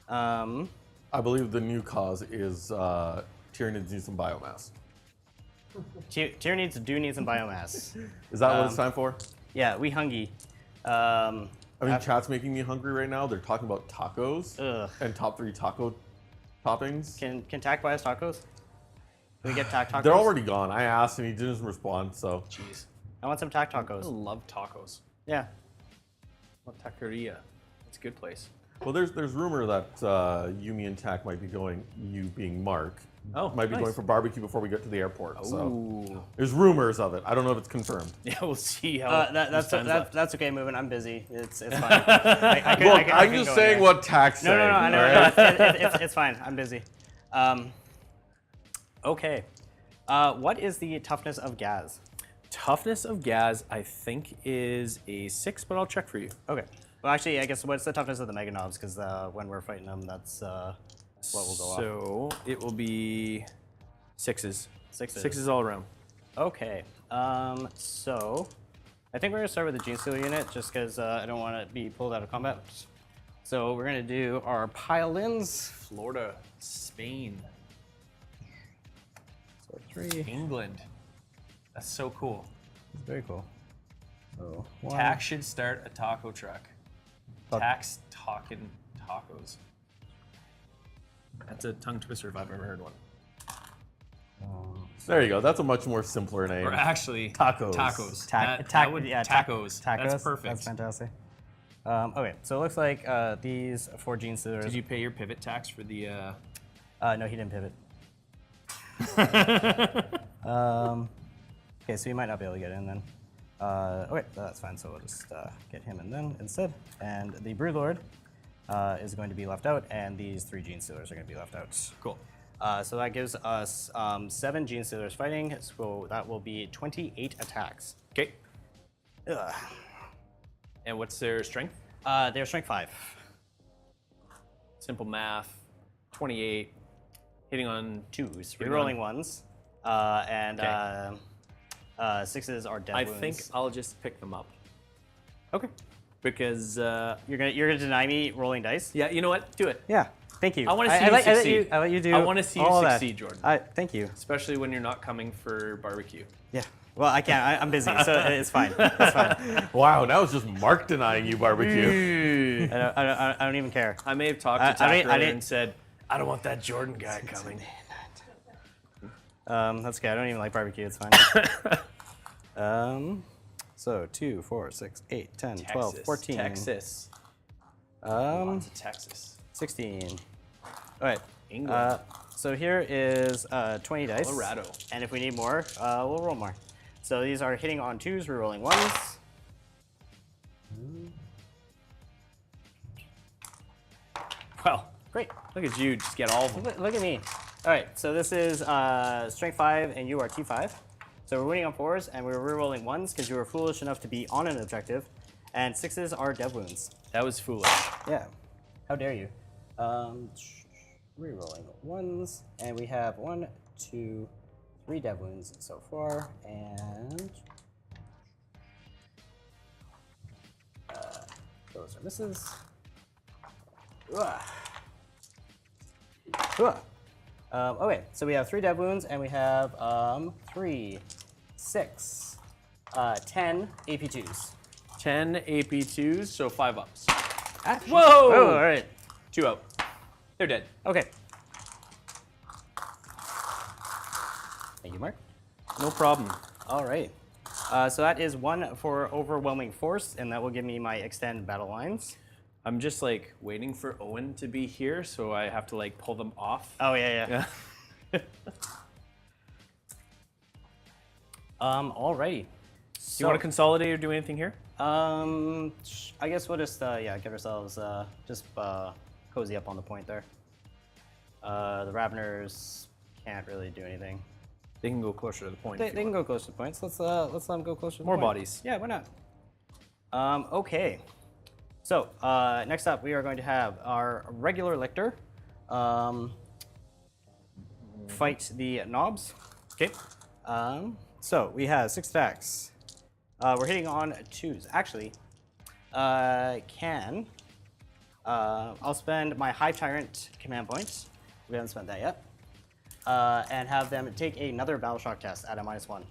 Speaker 1: I believe the new cause is Tyranids need some biomass.
Speaker 3: Tyranids do need some biomass.
Speaker 1: Is that what it's time for?
Speaker 3: Yeah, we hungry.
Speaker 1: I mean, chat's making me hungry right now. They're talking about tacos
Speaker 3: Ugh.
Speaker 1: and top 3 taco toppings.
Speaker 3: Can Tac buy us tacos? Can we get Tac tacos?
Speaker 1: They're already gone. I asked and he didn't respond, so.
Speaker 2: Jeez.
Speaker 3: I want some Tac
Speaker 2: I
Speaker 3: tacos.
Speaker 2: love tacos.
Speaker 3: Yeah.
Speaker 2: Love taqueria. It's a good place.
Speaker 1: Well, there's rumor that Yumi and Tac might be going, you being Mark,
Speaker 2: Oh,
Speaker 1: might be
Speaker 2: nice.
Speaker 1: going for barbecue before we get to the airport. So
Speaker 2: Ooh.
Speaker 1: there's rumors of it. I don't know if it's confirmed.
Speaker 2: Yeah, we'll see how.
Speaker 3: That's okay, moving. I'm busy. It's fine. I
Speaker 1: Look,
Speaker 3: can
Speaker 1: I'm
Speaker 3: go
Speaker 1: just
Speaker 3: in
Speaker 1: saying
Speaker 3: there.
Speaker 1: what Tac's
Speaker 3: No,
Speaker 1: saying.
Speaker 3: I know.
Speaker 1: all right?
Speaker 3: It's fine. I'm busy. Okay. What is the toughness of Gaz?
Speaker 2: Toughness of Gaz, I think, is a 6, but I'll check for you.
Speaker 3: Okay. Well, actually, I guess what's the toughness of the Mega Knobs? Because when we're fighting them, that's what will go off.
Speaker 2: So it will be 6s.
Speaker 3: 6s.
Speaker 2: 6s all around.
Speaker 3: Okay. So I think we're gonna start with the Gene Stealer unit, just because I don't want to be pulled out of combat. So we're gonna do our pile-ins.
Speaker 2: Florida, Spain,
Speaker 3: So 3.
Speaker 2: England. That's so cool.
Speaker 3: Very cool. So 1.
Speaker 2: Tax should start a taco truck. Tax talking tacos. That's a tongue twister if I've ever heard one.
Speaker 1: There you go. That's a much more simpler name.
Speaker 2: Or actually,
Speaker 1: Tacos.
Speaker 2: Tacos.
Speaker 3: Tac-
Speaker 2: That would
Speaker 3: yeah,
Speaker 2: tacos.
Speaker 3: Tacos.
Speaker 2: That's perfect.
Speaker 3: That's fantastic. Okay, so it looks like these 4 Gene Stealers.
Speaker 2: Did you pay your pivot tax for the?
Speaker 3: No, he didn't pivot. Okay, so you might not be able to get in then. Okay, that's fine. So we'll just get him in then instead. And the Broodlord is going to be left out, and these 3 Gene Stealers are going to be left out.
Speaker 2: Cool.
Speaker 3: So that gives us 7 Gene Stealers fighting. So that will be 28 attacks.
Speaker 2: Okay.
Speaker 3: Ugh.
Speaker 2: And what's their strength?
Speaker 3: They're strength 5.
Speaker 2: Simple math. 28. Hitting on
Speaker 3: 2s,
Speaker 2: Hitting
Speaker 3: rerolling
Speaker 2: on-
Speaker 3: 1s, and
Speaker 2: Okay.
Speaker 3: 6s are dead
Speaker 2: I
Speaker 3: wounds.
Speaker 2: think I'll just pick them up.
Speaker 3: Okay.
Speaker 2: Because
Speaker 3: You're gonna deny me rolling dice?
Speaker 2: yeah, you know what? Do it.
Speaker 3: Yeah. Thank you.
Speaker 2: I wanna see you
Speaker 3: let
Speaker 2: succeed.
Speaker 3: I let you do.
Speaker 2: I wanna see you
Speaker 3: all that.
Speaker 2: succeed, Jordan.
Speaker 3: Thank you.
Speaker 2: Especially when you're not coming for barbecue.
Speaker 3: Yeah. Well, I can't. I'm busy, so it's fine. It's fine.
Speaker 1: Wow, now it's just Mark denying you barbecue.
Speaker 3: I don't even care.
Speaker 2: I may have talked
Speaker 3: I
Speaker 2: to Tack
Speaker 3: didn't- I
Speaker 2: earlier
Speaker 3: didn't-
Speaker 2: and said, I don't want that Jordan guy coming.
Speaker 3: That's okay. I don't even like barbecue. It's fine. So 2, 4, 6, 8, 10, 12,
Speaker 2: Texas.
Speaker 3: 14.
Speaker 2: Texas.
Speaker 3: Um,
Speaker 2: Texas.
Speaker 3: 16. All right.
Speaker 2: England.
Speaker 3: So here is 20 dice.
Speaker 2: Colorado.
Speaker 3: And if we need more, we'll roll more. So these are hitting on 2s, rerolling 1s.
Speaker 2: Well,
Speaker 3: Great.
Speaker 2: look at you, just get all of them.
Speaker 3: Look at me. All right, so this is strength 5 and you are T5. So we're winning on 4s and we're rerolling 1s because you were foolish enough to be on an objective. And 6s are dev wounds.
Speaker 2: That was foolish.
Speaker 3: Yeah. How dare you? Rerolling 1s, and we have 1, 2, 3 dev wounds so far, and those are misses. Ugh. Ugh. Okay, so we have 3 dev wounds, and we have 3, 6, 10 AP2s.
Speaker 2: 10 AP2s, so 5 ups.
Speaker 3: Whoa!
Speaker 2: Whoa!
Speaker 3: All right.
Speaker 2: 2 out. They're dead.
Speaker 3: Okay. Thank you, Mark.
Speaker 2: No problem.
Speaker 3: All right. So that is 1 for overwhelming force, and that will give me my extend battle lines.
Speaker 2: I'm just like waiting for Owen to be here, so I have to like pull them off.
Speaker 3: Oh yeah. Alrighty.
Speaker 2: Do you want to consolidate or do anything here?
Speaker 3: I guess we'll just get ourselves just cozy up on the point there. The Raveners can't really do anything.
Speaker 2: They can go closer to the point.
Speaker 3: They can go close to the points. Let's let them go closer to the
Speaker 2: More
Speaker 3: point.
Speaker 2: bodies.
Speaker 3: Yeah, why not? Okay. So next up, we are going to have our regular lictor fight the knobs.
Speaker 2: Okay.
Speaker 3: So we have 6 attacks. We're hitting on 2s. Actually, I'll spend my Hive Tyrant command points. We haven't spent that yet. And have them take another Battle Shock test at a -1.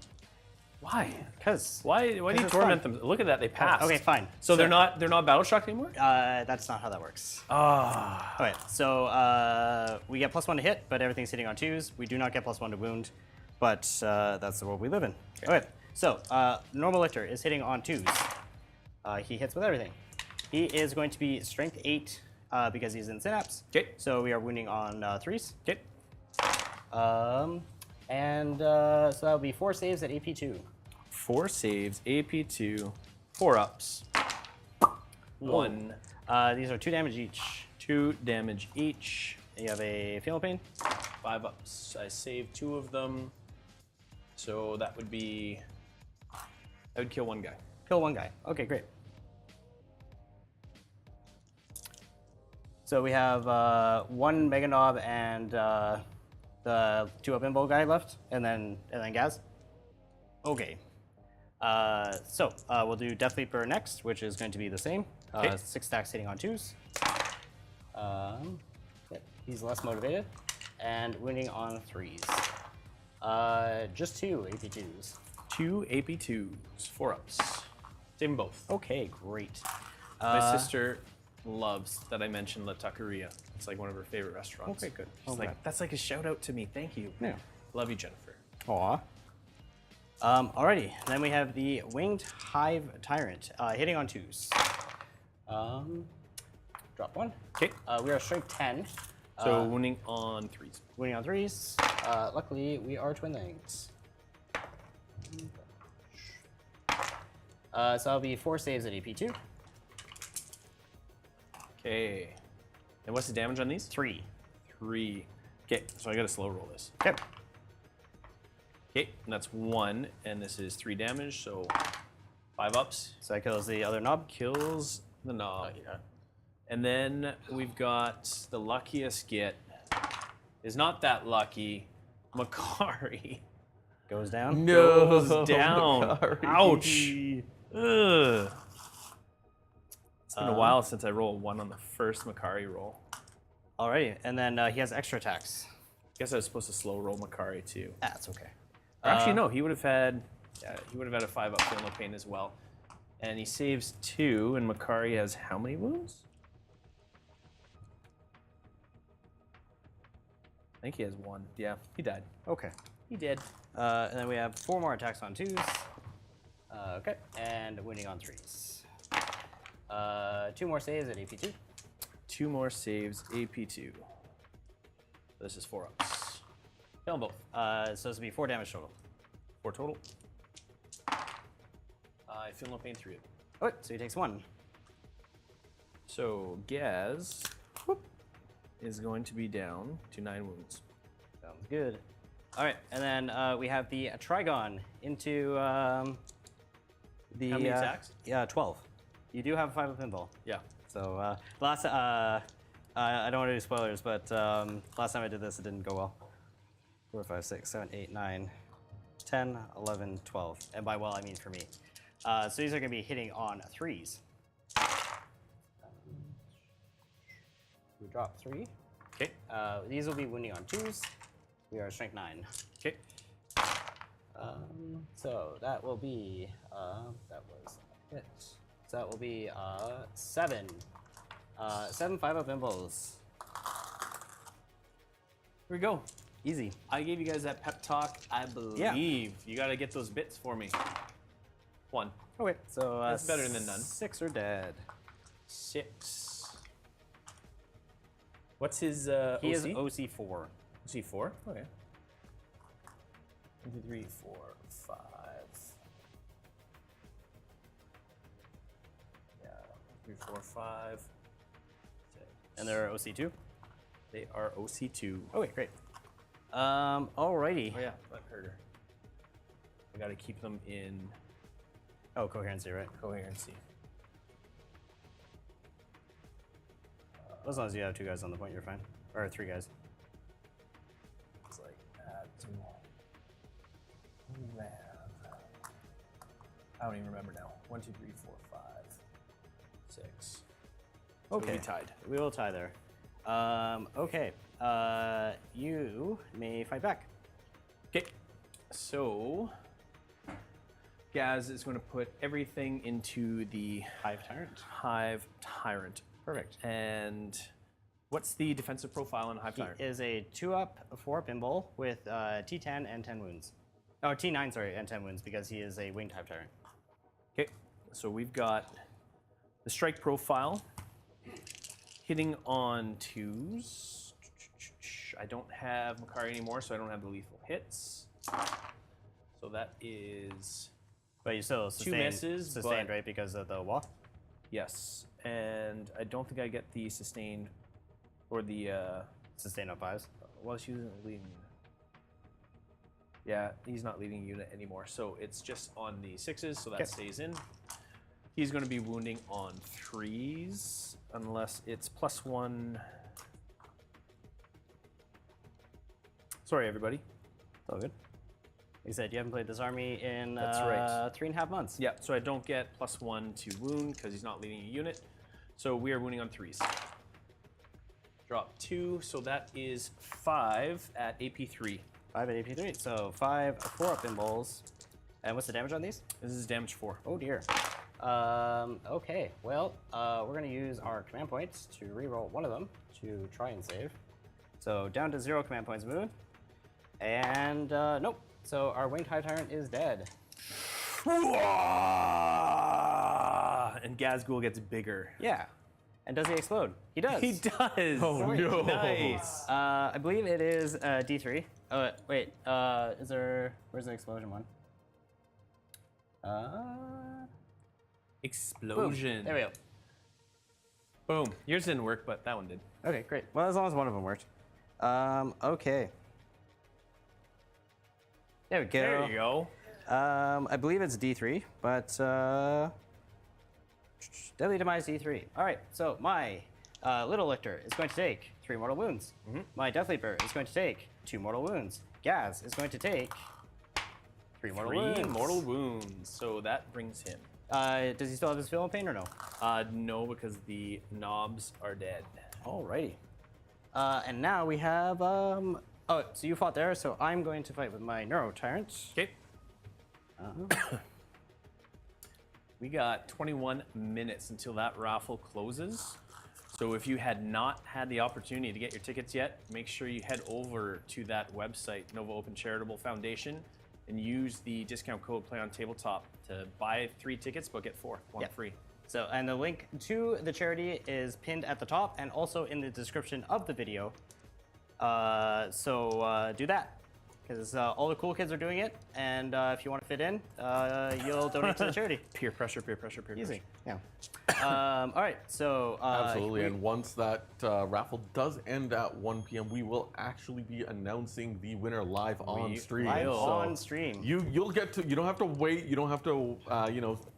Speaker 2: Why?
Speaker 3: Because
Speaker 2: Why do you torment them? Look at that, they passed.
Speaker 3: Okay, fine.
Speaker 2: So they're not battle shocked anymore?
Speaker 3: That's not how that works.
Speaker 2: Ah.
Speaker 3: Okay, so we get +1 to hit, but everything's hitting on 2s. We do not get +1 to wound, but that's the world we live in. Okay, so normal lictor is hitting on 2s. He hits with everything. He is going to be strength 8 because he's in synapse.
Speaker 2: Okay.
Speaker 3: So we are wounding on 3s.
Speaker 2: Okay.
Speaker 3: So that'll be 4 saves at AP2.
Speaker 2: 4 saves, AP2, 4 ups. 1.
Speaker 3: These are 2 damage each.
Speaker 2: 2 damage each.
Speaker 3: You have a Feel No Pain.
Speaker 2: 5 ups. I saved 2 of them. So that would be. I would kill 1 guy.
Speaker 3: Kill 1 guy. Okay, great. So we have 1 Mega Knob and the 2 up Imbo guy left, and then Gaz. Okay. So we'll do Death Leaper next, which is going to be the same.
Speaker 2: Okay.
Speaker 3: 6 stacks hitting on 2s. Yep, he's less motivated, and wounding on 3s. Just 2 AP2s.
Speaker 2: 2 AP2s, 4 ups. Save them both.
Speaker 3: Okay, great.
Speaker 2: My sister loves that I mentioned La Taqueria. It's like one of her favorite restaurants.
Speaker 3: Okay, good.
Speaker 2: She's
Speaker 3: Okay.
Speaker 2: like, that's like a shout out to me. Thank you.
Speaker 3: Yeah.
Speaker 2: Love you, Jennifer.
Speaker 3: Aw. Alrighty, then we have the Winged Hive Tyrant hitting on 2s. Drop 1.
Speaker 2: Okay.
Speaker 3: We are strength 10.
Speaker 2: So wounding on 3s.
Speaker 3: Winning on 3s. Luckily, we are twinlings. So that'll be 4 saves at AP2.
Speaker 2: Okay. And what's the damage on these?
Speaker 3: 3.
Speaker 2: 3. Okay, so I gotta slow roll this.
Speaker 3: Okay.
Speaker 2: Okay, and that's 1, and this is 3 damage, so 5 ups.
Speaker 3: So that kills the other knob.
Speaker 2: Kills the knob.
Speaker 3: Yeah.
Speaker 2: And then we've got the luckiest git. Is not that lucky. Makari
Speaker 3: Goes down.
Speaker 2: goes down.
Speaker 1: Makari.
Speaker 2: Ouch. Ugh. It's been a while since I rolled 1 on the first Makari roll.
Speaker 3: Alrighty, and then he has extra attacks.
Speaker 2: Guess I was supposed to slow roll Makari too.
Speaker 3: That's okay.
Speaker 2: Or actually, no, he would have had a 5 up Feel No Pain as well. And he saves 2, and Makari has how many wounds? I think he has 1. Yeah, he died.
Speaker 3: Okay.
Speaker 2: He did.
Speaker 3: And then we have 4 more attacks on 2s. Okay, and wounding on 3s. 2 more saves at AP2.
Speaker 2: 2 more saves, AP2. This is 4 ups. Kill them both.
Speaker 3: So this will be 4 damage total.
Speaker 2: 4 total. I Feel No Pain 3 of them.
Speaker 3: Oh, so he takes 1.
Speaker 2: So Gaz is going to be down to 9 wounds.
Speaker 3: Sounds good. All right, and then we have the Trigon into the.
Speaker 2: How many attacks?
Speaker 3: Yeah, 12. You do have a 5 up pinball.
Speaker 2: Yeah.
Speaker 3: So last, I don't want to do spoilers, but last time I did this, it didn't go well. 4, 5, 6, 7, 8, 9, 10, 11, 12. And by well, I mean for me. So these are going to be hitting on 3s. We drop 3.
Speaker 2: Okay.
Speaker 3: These will be wounding on 2s. We are strength 9.
Speaker 2: Okay.
Speaker 3: So that will be, that was a hit. So that will be 7. 7 5-up bimbos.
Speaker 2: Here we go.
Speaker 3: Easy.
Speaker 2: I gave you guys that pep talk. I believe you got to get those bits for me. 1.
Speaker 3: Oh wait, so
Speaker 2: That's better than none.
Speaker 3: 6 are dead.
Speaker 2: 6. What's his
Speaker 3: He
Speaker 2: OC?
Speaker 3: is OC4.
Speaker 2: OC4? Okay. 1, 2, 3, 4, 5. Yeah, 1, 2, 3, 4, 5. 6.
Speaker 3: And they're OC2?
Speaker 2: They are OC2.
Speaker 3: Okay, great. Alrighty.
Speaker 2: Oh yeah, that hurt her. I gotta keep them in
Speaker 3: Oh, coherency, right?
Speaker 2: coherency.
Speaker 3: As long as you have 2 guys on the point, you're fine. Or 3 guys.
Speaker 2: It's like add 2 more. I don't even remember now. 1, 2, 3, 4, 5, 6.
Speaker 3: Okay.
Speaker 2: We'll be tied.
Speaker 3: We will tie there. Okay. You may fight back.
Speaker 2: Okay. So Gaz is going to put everything into the
Speaker 3: Hive Tyrant.
Speaker 2: Hive Tyrant.
Speaker 3: Perfect.
Speaker 2: And what's the defensive profile on Hive
Speaker 3: He
Speaker 2: Tyrant?
Speaker 3: is a 2-up, 4-up Imbol with T10 and 10 wounds. Oh, T9, sorry, and 10 wounds because he is a winged Hive Tyrant.
Speaker 2: Okay, so we've got the strike profile hitting on 2s. I don't have Makari anymore, so I don't have the lethal hits. So that is
Speaker 3: But you still sustained,
Speaker 2: misses,
Speaker 3: sustained
Speaker 2: but-
Speaker 3: right, because of the wall?
Speaker 2: yes, and I don't think I get the sustained or the
Speaker 3: Sustained on 5s.
Speaker 2: well, she wasn't leading. Yeah, he's not leading unit anymore, so it's just on the 6s, so that
Speaker 3: Okay.
Speaker 2: stays in. He's going to be wounding on 3s, unless it's +1. Sorry, everybody.
Speaker 3: It's all good. Like I said, you haven't played this army in
Speaker 2: That's right.
Speaker 3: 3.5 months.
Speaker 2: Yeah, so I don't get +1 to wound because he's not leading a unit. So we are wounding on 3s. Drop 2, so that is 5 at AP3.
Speaker 3: 5 at AP3. So 5 4-up Imbols. And what's the damage on these?
Speaker 2: This is damage 4.
Speaker 3: Oh dear. Okay, well, we're going to use our command points to reroll one of them to try and save. So down to 0 command points, Moon. And nope. So our winged Hive Tyrant is dead.
Speaker 2: And Gazgul gets bigger.
Speaker 3: Yeah. And does he explode? He does.
Speaker 2: He does.
Speaker 1: Oh, no.
Speaker 2: Nice.
Speaker 3: I believe it is D3. Oh, wait. Is there... Where's the explosion one?
Speaker 2: Explosion.
Speaker 3: There we go.
Speaker 2: Boom. Yours didn't work, but that one did.
Speaker 3: Okay, great. Well, as long as one of them worked. Okay. There we go.
Speaker 2: There you go.
Speaker 3: I believe it's D3, but deadly demise D3. All right, so my little lictor is going to take 3 mortal wounds. My death leaper is going to take 2 mortal wounds. Gaz is going to take 3 mortal
Speaker 2: 3
Speaker 3: wounds.
Speaker 2: mortal wounds. So that brings him.
Speaker 3: Does he still have his physical pain or no?
Speaker 2: No, because the knobs are dead.
Speaker 3: Alrighty. And now we have oh, so you fought there, so I'm going to fight with my Neuro Tyrant.
Speaker 2: Okay. We got 21 minutes until that raffle closes. So if you had not had the opportunity to get your tickets yet, make sure you head over to that website, Nova Open Charitable Foundation, and use the discount code PlayOnTabletop to buy 3 tickets, but get 4, 1
Speaker 3: Yep.
Speaker 2: free.
Speaker 3: So, and the link to the charity is pinned at the top and also in the description of the video. So do that, because all the cool kids are doing it, and if you want to fit in, you'll donate to the charity.
Speaker 2: Peer pressure, peer pressure, peer
Speaker 3: Easy.
Speaker 2: pressure.
Speaker 3: Yeah. All right. So
Speaker 1: Absolutely, and once that raffle does end at 1 p.m., we will actually be announcing the winner live on stream.
Speaker 3: live
Speaker 1: So
Speaker 3: on stream.
Speaker 1: You'll get to. You don't have to wait. You don't have to.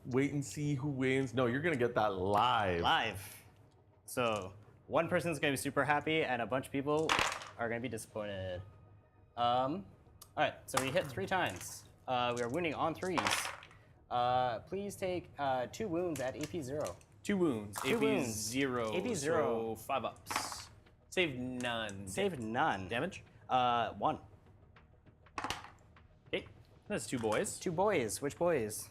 Speaker 1: Wait and see who wins. No, you're gonna get that live. So one person's gonna be super happy, and a bunch of people are gonna be disappointed.
Speaker 3: All right, so we hit 3 times. We are wounding on 3s. Please take 2 wounds at AP 0.
Speaker 2: 2 wounds.
Speaker 3: Two
Speaker 2: AP
Speaker 3: wounds.
Speaker 2: 0.
Speaker 3: AP 0.
Speaker 2: So 5 ups. Save none.
Speaker 3: Save none.
Speaker 2: Damage?
Speaker 3: 1.
Speaker 2: Okay. That's 2 boys.
Speaker 3: 2 boys. Which boys?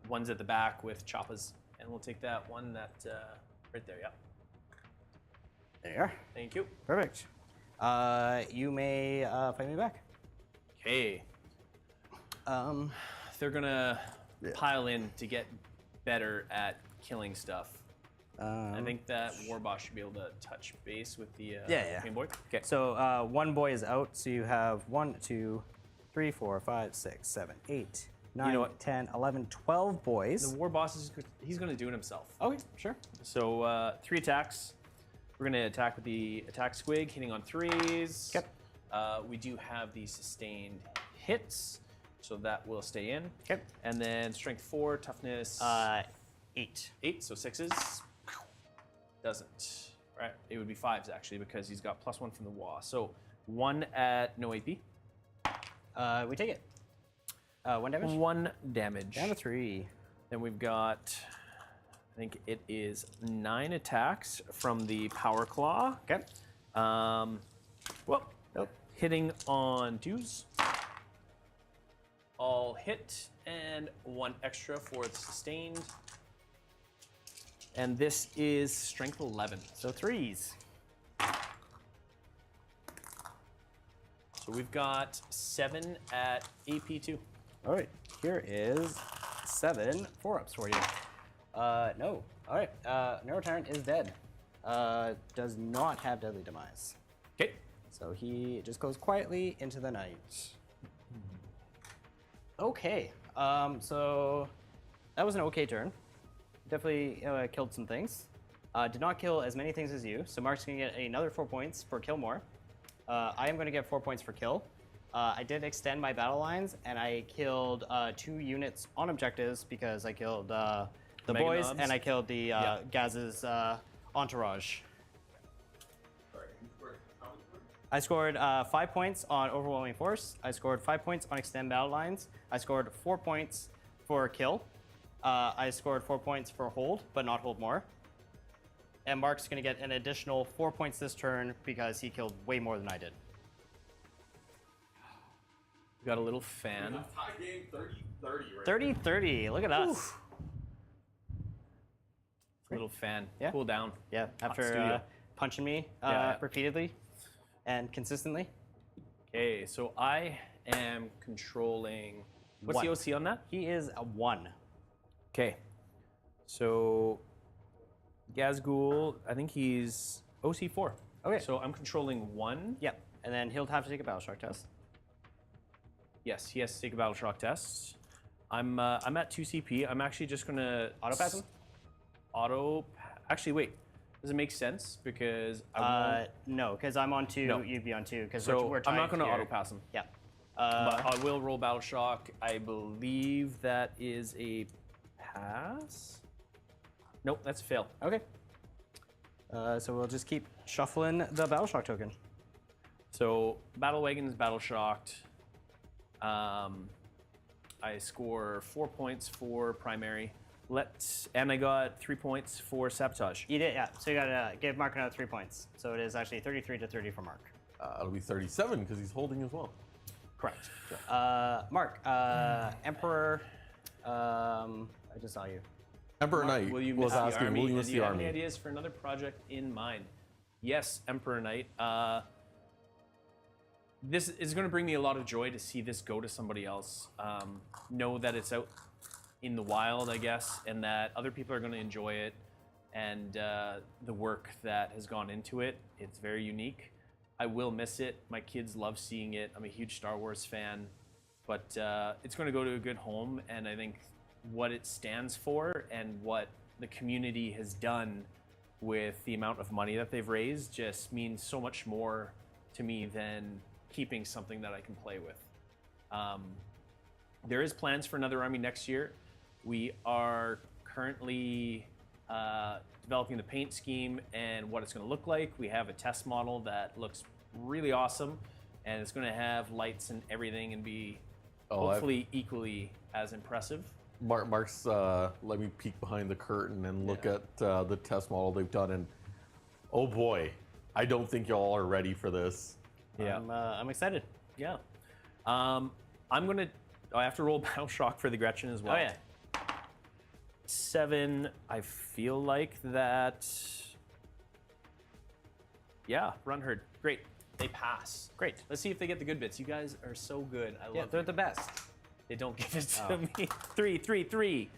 Speaker 2: One's at the back with choppas. And we'll take that one that right there, yeah.
Speaker 3: There you are.
Speaker 2: Thank you.
Speaker 3: Perfect. You may fight me back.
Speaker 2: Okay. They're gonna pile in to get better at killing stuff. I think that Warboss should be able to touch base with the
Speaker 3: Yeah.
Speaker 2: main boy. Okay.
Speaker 3: So 1 boy is out, so you have 1, 2, 3, 4, 5, 6, 7, 8, 9,
Speaker 2: know what?
Speaker 3: 10, 11, 12 boys.
Speaker 2: The Warboss he's gonna do it himself.
Speaker 3: Okay, sure.
Speaker 2: So 3 attacks. We're gonna attack with the attack squig, hitting on 3s.
Speaker 3: Yep.
Speaker 2: We do have the sustained hits, so that will stay in.
Speaker 3: Okay.
Speaker 2: And then strength 4, toughness
Speaker 3: 8.
Speaker 2: 8, so 6s. Doesn't. Right. It would be 5s actually because he's got +1 from the WA. So 1 at no AP.
Speaker 3: We take it. 1 damage?
Speaker 2: 1 damage.
Speaker 3: Down to 3.
Speaker 2: Then we've got, I think it is 9 attacks from the Power Claw.
Speaker 3: Okay.
Speaker 2: Well,
Speaker 3: Nope.
Speaker 2: hitting on 2s. All hit, and 1 extra for the sustained. And this is strength 11.
Speaker 3: So 3s.
Speaker 2: So we've got 7 at AP2.
Speaker 3: All right, here is 7 4-ups for you. No. All right, Neurotyrant is dead. Does not have deadly demise.
Speaker 2: Okay.
Speaker 3: So he just goes quietly into the night. Okay, so that was an okay turn. Definitely killed some things. Did not kill as many things as you, so Mark's gonna get another 4 points for kill more. I am gonna get 4 points for kill. I did extend my battle lines, and I killed 2 units on objectives because I killed the boys
Speaker 2: Meganobs?
Speaker 3: and I killed the Gaz's entourage.
Speaker 4: Sorry, you scored how much points?
Speaker 3: I scored 5 points on overwhelming force. I scored 5 points on extend battle lines. I scored 4 points for kill. I scored 4 points for hold, but not hold more. And Mark's gonna get an additional 4 points this turn because he killed way more than I did.
Speaker 2: We got a little fan.
Speaker 1: Tie game 30-30 right
Speaker 3: 30-30, look at us.
Speaker 2: Little fan.
Speaker 3: Yeah.
Speaker 2: Cool down.
Speaker 3: Yeah, after
Speaker 2: studio.
Speaker 3: punching me
Speaker 2: Yeah.
Speaker 3: repeatedly and consistently.
Speaker 2: Okay, so I am controlling. What's the
Speaker 3: 1.
Speaker 2: OC on that?
Speaker 3: He is a 1.
Speaker 2: Okay. So Gazgul, I think he's OC4.
Speaker 3: Okay.
Speaker 2: So I'm controlling 1.
Speaker 3: Yep, and then he'll have to take a battle shock test.
Speaker 2: Yes, he has to take a battle shock test. I'm at 2 CP. I'm actually just gonna
Speaker 3: Auto pass him?
Speaker 2: Actually, wait. Does it make sense? Because I won't.
Speaker 3: No, because I'm on 2,
Speaker 2: No.
Speaker 3: you'd be on 2. Because
Speaker 2: So
Speaker 3: we're
Speaker 2: I'm
Speaker 3: tied
Speaker 2: not gonna
Speaker 3: here.
Speaker 2: auto pass him.
Speaker 3: Yeah.
Speaker 2: But I will roll battle shock. I believe that is a pass. Nope, that's a fail.
Speaker 3: Okay. So we'll just keep shuffling the battle shock token.
Speaker 2: So battle wagon is battle shocked. I score 4 points for primary. And I got 3 points for sabotage.
Speaker 3: You did, yeah. So you gotta give Mark another 3 points. So it is actually 33-30 for Mark.
Speaker 1: It'll be 37 because he's holding as well.
Speaker 3: Correct. Mark, Emperor. I just saw you.
Speaker 1: Emperor Knight
Speaker 2: Will you
Speaker 1: was
Speaker 2: miss the
Speaker 1: asking,
Speaker 2: army?
Speaker 1: will you
Speaker 2: And
Speaker 1: miss
Speaker 2: do
Speaker 1: the
Speaker 2: you have any
Speaker 1: army?
Speaker 2: ideas for another project in mind? Yes, Emperor Knight. This is going to bring me a lot of joy to see this go to somebody else. Know that it's out in the wild, I guess, and that other people are going to enjoy it. And the work that has gone into it, it's very unique. I will miss it. My kids love seeing it. I'm a huge Star Wars fan. But it's going to go to a good home, and I think what it stands for and what the community has done with the amount of money that they've raised just means so much more to me than keeping something that I can play with. There is plans for another army next year. We are currently developing the paint scheme and what it's going to look like. We have a test model that looks really awesome, and it's going to have lights and everything and be
Speaker 1: Oh,
Speaker 2: hopefully equally as impressive.
Speaker 1: Mark's let me peek behind the curtain and look at the test model they've done, and oh boy, I don't think y'all are ready for this.
Speaker 2: Yeah.
Speaker 3: I'm excited.
Speaker 2: Yeah. I'm going to... I have to roll Battle Shock for the Gretchen as well.
Speaker 3: Oh yeah.
Speaker 2: 7, I feel like that... Yeah, run herd. Great. They pass. Great. Let's see if they get the good bits. You guys are so good. I love
Speaker 3: Yeah, they're
Speaker 2: you.
Speaker 3: the best.
Speaker 2: They don't give it to me. 3, 3, 3.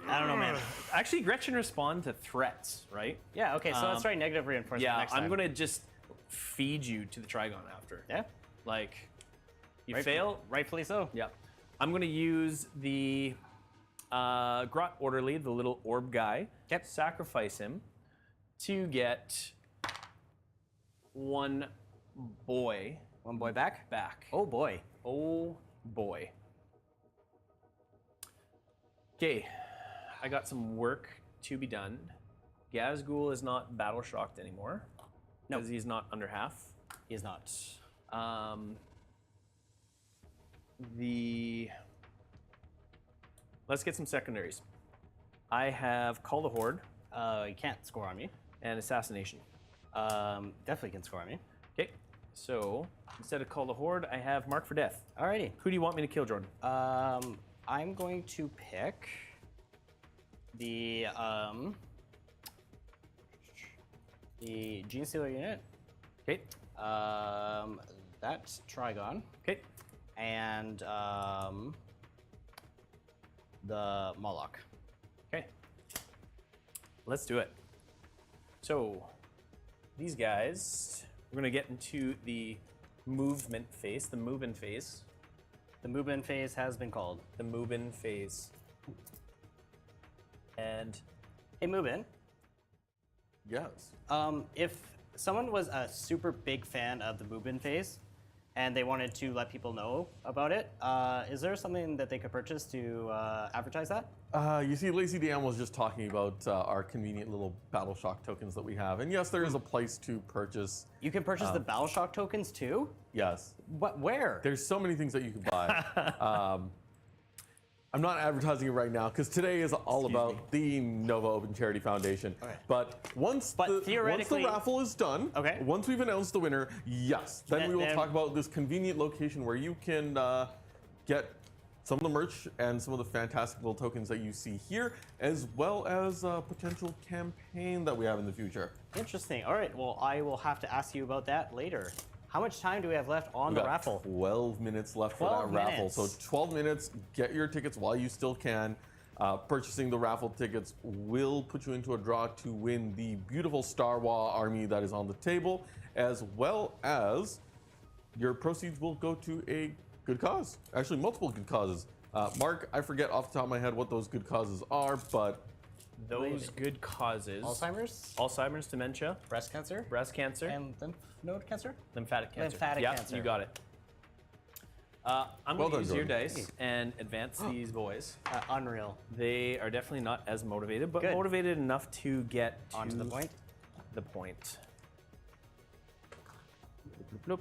Speaker 3: I don't know, man.
Speaker 2: Actually, Gretchen respond to threats, right?
Speaker 3: Yeah. Okay. So let's try negative reinforcement
Speaker 2: Yeah,
Speaker 3: next time.
Speaker 2: I'm gonna just feed you to the Trigon after.
Speaker 3: Yeah.
Speaker 2: Like, you fail.
Speaker 3: Rightfully so.
Speaker 2: Yeah. I'm gonna use the Grot Orderly, the little orb guy.
Speaker 3: Yep.
Speaker 2: Sacrifice him to get one boy
Speaker 3: One boy back.
Speaker 2: back.
Speaker 3: Oh boy.
Speaker 2: Oh boy. Okay, I got some work to be done. Gazgul is not battle shocked anymore.
Speaker 3: No.
Speaker 2: Because he's not under half.
Speaker 3: He's not.
Speaker 2: Let's get some secondaries. I have Call the Horde
Speaker 3: You can't score on me.
Speaker 2: and Assassination.
Speaker 3: Definitely can score on me.
Speaker 2: Okay, so instead of Call the Horde, I have Mark for Death.
Speaker 3: Alrighty.
Speaker 2: Who do you want me to kill, Jordan?
Speaker 3: I'm going to pick the Gene Stealer unit.
Speaker 2: Okay,
Speaker 3: That's Trigon.
Speaker 2: okay.
Speaker 3: And the Moloch.
Speaker 2: Okay. Let's do it. So, these guys, we're going to get into the movement phase, the move-in phase.
Speaker 3: The movement phase has been called.
Speaker 2: The move-in phase. And
Speaker 3: Hey, move in.
Speaker 1: Yes.
Speaker 3: If someone was a super big fan of the move in phase and they wanted to let people know about it, is there something that they could purchase to advertise that?
Speaker 1: You see, Lazy Dan was just talking about our convenient little Battle Shock tokens that we have, and yes, there is a place to purchase.
Speaker 3: You can purchase the Battle Shock tokens too?
Speaker 1: Yes,
Speaker 3: What? Where?
Speaker 1: there's so many things that you can buy. I'm not advertising it right now because today is all about the Nova Open Charity Foundation.
Speaker 3: Okay.
Speaker 1: But once the
Speaker 3: theoretically-
Speaker 1: raffle is done,
Speaker 3: Okay.
Speaker 1: once we've announced the winner, yes, then we will
Speaker 3: Then-
Speaker 1: talk about this convenient location where you can get some of the merch and some of the fantastic little tokens that you see here, as well as a potential campaign that we have in the future.
Speaker 3: Interesting. All right. Well, I will have to ask you about that later. How much time do we have left on
Speaker 1: We
Speaker 3: the
Speaker 1: got
Speaker 3: raffle?
Speaker 1: 12 minutes left for that
Speaker 3: 12
Speaker 1: raffle.
Speaker 3: minutes.
Speaker 1: So 12 minutes, get your tickets while you still can. Purchasing the raffle tickets will put you into a draw to win the beautiful Star Waaaaugh army that is on the table, as well as your proceeds will go to a good cause. Actually, multiple good causes. Mark, I forget off the top of my head what those good causes are, but
Speaker 2: those good causes.
Speaker 3: Alzheimer's,
Speaker 2: Dementia,
Speaker 3: breast cancer,
Speaker 2: breast cancer,
Speaker 3: and lymph node cancer.
Speaker 2: lymphatic cancer.
Speaker 3: Lymphatic
Speaker 2: Yeah,
Speaker 3: cancer.
Speaker 2: you got it. I'm
Speaker 1: Well
Speaker 2: going to
Speaker 1: done,
Speaker 2: use your
Speaker 1: Jordan.
Speaker 2: dice and advance these boys.
Speaker 3: Unreal.
Speaker 2: They are definitely not as motivated, but
Speaker 3: Good.
Speaker 2: motivated enough to get to
Speaker 3: On to the point.
Speaker 2: The point. Bloop, bloop.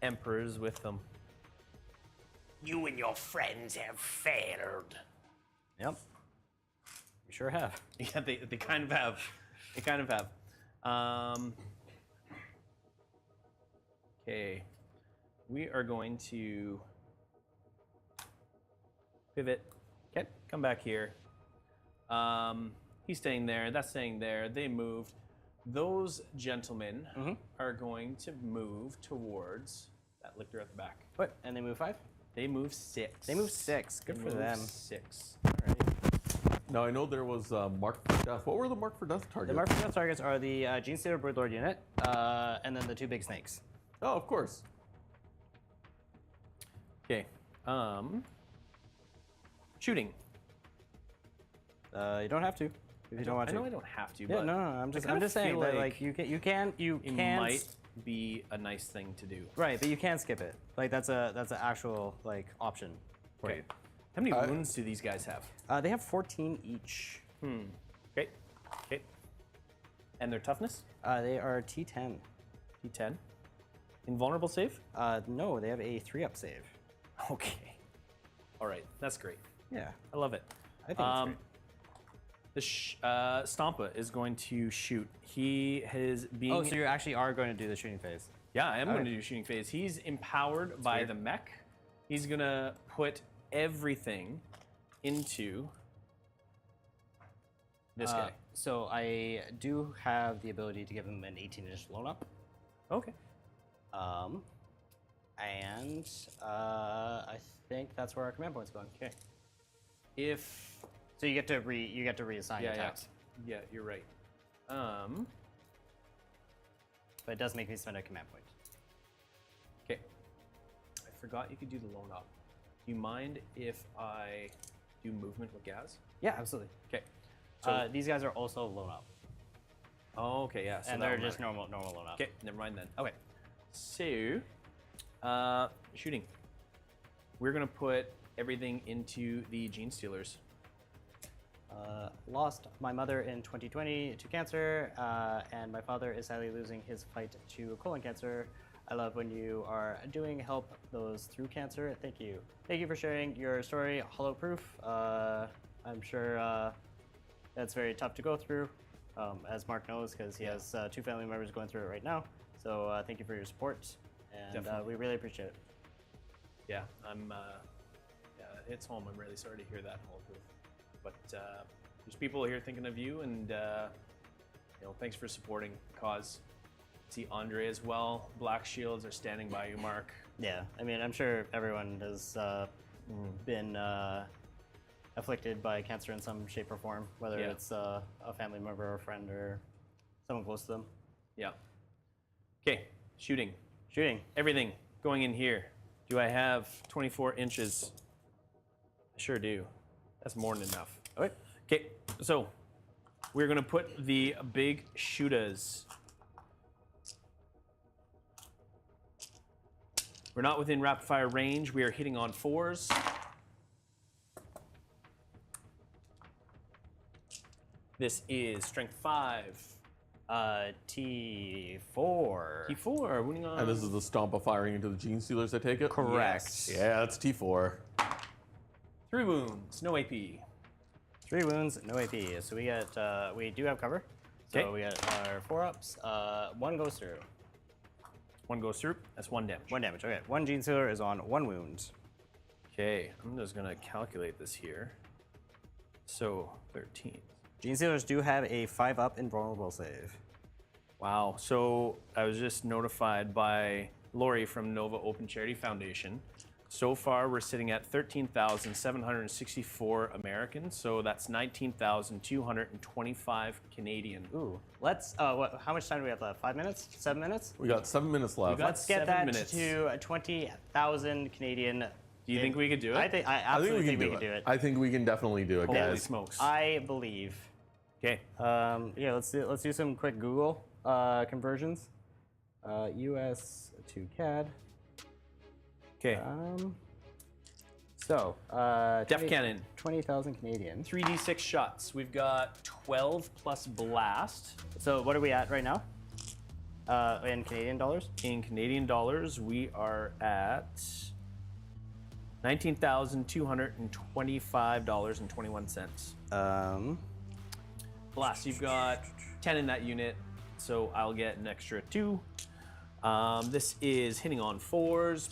Speaker 2: Emperors with them.
Speaker 5: You and your friends have failed.
Speaker 3: Yep. We sure have.
Speaker 2: Yeah, they kind of have. They kind of have. Okay. We are going to pivot. Okay, come back here. He's staying there. That's staying there. They moved. Those gentlemen are going to move towards that lictor at the back.
Speaker 3: What? And they move 5?
Speaker 2: They move 6.
Speaker 3: They move 6. Good
Speaker 2: They
Speaker 3: for
Speaker 2: move
Speaker 3: them.
Speaker 2: 6.
Speaker 1: now I know there was Mark for Death. What were the Mark for Death targets?
Speaker 3: The Mark for Death targets are the Gene Stealer Broodlord unit, and then the 2 big snakes.
Speaker 1: Oh, of course.
Speaker 2: Okay. Shooting.
Speaker 3: You don't have to if you don't want
Speaker 2: I
Speaker 3: to.
Speaker 2: know I don't have to,
Speaker 3: Yeah,
Speaker 2: but
Speaker 3: no. I'm just
Speaker 2: kinda
Speaker 3: saying
Speaker 2: feel
Speaker 3: that like you can
Speaker 2: it might be a nice thing to do.
Speaker 3: right, but you can skip it. Like that's an actual like option. for
Speaker 2: Okay.
Speaker 3: you.
Speaker 2: How many wounds do these guys have?
Speaker 3: They have 14 each.
Speaker 2: Okay. Okay. And their toughness?
Speaker 3: They are T10.
Speaker 2: D10. Invulnerable save?
Speaker 3: No, they have a 3-up save.
Speaker 2: Okay. All right, that's great.
Speaker 3: Yeah,
Speaker 2: I love it.
Speaker 3: I think it's great.
Speaker 2: The Stompa is going to shoot. He is being.
Speaker 3: Oh, so you actually are going to do the shooting phase?
Speaker 2: Yeah, I am going to do shooting phase. He's empowered by the mech. He's going to put everything into this guy.
Speaker 3: So I do have the ability to give him an 18-inch loan up.
Speaker 2: Okay.
Speaker 3: And I think that's where our command point's going.
Speaker 2: Okay. If
Speaker 3: So you get to reassign attacks.
Speaker 2: Yeah, you're right.
Speaker 3: But it does make me spend a command point.
Speaker 2: Okay. I forgot you could do the loan up. Do you mind if I do movement with Gaz?
Speaker 3: Yeah, absolutely.
Speaker 2: Okay.
Speaker 3: These guys are also loan up,
Speaker 2: Oh, okay, yeah. So
Speaker 3: and
Speaker 2: that'll
Speaker 3: they're just
Speaker 2: matter.
Speaker 3: normal loan up.
Speaker 2: Okay, never mind then.
Speaker 3: Okay.
Speaker 2: So, shooting. We're gonna put everything into the Gene Stealers.
Speaker 3: Lost my mother in 2020 to cancer, and my father is sadly losing his fight to colon cancer. I love when you are doing help those through cancer. Thank you. Thank you for sharing your story, Hollow Proof. I'm sure that's very tough to go through, as Mark knows, because he has 2 family members going through it right now. So thank you for your support, and we really appreciate it.
Speaker 2: Yeah, yeah, it hits home. I'm really sorry to hear that, Hollow Proof. But there's people here thinking of you, and thanks for supporting the cause. See Andre as well. Black Shields are standing by you, Mark.
Speaker 3: Yeah, I mean, I'm sure everyone has been afflicted by cancer in some shape or form, whether it's a family member or a friend or someone close to them.
Speaker 2: Yeah. Okay, shooting.
Speaker 3: Shooting.
Speaker 2: Everything going in here. Do I have 24 inches? I sure do. That's more than enough.
Speaker 3: Okay.
Speaker 2: Okay, so we're gonna put the big shooters. We're not within rapid fire range. We are hitting on 4s. This is strength 5.
Speaker 3: T4.
Speaker 2: T4, winning on.
Speaker 1: And this is the Stompa firing into the Gene Stealers, I take it?
Speaker 3: Correct.
Speaker 2: Yes.
Speaker 1: Yeah, it's T4.
Speaker 2: 3 wounds, no AP.
Speaker 3: 3 wounds, no AP. So we get, we do have cover. So
Speaker 2: Okay.
Speaker 3: we got our 4-ups. 1 goes through.
Speaker 2: 1 goes through, that's 1 damage.
Speaker 3: 1 damage, okay. 1 Gene Stealer is on 1 wound.
Speaker 2: Okay, I'm just gonna calculate this here. So, 13.
Speaker 3: Gene Stealers do have a 5-up invulnerable save.
Speaker 2: Wow, so I was just notified by Lori from Nova Open Charity Foundation. So far, we're sitting at 13,764 American, so that's 19,225 Canadian.
Speaker 3: Ooh. Let's, how much time do we have left? 5 minutes? 7 minutes?
Speaker 1: We got 7 minutes left.
Speaker 2: got
Speaker 3: Let's get
Speaker 2: 7
Speaker 3: that
Speaker 2: minutes.
Speaker 3: to 20,000 Canadian.
Speaker 2: Do you think we could do it?
Speaker 3: I absolutely think we can do it.
Speaker 1: I think we can definitely do it,
Speaker 2: Holy
Speaker 1: guys.
Speaker 2: smokes.
Speaker 3: I believe.
Speaker 2: Okay.
Speaker 3: Yeah, let's do some quick Google conversions. US to CAD.
Speaker 2: Okay. Def Cannon.
Speaker 3: 20,000 Canadian.
Speaker 2: 3d6 shots. We've got 12 plus blast.
Speaker 3: So what are we at right now? In Canadian dollars?
Speaker 2: In Canadian dollars, we are at $19,225.21. Blast, you've got 10 in that unit, so I'll get an extra 2. This is hitting on 4s.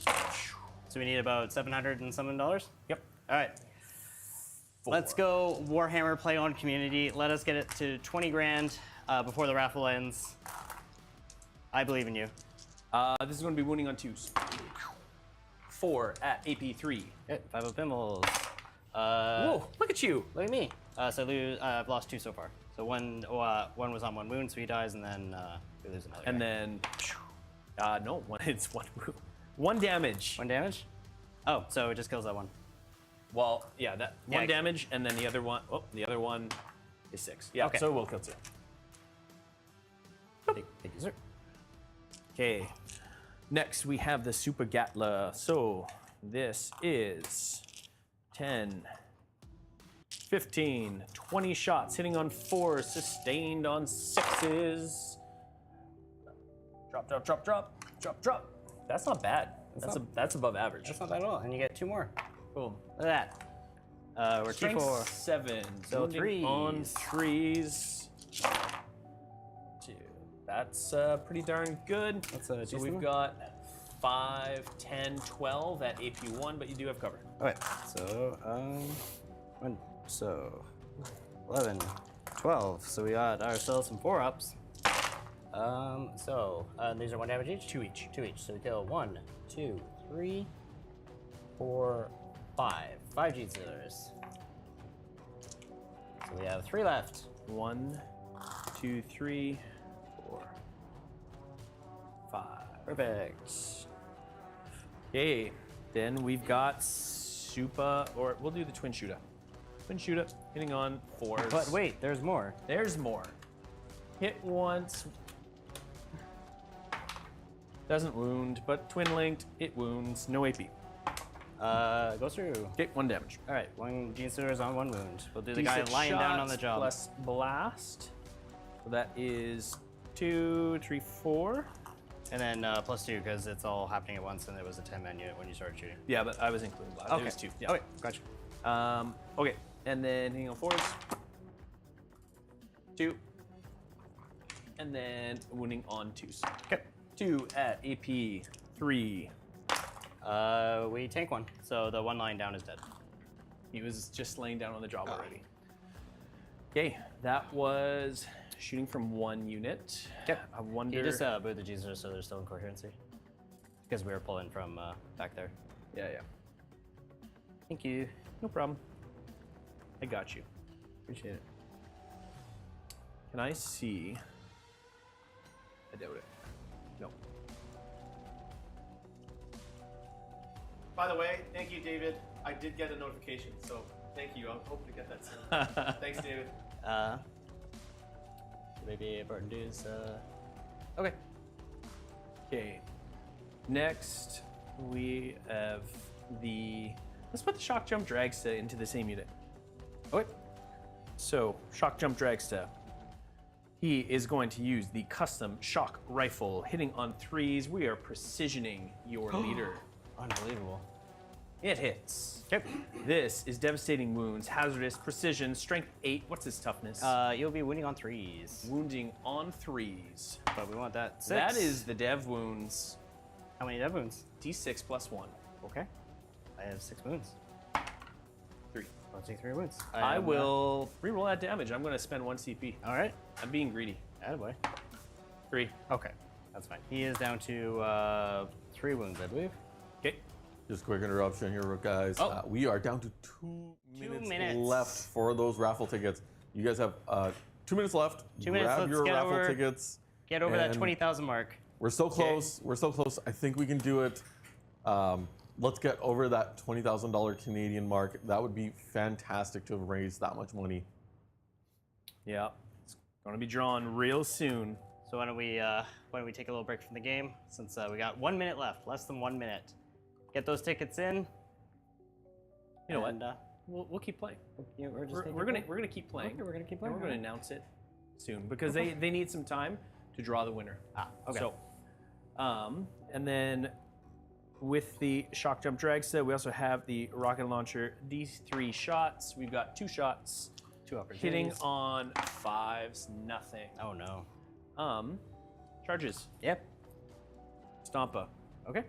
Speaker 3: So we need about $700 and something dollars?
Speaker 2: Yep.
Speaker 3: All right. Let's go Warhammer play on community. Let us get it to 20 grand before the raffle ends. I believe in you.
Speaker 2: This is going to be wounding on 2s. 4 at AP 3.
Speaker 3: Okay, 5 of Bimmels.
Speaker 2: Whoa, look at you.
Speaker 3: Look at me. So I've lost 2 so far. So one was on 1 wound, so he dies, and then we lose another.
Speaker 2: And
Speaker 3: guy.
Speaker 2: then, no, it's 1 wound. 1 damage.
Speaker 3: 1 damage? Oh, so it just kills that one.
Speaker 2: Well, yeah, that
Speaker 3: Yeah,
Speaker 2: 1 damage, and then the other one is 6. Yeah,
Speaker 3: Okay.
Speaker 2: so we'll kill 2.
Speaker 3: Thank you, sir.
Speaker 2: Okay, next we have the Super Gatla. So this is 10, 15, 20 shots, hitting on 4s, sustained on 6s. Drop, drop, drop, drop, drop, drop. That's not bad. That's above average.
Speaker 3: That's not bad at all. And you get 2 more.
Speaker 2: Boom.
Speaker 3: Look at that. We're
Speaker 2: Strength
Speaker 3: T4.
Speaker 2: 7.
Speaker 3: So
Speaker 2: wounding
Speaker 3: 3s.
Speaker 2: on 3s. 2. That's pretty darn good.
Speaker 3: That's
Speaker 2: so
Speaker 3: a decent
Speaker 2: we've
Speaker 3: one.
Speaker 2: got 5, 10, 12 at AP1, but you do have cover.
Speaker 3: Okay, so, 11, 12. So we got ourselves some 4-ups. These are 1 damage each?
Speaker 2: 2 each.
Speaker 3: 2 each. So we go 1, 2, 3, 4, 5. 5 G-Stealers. So we have 3 left.
Speaker 2: 1, 2, 3, 4, 5.
Speaker 3: Perfect.
Speaker 2: Okay, then we've got Supa, or we'll do the Twin Shooter. Twin Shooter, hitting on 4s.
Speaker 3: But wait, there's more.
Speaker 2: There's more. Hit once. Doesn't wound, but twin linked, it wounds. No AP.
Speaker 3: Goes through.
Speaker 2: Okay, 1 damage.
Speaker 3: All right, 1 G-Stealer is on 1 wound. We'll do the guy
Speaker 2: D6
Speaker 3: lying down on the
Speaker 2: shots
Speaker 3: job.
Speaker 2: Plus blast. So that is 2, 3, 4.
Speaker 3: And then +2 because it's all happening at once, and it was a 10-man unit when you started shooting.
Speaker 2: Yeah, but I was including blast.
Speaker 3: Okay.
Speaker 2: It was 2. Yeah.
Speaker 3: Okay, gotcha.
Speaker 2: Okay, and then hitting on 4s. 2. And then wounding on 2s.
Speaker 3: Okay.
Speaker 2: 2 at AP 3.
Speaker 3: We tank 1, so the 1 lying down is dead.
Speaker 2: He was just laying down on the job already. Okay, that was shooting from 1 unit.
Speaker 3: Okay.
Speaker 2: I wonder.
Speaker 3: You just boot the G-Stealers so they're still in coherency. Because we were pulling from back there.
Speaker 2: Yeah.
Speaker 3: Thank you.
Speaker 2: No problem. I got you.
Speaker 3: Appreciate it.
Speaker 2: Can I see? I doubt it. No.
Speaker 4: By the way, thank you, David. I did get a notification, so thank you. I'm hoping to get that soon. Thanks, David.
Speaker 3: Maybe Barton Dude's. Okay.
Speaker 2: Okay. Next, we have the. Let's put the shock jump dragsta into the same unit. Okay. So, shock jump dragsta. He is going to use the custom shock rifle, hitting on 3s. We are precisioning your leader.
Speaker 3: Unbelievable.
Speaker 2: It hits.
Speaker 3: Yep.
Speaker 2: This is devastating wounds, hazardous, precision, strength 8. What's his toughness?
Speaker 3: You'll be wounding on 3s.
Speaker 2: Wounding on 3s.
Speaker 3: But we want that 6.
Speaker 2: That is the dev wounds.
Speaker 3: How many dev wounds?
Speaker 2: D6 plus 1.
Speaker 3: Okay. I have 6 wounds.
Speaker 2: 3.
Speaker 3: I'll take 3 wounds.
Speaker 2: I will reroll that damage. I'm going to spend 1 CP.
Speaker 3: All right.
Speaker 2: I'm being greedy.
Speaker 3: Attaboy.
Speaker 2: 3.
Speaker 3: Okay. That's fine. He is down to 3 wounds, I believe.
Speaker 2: Okay.
Speaker 1: Just quick interruption here, guys.
Speaker 2: Oh.
Speaker 1: We are down to 2
Speaker 3: minutes.
Speaker 1: left for those raffle tickets. You guys have 2 minutes left.
Speaker 3: 2 minutes,
Speaker 1: Grab
Speaker 3: let's
Speaker 1: your
Speaker 3: get
Speaker 1: raffle
Speaker 3: over-
Speaker 1: tickets.
Speaker 3: Get over that
Speaker 1: and
Speaker 3: 20,000 mark.
Speaker 1: We're so close. We're so close. I think we can do it. Let's get over that $20,000 Canadian mark. That would be fantastic to have raised that much money.
Speaker 2: Yeah. It's going to be drawn real soon.
Speaker 3: So why don't we take a little break from the game since we got 1 minute left, less than 1 minute. Get those tickets in.
Speaker 2: You know
Speaker 3: and,
Speaker 2: what? We'll keep playing.
Speaker 3: We're
Speaker 2: We're gonna keep playing.
Speaker 3: Okay, we're gonna keep
Speaker 2: And
Speaker 3: playing.
Speaker 2: we're gonna announce it soon because they need some time to draw the winner.
Speaker 3: Okay.
Speaker 2: So, and then with the shock jump dragsta, we also have the rocket launcher. These 3 shots. We've got 2 shots.
Speaker 3: 2 opportunities.
Speaker 2: Hitting on 5s, nothing.
Speaker 3: Oh no.
Speaker 2: Charges.
Speaker 3: Yep.
Speaker 2: Stompa.
Speaker 3: Okay.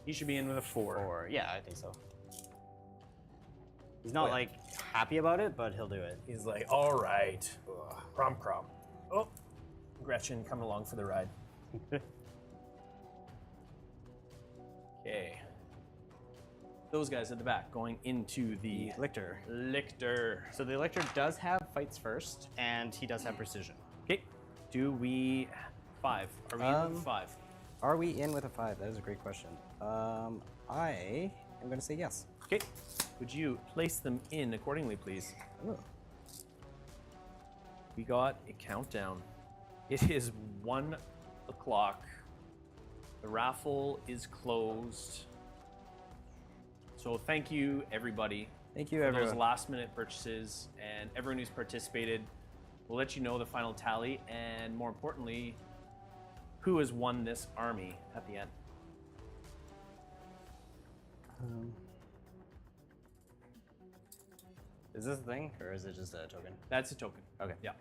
Speaker 2: He should be in with a 4.
Speaker 3: 4. Yeah, I think so. He's not like happy about it, but he'll do it.
Speaker 2: He's like, all right, crom. Oh, Gretchen coming along for the ride. Okay. Those guys at the back going into the
Speaker 3: Lictor.
Speaker 2: Lictor.
Speaker 3: So the Lictor does have fights first, and he does have precision.
Speaker 2: Okay. Do we 5? Are we in with 5?
Speaker 3: Are we in with a 5? That is a great question. I am going to say yes.
Speaker 2: Okay. Would you place them in accordingly, please?
Speaker 3: Oh.
Speaker 2: We got a countdown. It is 1 o'clock. The raffle is closed. So thank you, everybody.
Speaker 3: Thank you,
Speaker 2: for those
Speaker 3: everyone.
Speaker 2: last-minute purchases, and everyone who's participated. We'll let you know the final tally, and more importantly, who has won this army at the end.
Speaker 3: Is this a thing, or is it just a token?
Speaker 2: That's a token.
Speaker 3: Okay.
Speaker 2: Yeah.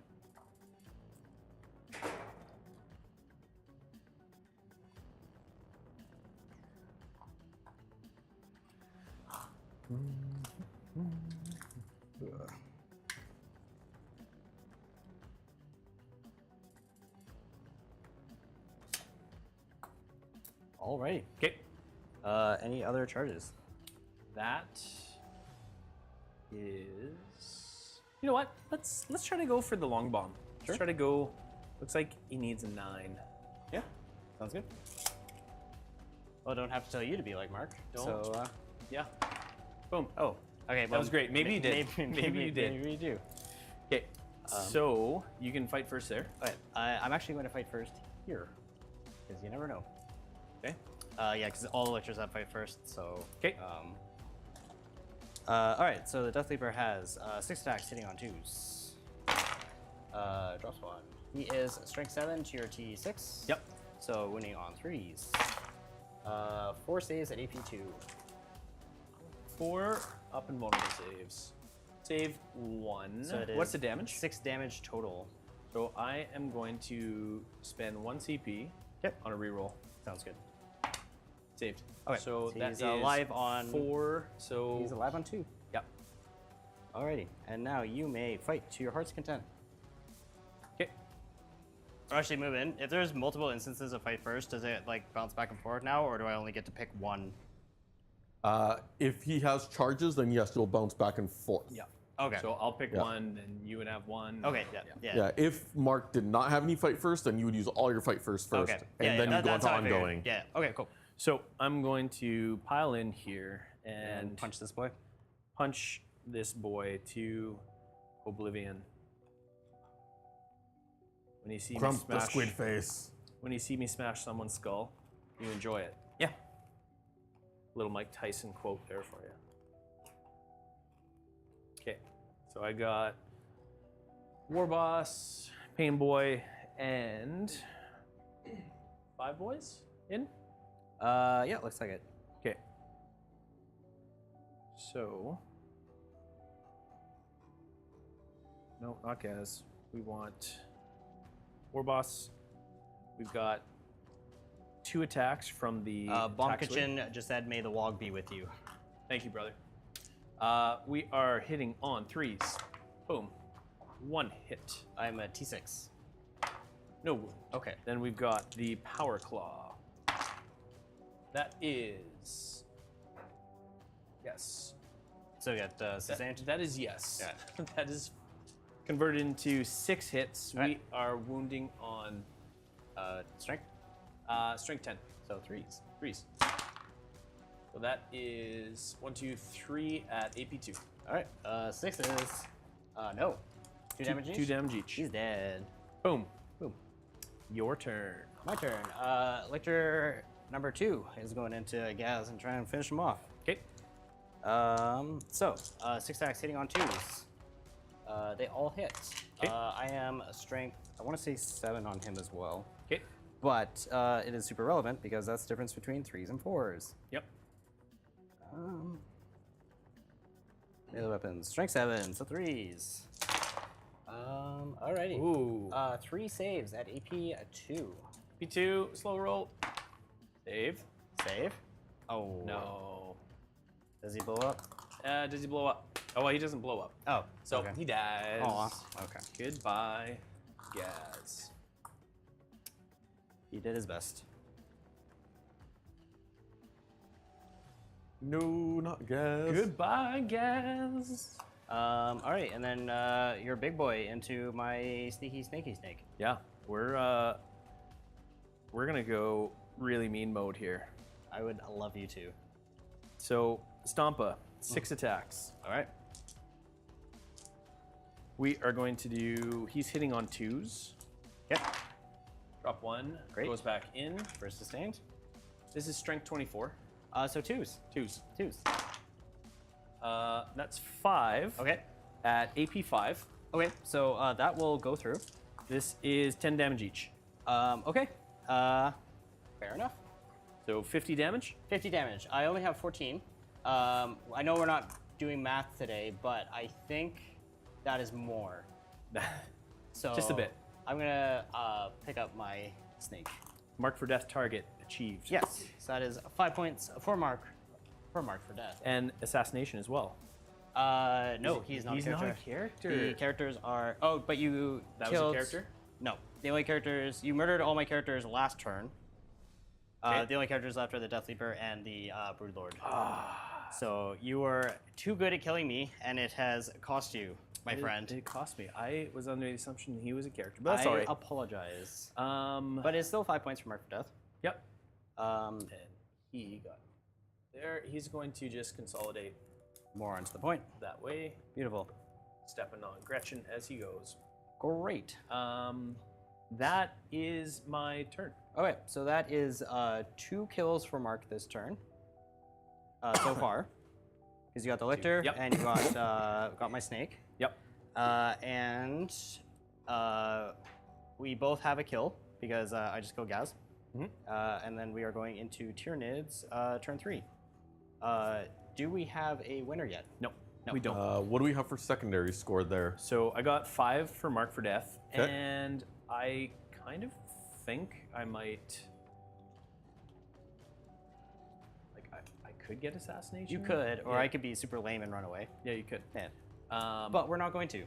Speaker 3: Alrighty.
Speaker 2: Okay.
Speaker 3: Any other charges?
Speaker 2: That is. You know what? Let's try to go for the long bomb.
Speaker 3: Sure.
Speaker 2: Let's try to go. Looks like he needs a 9.
Speaker 3: Yeah, sounds good. Well, I don't have to tell you to be like Mark.
Speaker 2: Don't.
Speaker 3: So,
Speaker 2: Yeah. Boom.
Speaker 3: oh, okay.
Speaker 2: That was great. Maybe you did. Maybe you did.
Speaker 3: Maybe you do.
Speaker 2: Okay. So you can fight first there.
Speaker 3: All right, I'm actually going to fight first here, because you never know.
Speaker 2: Okay.
Speaker 3: Yeah, because all the lectures have fight first, so.
Speaker 2: Okay.
Speaker 3: All right, so the Death Leaper has 6 attacks hitting on 2s. Drops 1. He is strength 7 to your T6.
Speaker 2: Yep.
Speaker 3: So winning on 3s. 4 saves at AP 2.
Speaker 2: 4 up and vulnerable saves. Save 1.
Speaker 3: So it is
Speaker 2: What's the damage?
Speaker 3: 6 damage total.
Speaker 2: So I am going to spend 1 CP on a reroll.
Speaker 3: Sounds good.
Speaker 2: Saved.
Speaker 3: Okay,
Speaker 2: So
Speaker 3: so
Speaker 2: that
Speaker 3: he's
Speaker 2: is
Speaker 3: alive on
Speaker 2: 4. So
Speaker 3: He's alive on 2.
Speaker 2: Yep.
Speaker 3: Alrighty, and now you may fight to your heart's content.
Speaker 2: Okay.
Speaker 3: Or actually move in. If there's multiple instances of fight first, does it like bounce back and forth now, or do I only get to pick one?
Speaker 1: If he has charges, then yes, you'll bounce back and forth.
Speaker 2: Yeah.
Speaker 3: Okay.
Speaker 2: So I'll pick
Speaker 1: Yeah.
Speaker 2: 1, and you would have 1.
Speaker 3: Okay, yeah.
Speaker 1: Yeah, if Mark did not have any fight first, then you would use all your fight first,
Speaker 3: Okay.
Speaker 1: and
Speaker 3: Yeah,
Speaker 1: then you go
Speaker 3: that's
Speaker 1: into
Speaker 3: how I figured.
Speaker 1: ongoing.
Speaker 3: Yeah. Okay. Cool.
Speaker 2: So I'm going to pile in here and
Speaker 3: punch this boy.
Speaker 2: punch this boy to oblivion. When you see me
Speaker 1: Crump the
Speaker 2: smash,
Speaker 1: squid face.
Speaker 2: when you see me smash someone's skull, you enjoy it.
Speaker 3: Yeah.
Speaker 2: Little Mike Tyson quote there for you. Okay, so I got War Boss, Pain Boy, and 5 boys in.
Speaker 3: Yeah. Looks like it.
Speaker 2: Okay. So. No, not Gaz. We want War Boss. We've got 2 attacks from the
Speaker 3: Bomb
Speaker 2: attack suite.
Speaker 3: Kitchen just said, "May the wog be with you."
Speaker 2: Thank you, brother. We are hitting on 3s. Boom. 1 hit.
Speaker 3: I'm a T6.
Speaker 2: No wound.
Speaker 3: Okay.
Speaker 2: Then we've got the Power Claw. That is. Yes.
Speaker 3: So we got sustained.
Speaker 2: That is yes.
Speaker 3: Yeah.
Speaker 2: That is converted into 6 hits.
Speaker 3: Right.
Speaker 2: We are wounding on
Speaker 3: Strength.
Speaker 2: strength 10.
Speaker 3: So 3s.
Speaker 2: 3s. So that is 1, 2, 3 at AP 2.
Speaker 3: All right. 6s. No. 2 damage each.
Speaker 2: 2 damage each.
Speaker 3: He's dead.
Speaker 2: Boom.
Speaker 3: Boom.
Speaker 2: Your turn.
Speaker 3: My turn. Lecture number 2 is going into Gaz and trying to finish him off.
Speaker 2: Okay.
Speaker 3: 6 attacks hitting on 2s. They all hit.
Speaker 2: Okay.
Speaker 3: I am a strength, I want to say 7 on him as well.
Speaker 2: Okay.
Speaker 3: But it is super relevant because that's the difference between 3s and 4s.
Speaker 2: Yep.
Speaker 3: Melee weapons. Strength 7, so 3s. Alrighty.
Speaker 2: Ooh.
Speaker 3: 3 saves at AP 2.
Speaker 2: P2, slow roll. Save.
Speaker 3: Save. Oh.
Speaker 2: No.
Speaker 3: Does he blow up?
Speaker 2: Does he blow up? Oh, well, he doesn't blow up.
Speaker 3: Oh.
Speaker 2: So
Speaker 3: okay.
Speaker 2: he dies.
Speaker 3: Aw. Okay.
Speaker 2: Goodbye, Gaz.
Speaker 3: He did his best.
Speaker 1: No, not Gaz.
Speaker 2: Goodbye, Gaz.
Speaker 3: Alright, and then your big boy into my sneaky snake.
Speaker 2: Yeah, we're gonna go really mean mode here.
Speaker 3: I would love you to.
Speaker 2: So Stompa, 6 attacks.
Speaker 3: Alright.
Speaker 2: We are going to do. He's hitting on 2s.
Speaker 3: Yep.
Speaker 2: Drop 1.
Speaker 3: Great.
Speaker 2: Goes back in.
Speaker 3: First sustained.
Speaker 2: This is strength 24.
Speaker 3: So 2s.
Speaker 2: 2s.
Speaker 3: 2s.
Speaker 2: That's 5.
Speaker 3: Okay.
Speaker 2: At AP 5.
Speaker 3: Okay, so that will go through.
Speaker 2: This is 10 damage each.
Speaker 3: Okay. Fair enough.
Speaker 2: So 50 damage.
Speaker 3: 50 damage. I only have 14. I know we're not doing math today, but I think that is more. So
Speaker 2: Just a bit.
Speaker 3: I'm gonna pick up my snake.
Speaker 2: Mark for death target achieved.
Speaker 3: Yes, so that is 5 points for Mark. For death.
Speaker 2: And assassination as well.
Speaker 3: No, he's not.
Speaker 2: He's
Speaker 3: a character.
Speaker 2: not a character.
Speaker 3: The characters are. Oh, but you.
Speaker 2: That was a
Speaker 3: killed,
Speaker 2: character?
Speaker 3: No, the only characters you murdered all my characters last turn.
Speaker 2: Okay.
Speaker 3: The only characters left are the Death Leaper and the Broodlord. So you were too good at killing me, and it has cost you, my friend.
Speaker 2: It cost me. I was under the assumption he was a character, but that's
Speaker 3: I
Speaker 2: all right.
Speaker 3: apologize.
Speaker 2: But
Speaker 3: But it's still 5 points for Mark for death.
Speaker 2: yep.
Speaker 3: Um,
Speaker 2: And he got there. He's going to just consolidate
Speaker 3: more on to the point.
Speaker 2: that way,
Speaker 3: Beautiful.
Speaker 2: stepping on Gretchen as he goes.
Speaker 3: Great.
Speaker 2: That is my turn.
Speaker 3: Okay, so that is 2 kills for Mark this turn. So far. Because you got the Lictor,
Speaker 2: Yep.
Speaker 3: and you got my snake.
Speaker 2: Yep.
Speaker 3: And we both have a kill, because I just killed Gaz. And then we are going into Tyranids, turn 3. Do we have a winner yet?
Speaker 2: No, we don't.
Speaker 1: What do we have for secondary scored there?
Speaker 2: So I got 5 for Mark for death,
Speaker 1: 'Kay.
Speaker 2: and I kind of think I might. Like, I could get assassination.
Speaker 3: You could, or
Speaker 2: Yeah.
Speaker 3: I could be super lame and run away.
Speaker 2: Yeah, you could.
Speaker 3: Yeah.
Speaker 2: But
Speaker 3: But we're not going to,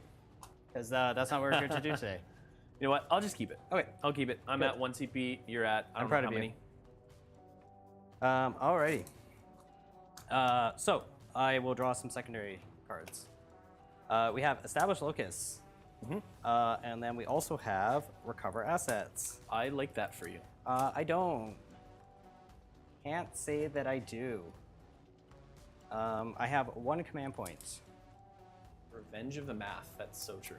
Speaker 3: because that's not what we're here to do today.
Speaker 2: you know what? I'll just keep it.
Speaker 3: Okay.
Speaker 2: I'll keep it. I'm
Speaker 3: Good.
Speaker 2: at 1 CP. You're at. I
Speaker 3: I'm
Speaker 2: don't
Speaker 3: proud
Speaker 2: know
Speaker 3: of
Speaker 2: how
Speaker 3: you.
Speaker 2: many.
Speaker 3: Alrighty. So I will draw some secondary cards. We have Establish Locus. And then we also have Recover Assets.
Speaker 2: I like that for you.
Speaker 3: I don't. Can't say that I do. I have 1 command point.
Speaker 2: Revenge of the Math. That's so true.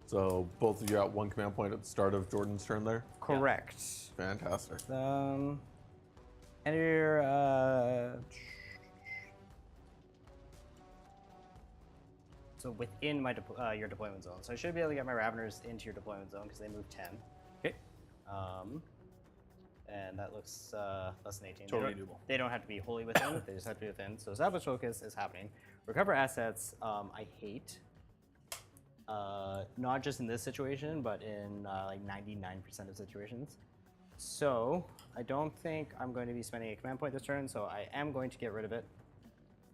Speaker 1: So both of you at 1 command point at the start of Jordan's turn there?
Speaker 3: Correct.
Speaker 1: Fantastic.
Speaker 3: Enter. So within my your deployment zone. So I should be able to get my Raveners into your deployment zone because they move 10.
Speaker 2: Okay.
Speaker 3: And that looks less than 18.
Speaker 2: Totally
Speaker 3: They don't-
Speaker 2: doable.
Speaker 3: They don't have to be wholly within, they just have to be within. So Establish Focus is happening. Recover Assets, I hate. Not just in this situation, but in like 99% of situations. So I don't think I'm going to be spending a command point this turn, so I am going to get rid of it.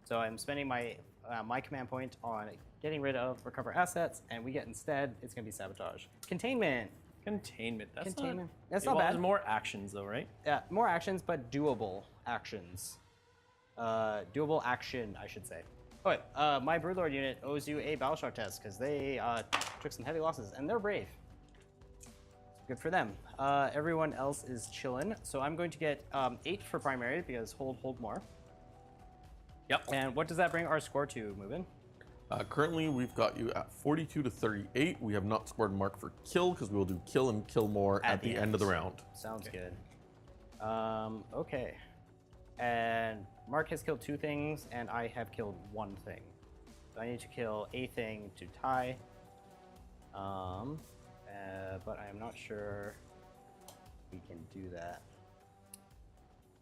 Speaker 3: So I'm spending my my command point on getting rid of Recover Assets, and we get instead, it's going to be Sabotage. Containment.
Speaker 2: Containment. That's
Speaker 3: Containment.
Speaker 2: Not,
Speaker 3: That's
Speaker 2: it
Speaker 3: not
Speaker 2: involves
Speaker 3: bad.
Speaker 2: more actions though, right?
Speaker 3: Yeah, more actions, but doable actions. Doable action, I should say. Okay, my Broodlord unit owes you a Battle Shock test because they took some heavy losses, and they're brave. Good for them. Everyone else is chillin', so I'm going to get 8 for primary because hold more.
Speaker 2: Yep.
Speaker 3: And what does that bring our score to, Movin?
Speaker 1: Currently, we've got you at 42 to 38. We have not scored Mark for kill because we will do kill and kill more at the end of the round.
Speaker 3: Sounds good. Okay. And Mark has killed 2 things, and I have killed 1 thing. So I need to kill a thing to tie. But I am not sure we can do that.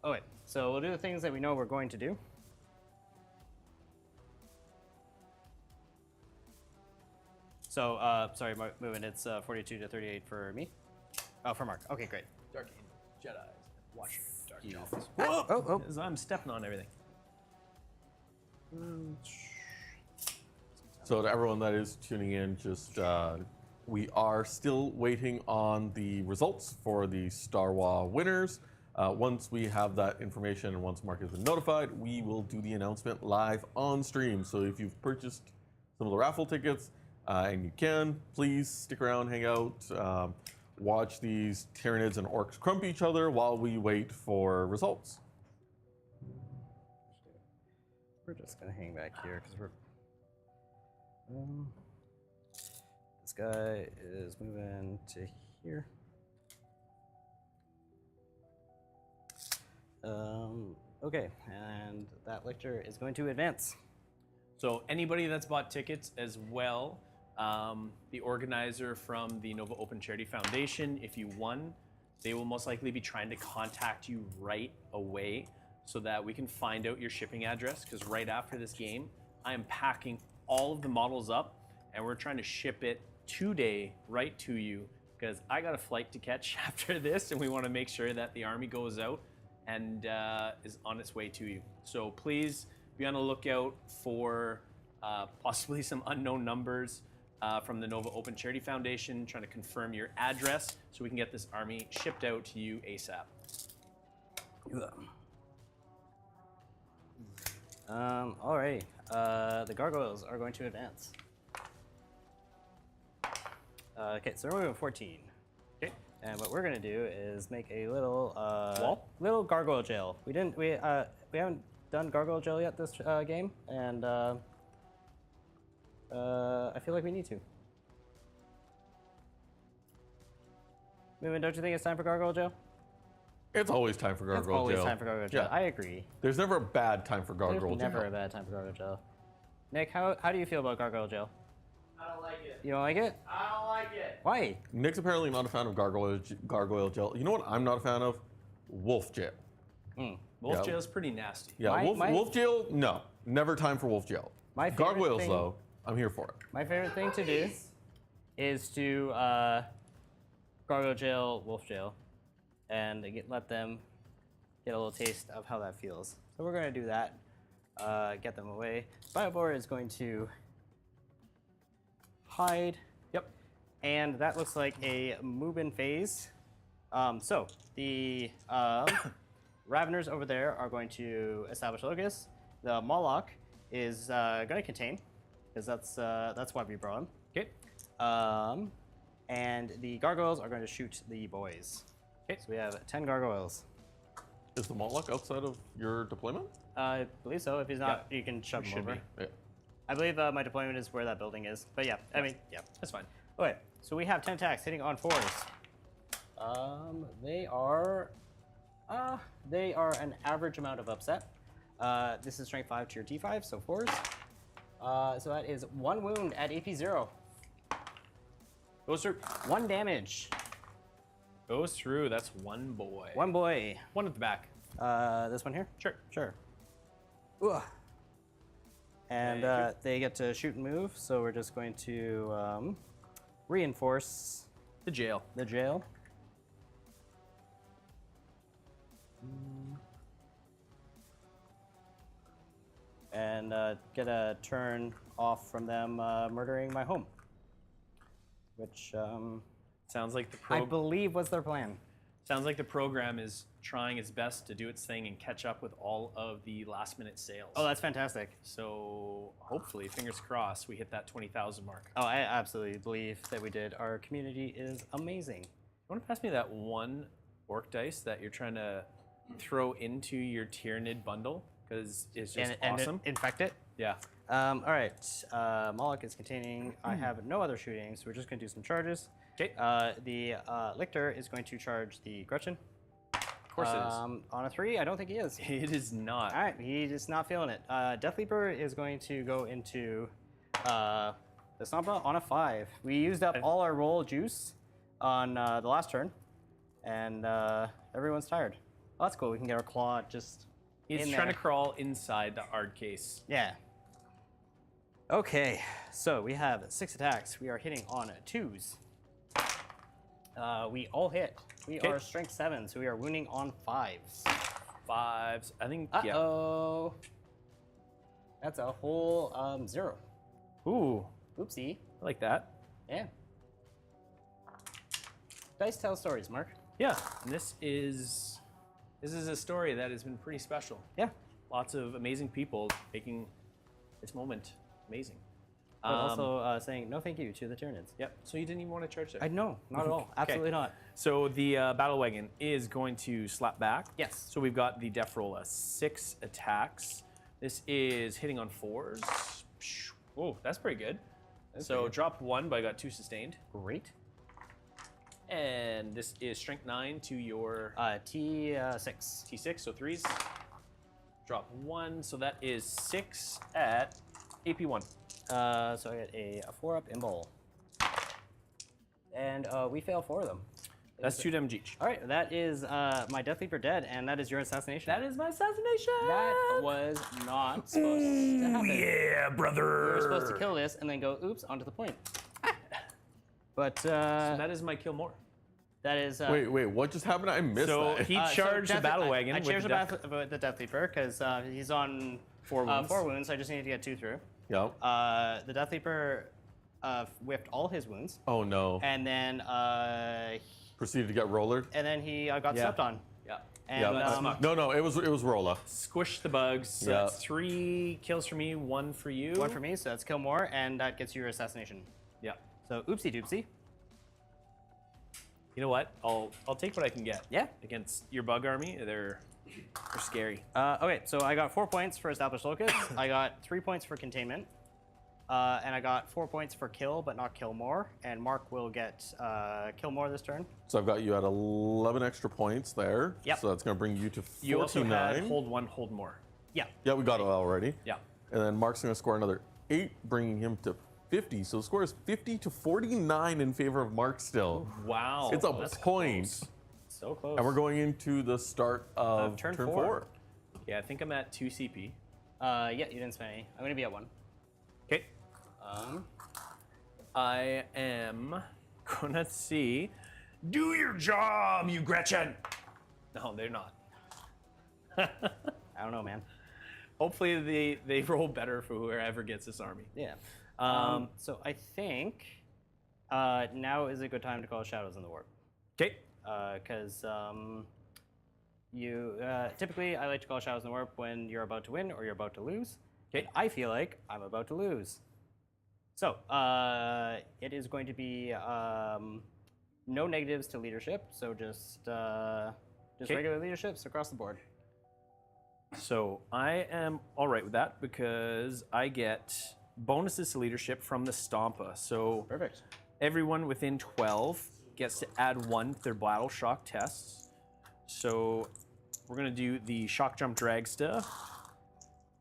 Speaker 3: Oh wait, so we'll do the things that we know we're going to do. So, sorry, moving. It's 42 to 38 for me. Oh, for Mark. Okay, great.
Speaker 2: Dark Jedi's watch Dark
Speaker 3: You.
Speaker 2: Elves.
Speaker 3: Oh.
Speaker 2: As I'm stepping on everything.
Speaker 1: So to everyone that is tuning in, just we are still waiting on the results for the Star Waaaaugh winners. Once we have that information and once Mark has been notified, we will do the announcement live on stream. So if you've purchased some of the raffle tickets and you can, please stick around, hang out, watch these Tyranids and Orks crump each other while we wait for results.
Speaker 3: We're just gonna hang back here because we're. This guy is moving to here. Okay, and that lictor is going to advance.
Speaker 2: So anybody that's bought tickets as well, the organizer from the Nova Open Charity Foundation, if you won, they will most likely be trying to contact you right away so that we can find out your shipping address, because right after this game, I am packing all of the models up and we're trying to ship it today right to you, because I got a flight to catch after this and we want to make sure that the army goes out and is on its way to you. So please be on the lookout for possibly some unknown numbers from the Nova Open Charity Foundation trying to confirm your address so we can get this army shipped out to you ASAP.
Speaker 3: Alright. The gargoyles are going to advance. Okay, so we're moving 14.
Speaker 2: Okay.
Speaker 3: And what we're gonna do is make a little
Speaker 2: Wall?
Speaker 3: little gargoyle jail. We haven't done gargoyle jail yet this game, and I feel like we need to. Moomin, don't you think it's time for gargoyle jail?
Speaker 1: It's always time for
Speaker 3: It's
Speaker 1: gargoyle
Speaker 3: always
Speaker 1: jail.
Speaker 3: time for gargoyle jail.
Speaker 1: Yeah.
Speaker 3: I agree.
Speaker 1: There's never a bad time for
Speaker 3: There's
Speaker 1: gargoyle
Speaker 3: never
Speaker 1: jail.
Speaker 3: a bad time for gargoyle jail. Nick, how do you feel about gargoyle jail?
Speaker 4: I don't like it.
Speaker 3: You don't like it?
Speaker 4: I don't like it.
Speaker 3: Why?
Speaker 1: Nick's apparently not a fan of gargoyle jail. You know what I'm not a fan of? Wolf jail.
Speaker 2: Wolf
Speaker 1: Yeah.
Speaker 2: jail is pretty nasty.
Speaker 1: Yeah, wolf jail, no. Never time for wolf jail.
Speaker 3: My favorite
Speaker 1: Gargoyles,
Speaker 3: thing-
Speaker 1: though, I'm here for it.
Speaker 3: My favorite thing to do is to gargoyle jail, wolf jail, and let them get a little taste of how that feels. So we're going to do that, get them away. Biobor is going to hide.
Speaker 2: Yep.
Speaker 3: And that looks like a move-in phase. So the Raveners over there are going to establish locus. The Moloch is going to contain, because that's why we brought him.
Speaker 2: Okay.
Speaker 3: And the gargoyles are going to shoot the boys.
Speaker 2: Okay.
Speaker 3: So we have 10 gargoyles.
Speaker 1: Is the Moloch outside of your deployment?
Speaker 3: I believe so. If he's not, you can shove him
Speaker 2: should
Speaker 3: over.
Speaker 2: be.
Speaker 1: Yeah.
Speaker 3: I believe my deployment is where that building is. But yeah, I mean, yeah.
Speaker 2: That's fine.
Speaker 3: Okay, so we have 10 attacks hitting on 4s. They are an average amount of upset. This is strength 5 to your T5, so 4s. So that is 1 wound at AP 0.
Speaker 2: Goes through.
Speaker 3: 1 damage.
Speaker 2: Goes through. That's one boy.
Speaker 3: 1 boy.
Speaker 2: One at the back.
Speaker 3: This one here?
Speaker 2: Sure.
Speaker 3: Sure. Ugh. And
Speaker 2: Thank
Speaker 3: they get to shoot and move, so we're just going to reinforce
Speaker 2: The jail.
Speaker 3: the jail. And get a turn off from them murdering my home. Which
Speaker 2: Sounds like the
Speaker 3: I believe was their plan.
Speaker 2: sounds like the program is trying its best to do its thing and catch up with all of the last minute sales.
Speaker 3: Oh, that's fantastic.
Speaker 2: So hopefully, fingers crossed, we hit that 20,000 mark.
Speaker 3: Oh, I absolutely believe that we did. Our community is amazing.
Speaker 2: You want to pass me that one orc dice that you're trying to throw into your Tyranid bundle? Because it's just awesome.
Speaker 3: Infect it.
Speaker 2: Yeah.
Speaker 3: All right. Moloch is containing. I have no other shooting, so we're just going to do some charges.
Speaker 2: Okay.
Speaker 3: The Lictor is going to charge the Gretchen.
Speaker 2: Of course it is.
Speaker 3: On a 3, I don't think he is.
Speaker 2: It is not.
Speaker 3: All right, he's just not feeling it. Death Leaper is going to go into the Stompa on a 5. We used up all our roll juice on the last turn, and everyone's tired. Well, that's cool. We can get our claw just
Speaker 2: He's
Speaker 3: in
Speaker 2: trying
Speaker 3: there.
Speaker 2: to crawl inside the hard case.
Speaker 3: Yeah. Okay, so we have 6 attacks. We are hitting on 2s. We all hit. We
Speaker 2: Okay.
Speaker 3: are strength 7, so we are wounding on 5s.
Speaker 2: 5s. I think,
Speaker 3: Uh-oh. That's a whole 0.
Speaker 2: yeah. Ooh,
Speaker 3: Oopsie.
Speaker 2: I like that.
Speaker 3: Yeah. Dice tell stories, Mark.
Speaker 2: Yeah, and this is a story that has been pretty special.
Speaker 3: Yeah.
Speaker 2: Lots of amazing people making this moment amazing.
Speaker 3: But also saying no thank you to the Tyranids.
Speaker 2: Yep. So you didn't even want to charge there.
Speaker 3: I know, not at all.
Speaker 2: Okay.
Speaker 3: Absolutely not.
Speaker 2: So the battle wagon is going to slap back.
Speaker 3: Yes.
Speaker 2: So we've got the def roll 6 attacks. This is hitting on 4s. Whoa, that's pretty good. So
Speaker 3: pretty good.
Speaker 2: dropped 1, but I got 2 sustained.
Speaker 3: Great.
Speaker 2: And this is strength 9 to your
Speaker 3: T6.
Speaker 2: T6, so 3s. Drop 1, so that is 6 at AP 1.
Speaker 3: So I get a 4-up in bowl. And we fail 4 of them.
Speaker 2: That's 2 damage each.
Speaker 3: All right, that is my Death Leaper dead, and that is your assassination.
Speaker 2: That is my assassination.
Speaker 3: That was not supposed to happen.
Speaker 5: Yeah, brother.
Speaker 3: You were supposed to kill this and then go, oops, onto the point. But
Speaker 2: So that is my kill more.
Speaker 3: that is...
Speaker 1: Wait, what just happened? I missed
Speaker 2: So
Speaker 1: that.
Speaker 2: he charged the battle wagon.
Speaker 3: I
Speaker 2: with
Speaker 3: charged
Speaker 2: the
Speaker 3: the Death Leaper because he's on
Speaker 2: 4 wounds.
Speaker 3: 4 wounds. I just needed to get 2 through.
Speaker 1: Yep.
Speaker 3: The Death Leaper whiffed all his wounds,
Speaker 1: Oh no.
Speaker 3: and then
Speaker 1: Proceeded to get rollered.
Speaker 3: he got
Speaker 2: Yeah.
Speaker 3: stepped on.
Speaker 2: Yeah.
Speaker 3: And
Speaker 1: Yeah. No, it was Rolla.
Speaker 2: Squish the bugs. So
Speaker 1: Yeah.
Speaker 2: that's 3 kills for me, 1 for you.
Speaker 3: 1 for me, so that's kill more, and that gets you your assassination.
Speaker 2: Yeah.
Speaker 3: So oopsie doopsie.
Speaker 2: You know what? I'll take what I can get.
Speaker 3: Yeah.
Speaker 2: Against your bug army, they're scary.
Speaker 3: Okay, so I got 4 points for established locus. I got 3 points for containment. And I got 4 points for kill, but not kill more. And Mark will get kill more this turn.
Speaker 1: So I've got you at 11 extra points there.
Speaker 3: Yep.
Speaker 1: So that's going to bring you to 49.
Speaker 2: You also had hold 1, hold more.
Speaker 3: Yeah.
Speaker 1: Yeah, we got it already.
Speaker 2: Yeah.
Speaker 1: And then Mark's going to score another 8, bringing him to 50. So the score is 50 to 49 in favor of Mark still.
Speaker 2: Wow.
Speaker 1: It's a
Speaker 2: that's
Speaker 1: point.
Speaker 2: close.
Speaker 3: So close.
Speaker 1: And we're going into the start of
Speaker 3: turn
Speaker 1: turn
Speaker 3: 4.
Speaker 1: 4.
Speaker 2: Yeah, I think I'm at 2 CP.
Speaker 3: Yeah, you didn't spend any. I'm going to be at 1.
Speaker 2: Okay. I am gonna see.
Speaker 5: Do your job, you Gretchen.
Speaker 2: No, they're not.
Speaker 3: I don't know, man.
Speaker 2: Hopefully they roll better for whoever gets this army.
Speaker 3: Yeah. So I think now is a good time to call Shadows in the Warp.
Speaker 2: Okay.
Speaker 3: Because you typically I like to call Shadows in the Warp when you're about to win or you're about to lose.
Speaker 2: Okay.
Speaker 3: I feel like I'm about to lose. So it is going to be no negatives to leadership. So just
Speaker 2: Okay.
Speaker 3: regular leaderships across the board.
Speaker 2: So I am all right with that because I get bonuses to leadership from the Stompa. So
Speaker 3: Perfect.
Speaker 2: everyone within 12 gets to add 1 to their battle shock tests. So we're gonna do the shock jump dragsta.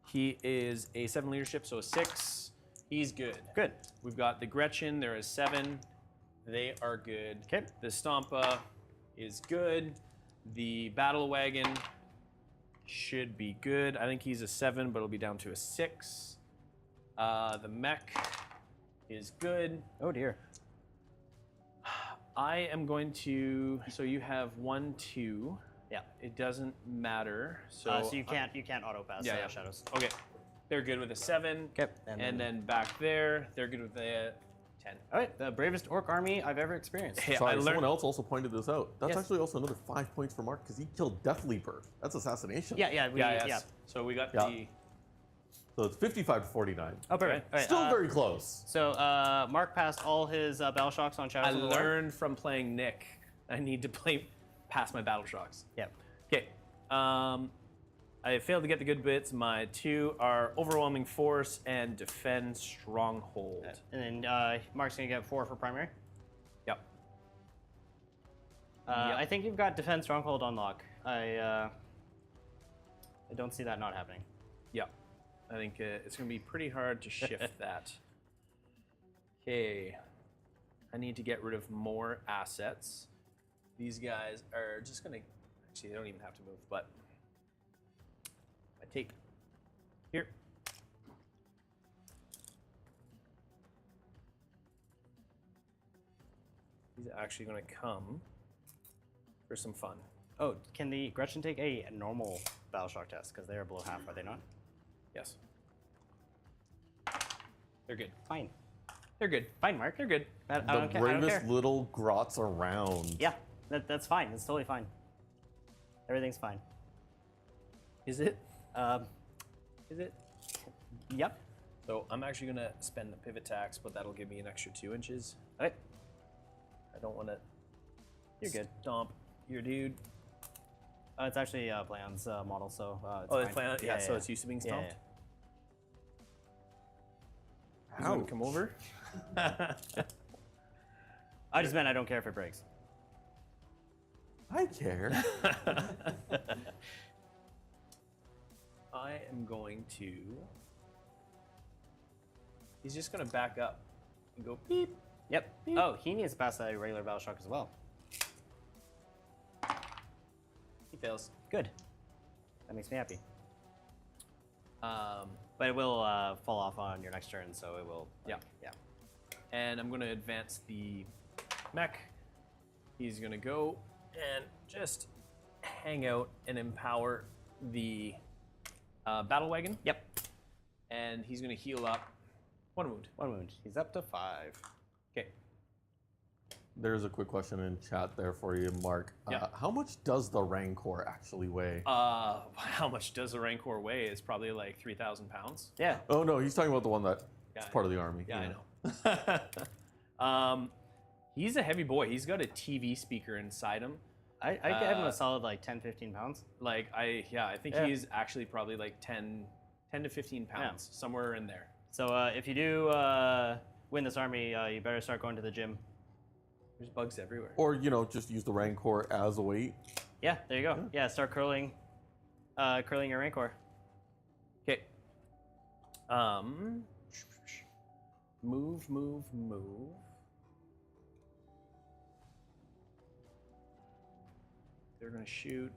Speaker 2: He is a 7 leadership, so a 6. He's good.
Speaker 3: Good.
Speaker 2: We've got the Gretchen. There is 7. They are good.
Speaker 3: Okay.
Speaker 2: The Stompa is good. The battle wagon should be good. I think he's a 7, but it'll be down to a 6. The mech is good.
Speaker 3: Oh dear.
Speaker 2: I am going to. So you have 1, 2.
Speaker 3: Yeah.
Speaker 2: It doesn't matter. So,
Speaker 3: So you can't auto pass
Speaker 2: yeah.
Speaker 3: Shadows.
Speaker 2: Okay. They're good with a 7.
Speaker 3: Okay.
Speaker 2: And then back there, they're good with a 10.
Speaker 3: All right, the bravest orc army I've ever experienced.
Speaker 2: Hey,
Speaker 1: Sorry,
Speaker 2: I learned.
Speaker 1: someone else also pointed this out. That's
Speaker 3: Yes.
Speaker 1: actually also another 5 points for Mark because he killed Death Leaper. That's assassination.
Speaker 3: Yeah.
Speaker 2: Yeah, yes.
Speaker 3: Yeah.
Speaker 2: So we got
Speaker 1: Yeah.
Speaker 2: the.
Speaker 1: So it's 55 to 49.
Speaker 3: Oh, perfect. All right,
Speaker 1: Still very close.
Speaker 3: So Mark passed all his battle shocks on Shadows
Speaker 2: I
Speaker 3: of the War.
Speaker 2: learned from playing Nick. I need to play past my battle shocks.
Speaker 3: Yeah.
Speaker 2: Okay. I failed to get the good bits. My 2 are overwhelming force and defend stronghold.
Speaker 3: And then Mark's gonna get 4 for primary.
Speaker 2: Yep.
Speaker 3: I think you've got defense stronghold on lock. I don't see that not happening.
Speaker 2: Yep. I think it's going to be pretty hard to shift that. Okay. I need to get rid of more assets. These guys are just going to... Actually, they don't even have to move, but... I take... Here. He's actually going to come for some fun.
Speaker 3: Oh, can the Gretchen take a normal battle shock test? Because they are below half, are they not?
Speaker 2: Yes. They're good.
Speaker 3: Fine.
Speaker 2: They're good.
Speaker 3: Fine, Mark.
Speaker 2: They're good.
Speaker 3: I
Speaker 1: The
Speaker 3: don't care.
Speaker 1: bravest little grots around.
Speaker 3: Yeah, that's fine. That's totally fine. Everything's fine.
Speaker 2: Is it?
Speaker 3: Um,
Speaker 2: Is it?
Speaker 3: yep.
Speaker 2: So I'm actually going to spend the pivot tax, but that'll give me an extra 2 inches.
Speaker 3: Okay.
Speaker 2: I don't want to
Speaker 3: You're good.
Speaker 2: stomp your dude.
Speaker 3: It's actually Plan's model, so it's
Speaker 2: Oh,
Speaker 3: fine.
Speaker 2: it's plan. Yeah, so it's used to being
Speaker 3: Yeah,
Speaker 2: stomped.
Speaker 3: yeah.
Speaker 2: He's going to come over.
Speaker 3: I just meant I don't care if it breaks.
Speaker 1: I care.
Speaker 2: I am going to He's just gonna back up and go beep.
Speaker 3: Yep. Oh, he needs to pass that regular battle shock as well.
Speaker 2: He fails.
Speaker 3: Good. That makes me happy.
Speaker 2: Um,
Speaker 3: But it will fall off on your next turn, so it will.
Speaker 2: Yeah.
Speaker 3: Yeah.
Speaker 2: and I'm gonna advance the mech. He's gonna go and just hang out and empower the battle wagon.
Speaker 3: Yep.
Speaker 2: And he's gonna heal up 1 wound.
Speaker 3: 1 wound. He's up to 5.
Speaker 2: Okay.
Speaker 1: There's a quick question in chat there for you, Mark.
Speaker 2: Yeah.
Speaker 1: How much does the Rancor actually weigh?
Speaker 2: How much does a Rancor weigh? It's probably like 3,000 pounds.
Speaker 3: Yeah.
Speaker 1: Oh no, he's talking about the one that's
Speaker 2: Yeah.
Speaker 1: part of the army.
Speaker 2: Yeah, I know. He's a heavy boy. He's got a TV speaker inside him.
Speaker 3: I give him a solid like 10, 15 pounds.
Speaker 2: I think
Speaker 3: Yeah.
Speaker 2: he's actually probably like 10 to 15 pounds, somewhere in there.
Speaker 3: So if you do win this army, you better start going to the gym.
Speaker 2: There's bugs everywhere.
Speaker 1: Or just use the Rancor as a weight.
Speaker 3: Yeah, there you go. Yeah, start curling your Rancor.
Speaker 2: Okay. Move. They're gonna shoot.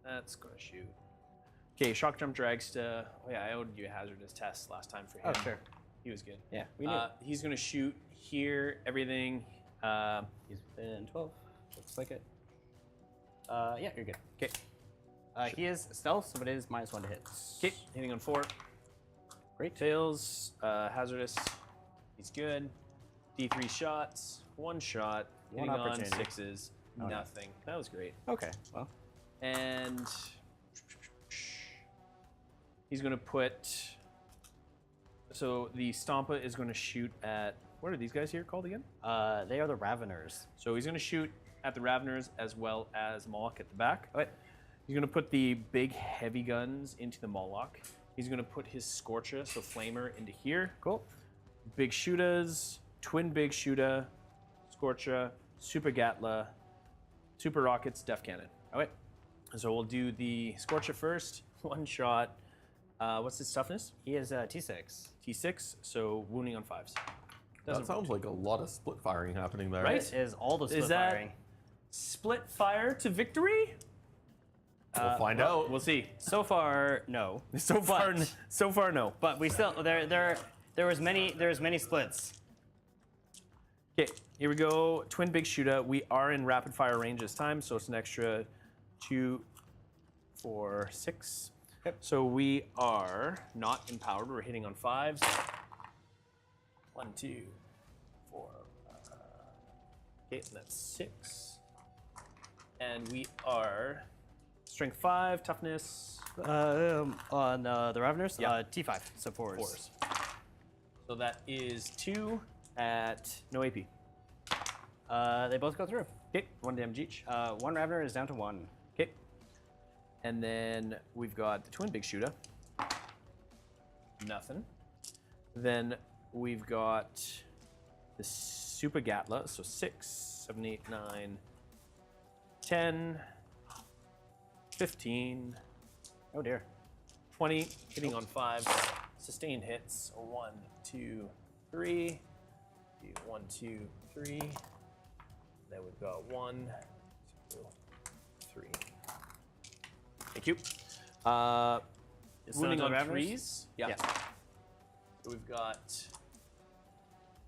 Speaker 2: That's gonna shoot. Okay, shock jump dragsta. Oh yeah, I owed you a hazardous test last time for him.
Speaker 3: Oh, sure.
Speaker 2: He was good.
Speaker 3: Yeah, we knew.
Speaker 2: He's gonna shoot here. Everything.
Speaker 3: He's within 12. Looks like it. Yeah, you're good.
Speaker 2: Okay.
Speaker 3: He is stealth, so it is -1 to hit.
Speaker 2: Okay, hitting on 4.
Speaker 3: Great.
Speaker 2: Fails. Hazardous. He's good. D3 shots. 1 shot.
Speaker 3: One
Speaker 2: Hitting on
Speaker 3: opportunity.
Speaker 2: 6s.
Speaker 3: Oh, no.
Speaker 2: Nothing. That was great.
Speaker 3: Okay, well.
Speaker 2: And he's going to put. So the Stompa is going to shoot at. What are these guys here called again?
Speaker 3: They are the Raveners.
Speaker 2: So he's going to shoot at the Raveners as well as Moloch at the back.
Speaker 3: Okay.
Speaker 2: He's going to put the big heavy guns into the Moloch. He's going to put his Scorcher, so Flamer, into here.
Speaker 3: Cool.
Speaker 2: Big Shootas, Twin Big Shooter, Scorcher, Super Gatla, Super Rockets, Def Cannon.
Speaker 3: Okay.
Speaker 2: So we'll do the Scorcher first. 1 shot. What's his toughness?
Speaker 3: He is T6.
Speaker 2: T6, so wounding on 5s.
Speaker 1: That sounds like a lot of split firing happening there.
Speaker 2: Right?
Speaker 3: It is all the split
Speaker 2: Is that
Speaker 3: firing.
Speaker 2: split fire to victory?
Speaker 1: We'll find out.
Speaker 2: We'll see.
Speaker 3: So far, no.
Speaker 2: So far, no.
Speaker 3: But we still there was many splits.
Speaker 2: Okay, here we go. Twin Big Shooter. We are in rapid fire range this time, so it's an extra 2, 4, 6.
Speaker 3: Yep.
Speaker 2: So we are not empowered. We're hitting on 5s. 1, 2, 4. Okay, and that's 6. And we are strength 5, toughness
Speaker 3: On the Raveners,
Speaker 2: Yeah.
Speaker 3: T5, so 4s.
Speaker 2: 4s. So that is 2 at no AP.
Speaker 3: They both go through.
Speaker 2: Okay, 1 damage each.
Speaker 3: 1 Ravener is down to 1.
Speaker 2: Okay. And then we've got the Twin Big Shooter. Nothing. Then we've got the Super Gatla, so 6, 7, 8, 9, 10, 15,
Speaker 3: Oh dear.
Speaker 2: 20, hitting on 5. Sustained hits. 1, 2, 3. 1, 2, 3. Then we've got 1, 2, 3. Thank you. Wounding
Speaker 3: the
Speaker 2: on
Speaker 3: Raveners?
Speaker 2: 3s. Yeah.
Speaker 3: Yeah.
Speaker 2: So we've got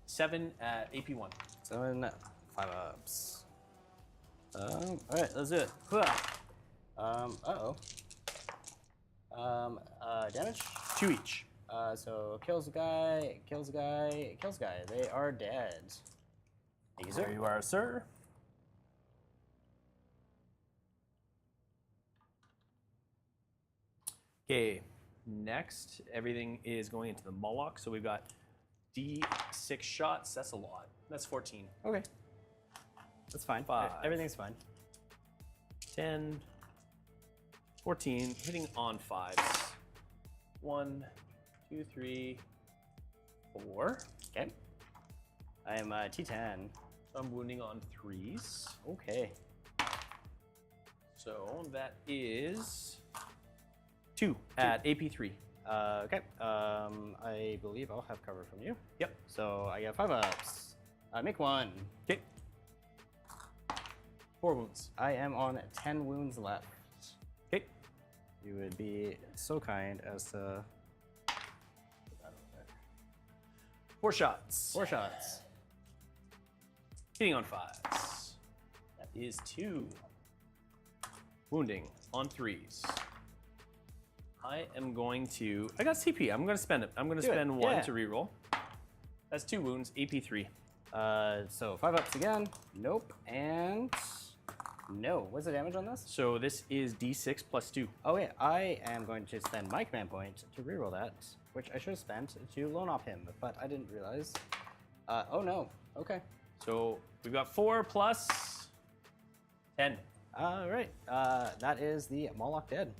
Speaker 2: 7 at AP1.
Speaker 3: 7, 5 ups. All right, let's do it. Damage.
Speaker 2: 2 each.
Speaker 3: So kills a guy, kills a guy, kills a guy. They are dead. Thank you,
Speaker 2: There
Speaker 3: sir.
Speaker 2: you are, sir. Okay, next, everything is going into the Moloch. So we've got D6 shots. That's a lot. That's 14.
Speaker 3: Okay. That's fine.
Speaker 2: 5.
Speaker 3: Everything's fine.
Speaker 2: 10, 14, hitting on 5s. 1, 2, 3, 4.
Speaker 3: Okay. I am T10.
Speaker 2: I'm wounding on 3s.
Speaker 3: Okay.
Speaker 2: So that is 2 at AP3.
Speaker 3: Okay. I believe I'll have cover from you.
Speaker 2: Yep.
Speaker 3: So I get 5 ups. Make 1.
Speaker 2: Okay. 4 wounds.
Speaker 3: I am on 10 wounds left.
Speaker 2: Okay.
Speaker 3: You would be so kind as to.
Speaker 2: 4 shots.
Speaker 3: 4 shots.
Speaker 2: Hitting on 5s. That is 2. Wounding on 3s. I am going to. I got CP. I'm going to spend it. I'm going to spend 1
Speaker 3: Yeah.
Speaker 2: to reroll. That's 2 wounds. AP 3.
Speaker 3: So 5 ups again. Nope. And no. What's the damage on this?
Speaker 2: So this is D6 plus 2.
Speaker 3: Oh yeah, I am going to spend my command point to reroll that, which I should have spent to loan off him, but I didn't realize. Oh no. Okay.
Speaker 2: So we've got 4 plus 10.
Speaker 3: All right. That is the Moloch dead.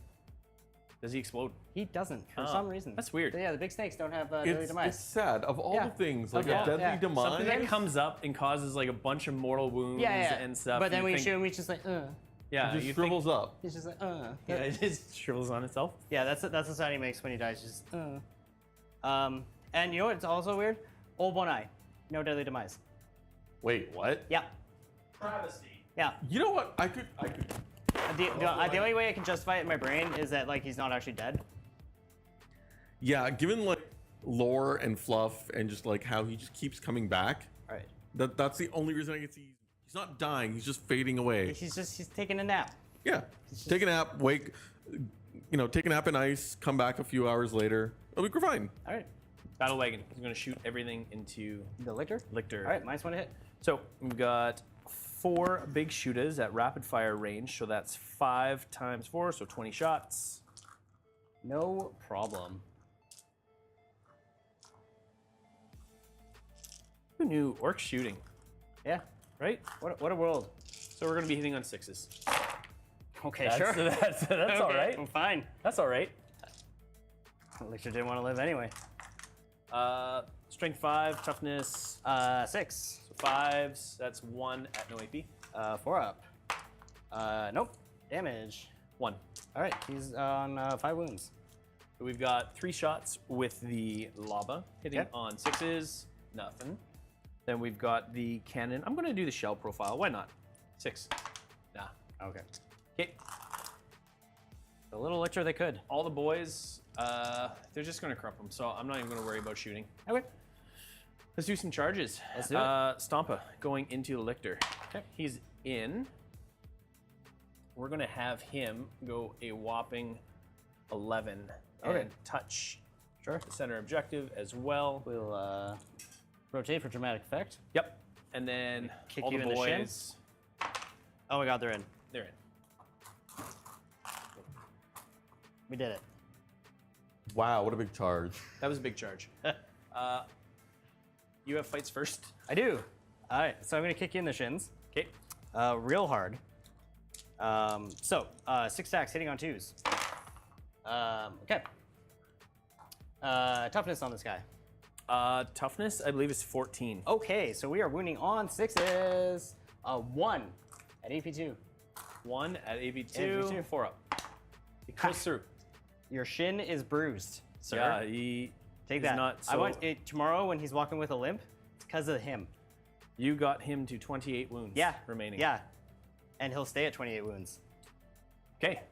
Speaker 2: Does he explode?
Speaker 3: He doesn't for
Speaker 2: Oh,
Speaker 3: some reason.
Speaker 2: that's weird.
Speaker 3: Yeah, the big snakes don't have deadly
Speaker 1: It's
Speaker 3: demise.
Speaker 1: sad. Of all
Speaker 3: Yeah.
Speaker 1: the things, like
Speaker 3: Yeah,
Speaker 1: a deadly
Speaker 3: yeah.
Speaker 1: demise.
Speaker 2: Something that comes up and causes like a bunch of mortal wounds
Speaker 3: yeah.
Speaker 2: and stuff.
Speaker 3: But then
Speaker 2: you
Speaker 3: when you
Speaker 2: think-
Speaker 3: shoot him, he's just like,
Speaker 2: Yeah,
Speaker 1: it
Speaker 2: you
Speaker 1: just
Speaker 2: think-
Speaker 1: shrivels up.
Speaker 3: He's just like,
Speaker 2: Yeah, it just shrivels on itself.
Speaker 3: Yeah, that's the sound he makes when he dies. Just, And you know what's also weird? Old one eye, no deadly demise.
Speaker 1: Wait, what?
Speaker 3: Yeah,
Speaker 4: Travesty.
Speaker 3: yeah.
Speaker 1: You know what? I could.
Speaker 3: The only way I can justify it in my brain is that like he's not actually dead.
Speaker 1: Yeah, given like lore and fluff and just like how he just keeps coming back.
Speaker 3: All right.
Speaker 1: That's the only reason I can see. He's not dying. He's just fading away.
Speaker 3: He's taking a nap.
Speaker 1: Yeah. Take a nap. Wake. Take a nap in ice. Come back a few hours later. It'll be fine.
Speaker 3: All right.
Speaker 2: Battle wagon. He's going to shoot everything into
Speaker 3: The lictor.
Speaker 2: Lictor.
Speaker 3: All right, minus 1 to hit.
Speaker 2: So we've got 4 big shooters at rapid fire range. So that's 5 times 4, so 20 shots.
Speaker 3: No problem.
Speaker 2: Who knew orc shooting,
Speaker 3: Yeah.
Speaker 2: right?
Speaker 3: What a world.
Speaker 2: So we're going to be hitting on 6s.
Speaker 3: Okay,
Speaker 2: That's,
Speaker 3: sure.
Speaker 2: that's all
Speaker 3: Okay,
Speaker 2: right.
Speaker 3: I'm fine.
Speaker 2: That's all right.
Speaker 3: Lictor didn't want to live anyway.
Speaker 2: Strength 5, toughness
Speaker 3: 6.
Speaker 2: 5s. That's 1 at no AP.
Speaker 3: 4 up. Nope. Damage.
Speaker 2: 1.
Speaker 3: All right, he's on 5 wounds.
Speaker 2: So we've got 3 shots with the lava hitting
Speaker 3: Okay.
Speaker 2: on 6s. Nothing. Then we've got the cannon. I'm going to do the shell profile. Why not? 6. Nah.
Speaker 3: Okay.
Speaker 2: Okay.
Speaker 3: The little lictor they could.
Speaker 2: All the boys, they're just going to crump them. So I'm not even going to worry about shooting.
Speaker 3: Okay.
Speaker 2: Let's do some charges.
Speaker 3: Let's do it.
Speaker 2: Stompa going into the lictor.
Speaker 3: Okay.
Speaker 2: He's in. We're going to have him go a whopping 11
Speaker 3: Okay.
Speaker 2: and touch
Speaker 3: Sure.
Speaker 2: the center objective as well.
Speaker 3: We'll rotate for dramatic effect.
Speaker 2: Yep. And then
Speaker 3: Kick
Speaker 2: all
Speaker 3: you
Speaker 2: the
Speaker 3: in the shin?
Speaker 2: boys,
Speaker 3: Oh my god, they're in.
Speaker 2: they're in.
Speaker 3: We did it.
Speaker 1: Wow, what a big charge.
Speaker 2: That was a big charge. You have fights first.
Speaker 3: I do. All right, so I'm gonna kick you in the shins,
Speaker 2: Okay.
Speaker 3: real hard. 6 attacks hitting on 2s. Okay. Toughness on this guy.
Speaker 2: Toughness, I believe, is 14.
Speaker 3: Okay, so we are wounding on 6s. 1 at AP2.
Speaker 2: 1 at AB2,
Speaker 3: AB2.
Speaker 2: 4 up. He goes through.
Speaker 3: Your shin is bruised, sir.
Speaker 2: Yeah, he
Speaker 3: Take
Speaker 2: is
Speaker 3: that.
Speaker 2: not
Speaker 3: I
Speaker 2: so-
Speaker 3: want it tomorrow when he's walking with a limp. It's because of him.
Speaker 2: You got him to 28 wounds
Speaker 3: Yeah.
Speaker 2: remaining.
Speaker 3: Yeah. And he'll stay at 28 wounds.
Speaker 2: Okay.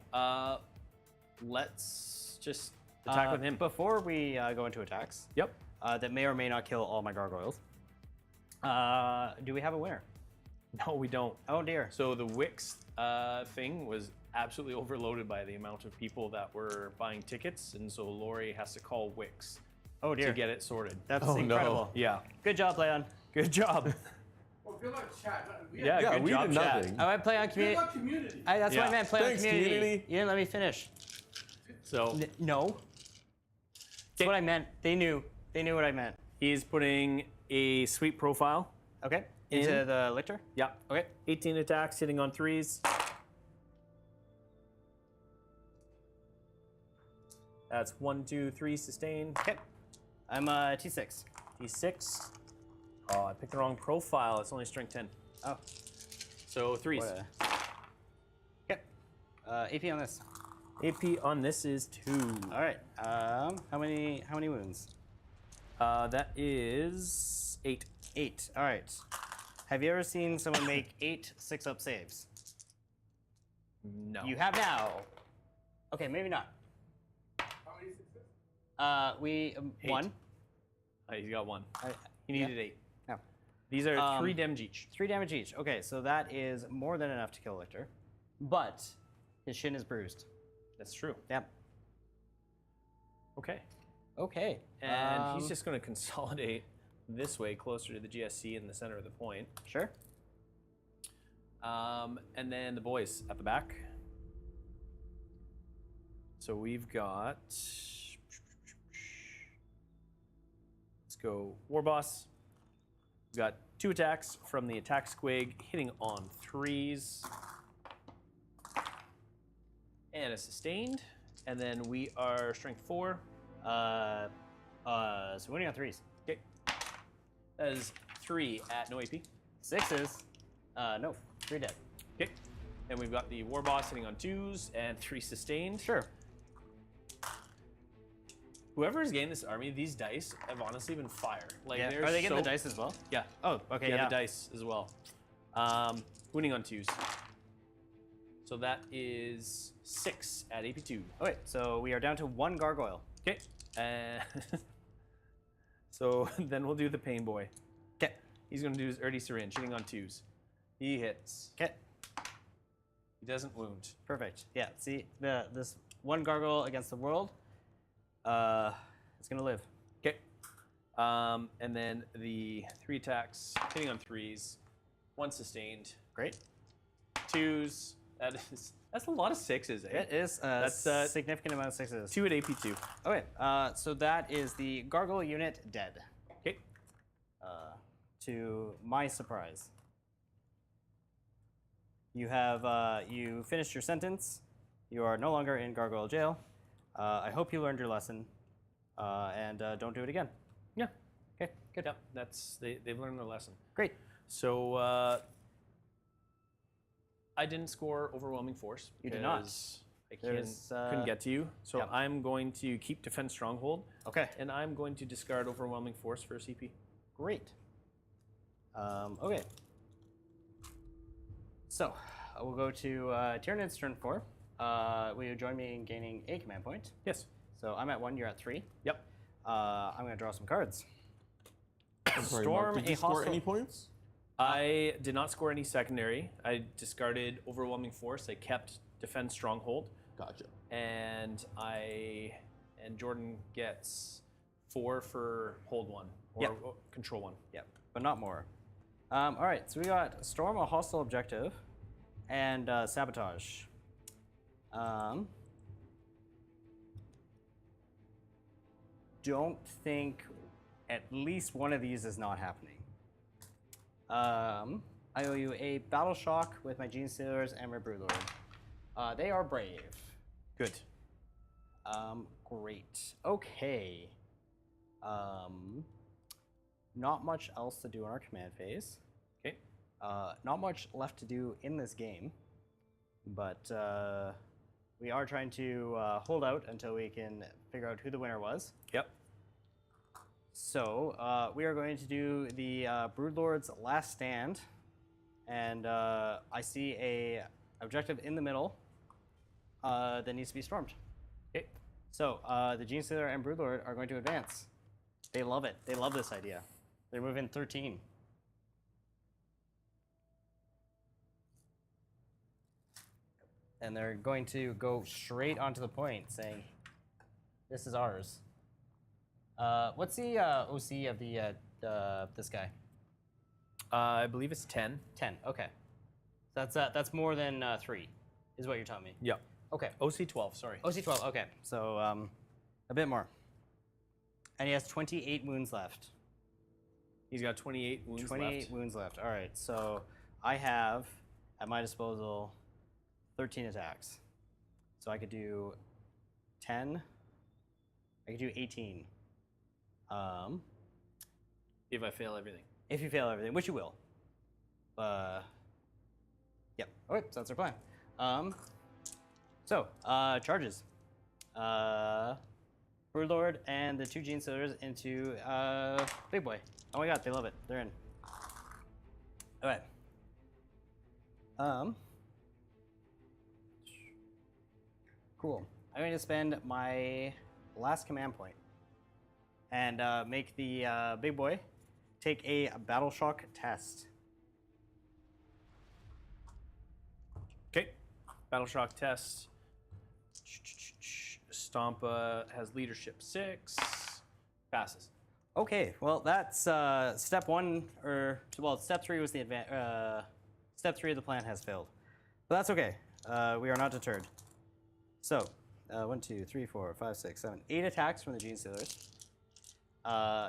Speaker 2: Let's just attack with him.
Speaker 3: Before we go into attacks,
Speaker 2: Yep.
Speaker 3: that may or may not kill all my gargoyles. Do we have a winner?
Speaker 2: No, we don't.
Speaker 3: Oh dear.
Speaker 2: So the Wix thing was absolutely overloaded by the amount of people that were buying tickets, and so Lori has to call Wix
Speaker 3: Oh dear.
Speaker 2: to get it sorted.
Speaker 3: That's
Speaker 1: Oh, no.
Speaker 3: incredible.
Speaker 2: Yeah.
Speaker 3: Good job, Leon.
Speaker 2: Good job.
Speaker 4: Well, good luck, chat.
Speaker 2: Yeah,
Speaker 1: Yeah,
Speaker 2: good
Speaker 1: we
Speaker 2: job,
Speaker 1: did
Speaker 2: chat.
Speaker 1: nothing.
Speaker 3: I went play on
Speaker 4: Good
Speaker 3: community.
Speaker 4: luck, community.
Speaker 3: That's what I
Speaker 2: Yeah.
Speaker 3: meant. Play
Speaker 1: Thanks,
Speaker 3: on community.
Speaker 1: community.
Speaker 3: You didn't let me finish.
Speaker 2: So
Speaker 3: No. That's what I meant. They knew. They knew what I meant.
Speaker 2: he's putting a sweep profile.
Speaker 3: Okay. Into
Speaker 2: In.
Speaker 3: the lictor.
Speaker 2: Yeah.
Speaker 3: Okay.
Speaker 2: 18 attacks, hitting on 3s. That's 1, 2, 3 sustain.
Speaker 3: Okay. I'm T6.
Speaker 2: D6. Oh, I picked the wrong profile. It's only strength 10.
Speaker 3: Oh.
Speaker 2: So 3s.
Speaker 3: What a... Okay. AP on this.
Speaker 2: AP on this is 2.
Speaker 3: All right. How many wounds?
Speaker 2: That is 8.
Speaker 3: 8. All right. Have you ever seen someone make 8 6-up saves?
Speaker 2: No.
Speaker 3: You have now. Okay, maybe not.
Speaker 1: How many successes?
Speaker 3: We 1.
Speaker 2: Oh, he's got 1.
Speaker 3: I-
Speaker 2: He needed
Speaker 3: yeah.
Speaker 2: 8.
Speaker 3: No.
Speaker 2: These are 3 damage each.
Speaker 3: 3 damage each. Okay, so that is more than enough to kill Lictor. But his shin is bruised.
Speaker 2: That's true.
Speaker 3: Yep.
Speaker 2: Okay.
Speaker 3: Okay.
Speaker 2: And he's just going to consolidate this way, closer to the GSC in the center of the point.
Speaker 3: Sure.
Speaker 2: And then the boys at the back. So we've got. Let's go War Boss. We've got 2 attacks from the attack squig, hitting on 3s. And a sustained. And then we are strength 4.
Speaker 3: So winning on 3s.
Speaker 2: Okay. That is 3 at no AP.
Speaker 3: 6s. No. 3 dead.
Speaker 2: Okay. And we've got the War Boss hitting on 2s and 3 sustained.
Speaker 3: Sure.
Speaker 2: Whoever has gained this army, these dice have honestly been fire. Like,
Speaker 3: Yeah.
Speaker 2: they're
Speaker 3: Are they getting
Speaker 2: so-
Speaker 3: the dice as well?
Speaker 2: Yeah.
Speaker 3: Oh, okay.
Speaker 2: Yeah,
Speaker 3: Yeah.
Speaker 2: the dice as well. Winning on 2s. So that is 6 at AP2.
Speaker 3: Oh, wait. So we are down to 1 gargoyle.
Speaker 2: Okay. And so then we'll do the pain boy.
Speaker 3: Okay.
Speaker 2: He's going to do his early syringe, hitting on 2s. He hits.
Speaker 3: Okay.
Speaker 2: He doesn't wound.
Speaker 3: Perfect. Yeah. See, this 1 gargoyle against the world. It's gonna live.
Speaker 2: Okay. And then the 3 attacks, hitting on 3s, 1 sustained,
Speaker 3: Great.
Speaker 2: 2s. That's a lot of 6s, eh?
Speaker 3: It is a
Speaker 2: That's,
Speaker 3: significant amount of 6s.
Speaker 2: 2 at AP2.
Speaker 3: Okay. So that is the gargoyle unit dead.
Speaker 2: Okay.
Speaker 3: To my surprise. You have you finished your sentence. You are no longer in gargoyle jail. I hope you learned your lesson, and don't do it again.
Speaker 2: Yeah.
Speaker 3: Okay, good.
Speaker 2: Yep. They've learned their lesson.
Speaker 3: Great.
Speaker 2: So I didn't score overwhelming force.
Speaker 3: You did not.
Speaker 2: because I
Speaker 3: There's,
Speaker 2: couldn't get to you. So
Speaker 3: yep.
Speaker 2: I'm going to keep defend stronghold.
Speaker 3: Okay.
Speaker 2: And I'm going to discard overwhelming force for CP.
Speaker 3: Great. Okay. So we'll go to Tyranids turn 4. Will you join me in gaining a command point?
Speaker 2: Yes.
Speaker 3: So I'm at 1. You're at 3.
Speaker 2: Yep.
Speaker 3: I'm going to draw some cards.
Speaker 1: Sorry,
Speaker 3: Storm
Speaker 1: Mark, did
Speaker 3: a
Speaker 1: you score
Speaker 3: hostile-
Speaker 1: any points?
Speaker 2: I did not score any secondary. I discarded overwhelming force. I kept defend stronghold,
Speaker 1: Gotcha.
Speaker 2: and Jordan gets 4 for hold 1 or
Speaker 3: Yep.
Speaker 2: control 1.
Speaker 3: Yep, but not more. All right, so we got storm a hostile objective and sabotage. Don't think at least one of these is not happening. I owe you a battle shock with my Gene Stealers and my Broodlord. They are brave.
Speaker 2: Good.
Speaker 3: Great. Okay. Not much else to do in our command phase.
Speaker 2: Okay.
Speaker 3: Not much left to do in this game, but we are trying to hold out until we can figure out who the winner was.
Speaker 2: Yep.
Speaker 3: So we are going to do the Broodlord's Last Stand, and I see a objective in the middle that needs to be stormed.
Speaker 2: Okay.
Speaker 3: So the Gene Stealer and Broodlord are going to advance. They love it. They love this idea. They're moving 13. And they're going to go straight onto the point, saying, "This is ours." What's the OC of the this guy?
Speaker 2: I believe it's 10.
Speaker 3: 10. Okay. That's more than 3, is what you're telling me.
Speaker 2: Yep.
Speaker 3: Okay.
Speaker 2: OC 12. Sorry.
Speaker 3: OC 12. Okay. So a bit more. And he has 28 wounds left.
Speaker 2: He's got 28 wounds
Speaker 3: 28
Speaker 2: left.
Speaker 3: wounds left. All right. So I have at my disposal 13 attacks. So I could do 10. I could do 18.
Speaker 2: If I fail everything.
Speaker 3: If you fail everything, which you will. Yep. Okay, so that's our plan. So, charges. Broodlord and the 2 Gene Stealers into Big Boy. Oh my god, they love it. They're in. Alright. Cool. I'm going to spend my last command point and make the Big Boy take a Battle Shock test.
Speaker 2: Okay. Battle shock test. Stompa has leadership 6. Passes.
Speaker 3: Okay, well that's step 1, or well, step 3 was the step 3 of the plan has failed, but that's okay. We are not deterred. So, 1, 2, 3, 4, 5, 6, 7, 8 attacks from the Gene Stealers.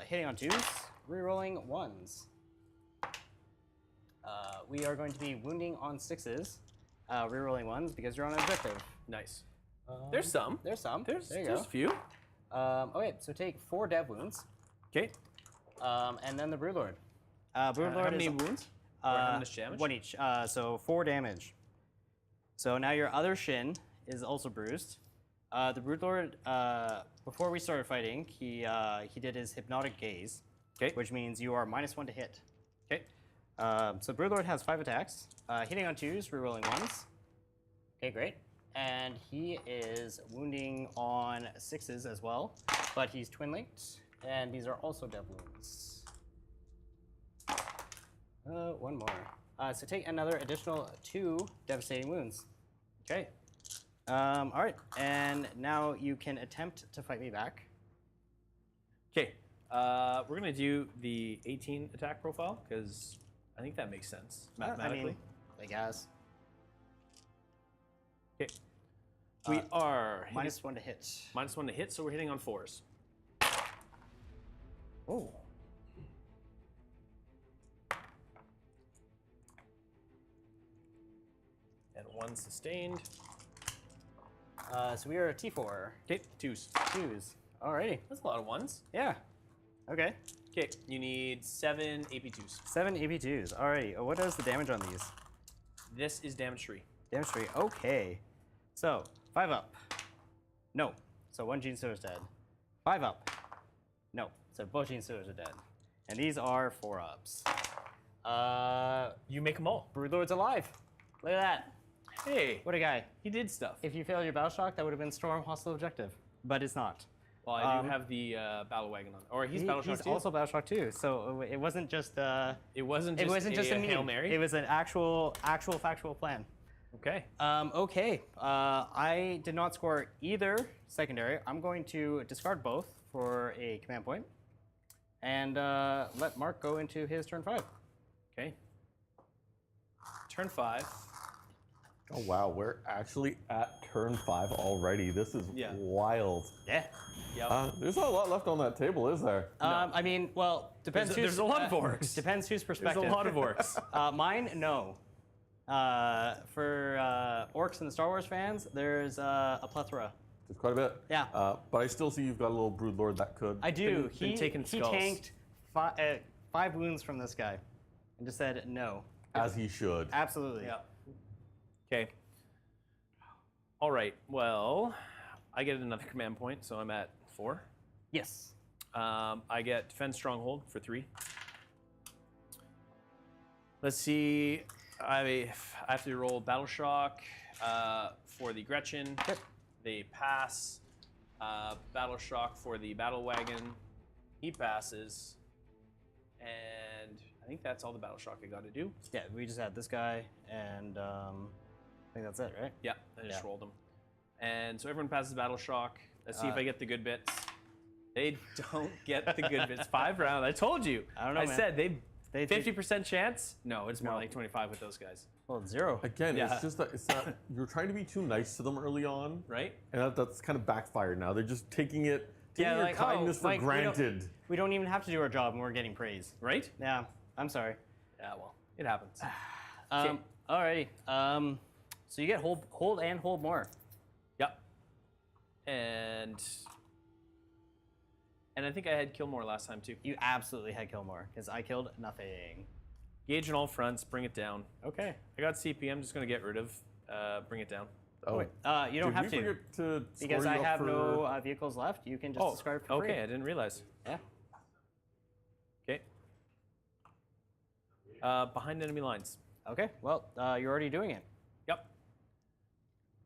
Speaker 3: Hitting on 2s, rerolling 1s. We are going to be wounding on 6s, rerolling 1s because you're on an objective.
Speaker 2: Nice. There's some.
Speaker 3: There's some.
Speaker 2: There's
Speaker 3: there you
Speaker 2: a
Speaker 3: go.
Speaker 2: few.
Speaker 3: Okay, so take 4 dev wounds,
Speaker 2: Okay.
Speaker 3: and then the Broodlord.
Speaker 2: How
Speaker 3: Broodlord
Speaker 2: many
Speaker 3: is
Speaker 2: wounds? Or how much damage?
Speaker 3: 1 each. So 4 damage. So now your other shin is also bruised. The Broodlord, before we started fighting, he did his hypnotic gaze,
Speaker 2: Okay.
Speaker 3: which means you are -1 to hit.
Speaker 2: Okay.
Speaker 3: So Broodlord has 5 attacks, hitting on 2s, rerolling 1s. Okay, great. And he is wounding on 6s as well, but he's twin linked, and these are also dev wounds. 1 more. So take another additional 2 devastating wounds.
Speaker 2: Okay.
Speaker 3: All right, and now you can attempt to fight me back.
Speaker 2: Okay. We're gonna do the 18 attack profile because I think that makes sense mathematically.
Speaker 3: I guess.
Speaker 2: Okay. We are
Speaker 3: -1 to hit.
Speaker 2: -1 to hit, so we're hitting on 4s.
Speaker 3: Oh.
Speaker 2: And 1 sustained.
Speaker 3: So we are a T4.
Speaker 2: Okay, 2s.
Speaker 3: 2s. Alrighty.
Speaker 2: That's a lot of 1s.
Speaker 3: Yeah. Okay.
Speaker 2: Okay, you need 7 AP2s.
Speaker 3: 7 AP2s. Alrighty. What is the damage on these?
Speaker 2: This is damage 3.
Speaker 3: Damage 3. Okay. So 5 up. No. So 1 Gene Stealer is dead. 5 up. No. So both Gene Stealers are dead. And these are 4 ups.
Speaker 2: You make them all.
Speaker 3: Broodlord's alive. Look at that.
Speaker 2: Hey,
Speaker 3: What a guy.
Speaker 2: he did stuff.
Speaker 3: If you failed your battle shock, that would have been storm hostile objective. But it's not.
Speaker 2: Well, I do have the battle wagon on. Or he's battle shock
Speaker 3: He's
Speaker 2: too.
Speaker 3: also battle shock too. So it wasn't just
Speaker 2: It wasn't just
Speaker 3: a
Speaker 2: a
Speaker 3: meme.
Speaker 2: Hail Mary?
Speaker 3: It was an actual factual plan.
Speaker 2: Okay.
Speaker 3: Okay. I did not score either secondary. I'm going to discard both for a command point, and let Mark go into his turn 5.
Speaker 2: Okay. Turn 5.
Speaker 1: Oh wow, we're actually at turn 5 already. This is
Speaker 2: Yeah.
Speaker 1: wild.
Speaker 3: Yeah.
Speaker 2: Yep.
Speaker 1: There's not a lot left on that table, is there?
Speaker 3: I mean, well, depends.
Speaker 2: There's a lot of orcs.
Speaker 3: Depends whose
Speaker 2: There's
Speaker 3: perspective.
Speaker 2: a lot of orcs.
Speaker 3: Mine, no. For orcs and the Star Wars fans, there's a plethora.
Speaker 1: There's quite a bit.
Speaker 3: Yeah.
Speaker 1: But I still see you've got a little Broodlord that could.
Speaker 3: I do.
Speaker 2: Been taking
Speaker 3: he
Speaker 2: skulls.
Speaker 3: tanked 5 wounds from this guy, and just said no.
Speaker 1: As he should.
Speaker 3: Absolutely.
Speaker 2: Yeah. Okay. All right. Well, I get another command point, so I'm at 4.
Speaker 3: Yes.
Speaker 2: I get Defend Stronghold for 3. Let's see. I have to roll Battle Shock for the Gretchen.
Speaker 3: Yep.
Speaker 2: They pass. Battle Shock for the Battle Wagon. He passes. And I think that's all the Battle Shock I got to do.
Speaker 3: Yeah, we just had this guy, and I think that's it, right?
Speaker 2: Yeah, I just
Speaker 3: Yeah.
Speaker 2: rolled them. And so everyone passes Battle Shock. Let's see if I get the good bits. They don't get the good bits. 5 rounds. I told you.
Speaker 3: I don't know, man.
Speaker 2: said they
Speaker 3: They
Speaker 2: 50% chance? No, it's more
Speaker 3: No.
Speaker 2: like 25 with those guys.
Speaker 3: Well, it's 0.
Speaker 1: Again,
Speaker 2: Yeah.
Speaker 1: it's just that it's not. You're trying to be too nice to them early on,
Speaker 2: Right?
Speaker 1: and that's kind of backfired now. They're just taking your
Speaker 3: like,
Speaker 1: kindness for
Speaker 3: like,
Speaker 1: granted.
Speaker 3: We don't even have to do our job, and we're getting praise.
Speaker 2: Right?
Speaker 3: Yeah, I'm sorry.
Speaker 2: Yeah, well, it happens.
Speaker 3: Alrighty. So you get hold and hold more.
Speaker 2: Yep. And I think I had kill more last time too.
Speaker 3: You absolutely had kill more because I killed nothing.
Speaker 2: Gauge on all fronts, bring it down.
Speaker 3: Okay.
Speaker 2: I got CP, I'm just gonna get rid of, bring it down.
Speaker 1: Oh,
Speaker 3: You don't have
Speaker 1: did we
Speaker 3: to.
Speaker 1: forget to
Speaker 3: Because
Speaker 1: score
Speaker 3: I
Speaker 1: you up
Speaker 3: have
Speaker 1: for...
Speaker 3: no vehicles left. You can just discard for free.
Speaker 2: okay, I didn't realize.
Speaker 3: Yeah.
Speaker 2: Okay. Behind enemy lines.
Speaker 3: Okay, well, you're already doing it.
Speaker 2: Yep.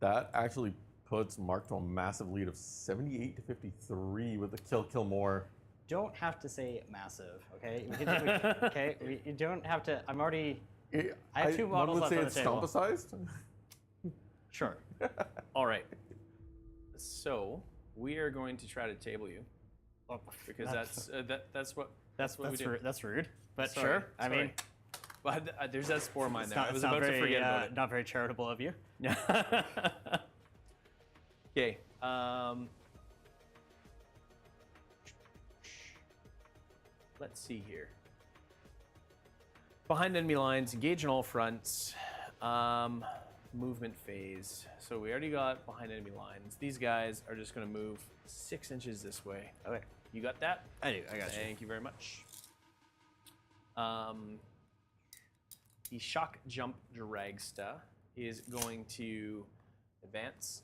Speaker 1: That actually puts Mark to a massive lead of 78 to 53 with the kill more.
Speaker 3: Don't have to say massive, okay? You don't have to. I'm already. I have two models
Speaker 1: One would
Speaker 3: left
Speaker 1: say
Speaker 3: on the
Speaker 1: it's
Speaker 3: table.
Speaker 1: Stompa sized.
Speaker 3: Sure.
Speaker 2: All right. So we are going to try to table you because that's what we do.
Speaker 3: That's rude. But
Speaker 2: Sorry,
Speaker 3: sure. I
Speaker 2: sorry.
Speaker 3: mean,
Speaker 2: But there's that spore mine there.
Speaker 3: not,
Speaker 2: I was
Speaker 3: it's not
Speaker 2: about
Speaker 3: very,
Speaker 2: to forget about it.
Speaker 3: Not very charitable of you.
Speaker 2: Okay. Let's see here. Behind enemy lines, engage in all fronts. Movement phase. So we already got behind enemy lines. These guys are just going to move 6 inches this way.
Speaker 3: Okay.
Speaker 2: You got that?
Speaker 3: I do. I got you.
Speaker 2: Thank you very much. The shock jump dragsta is going to advance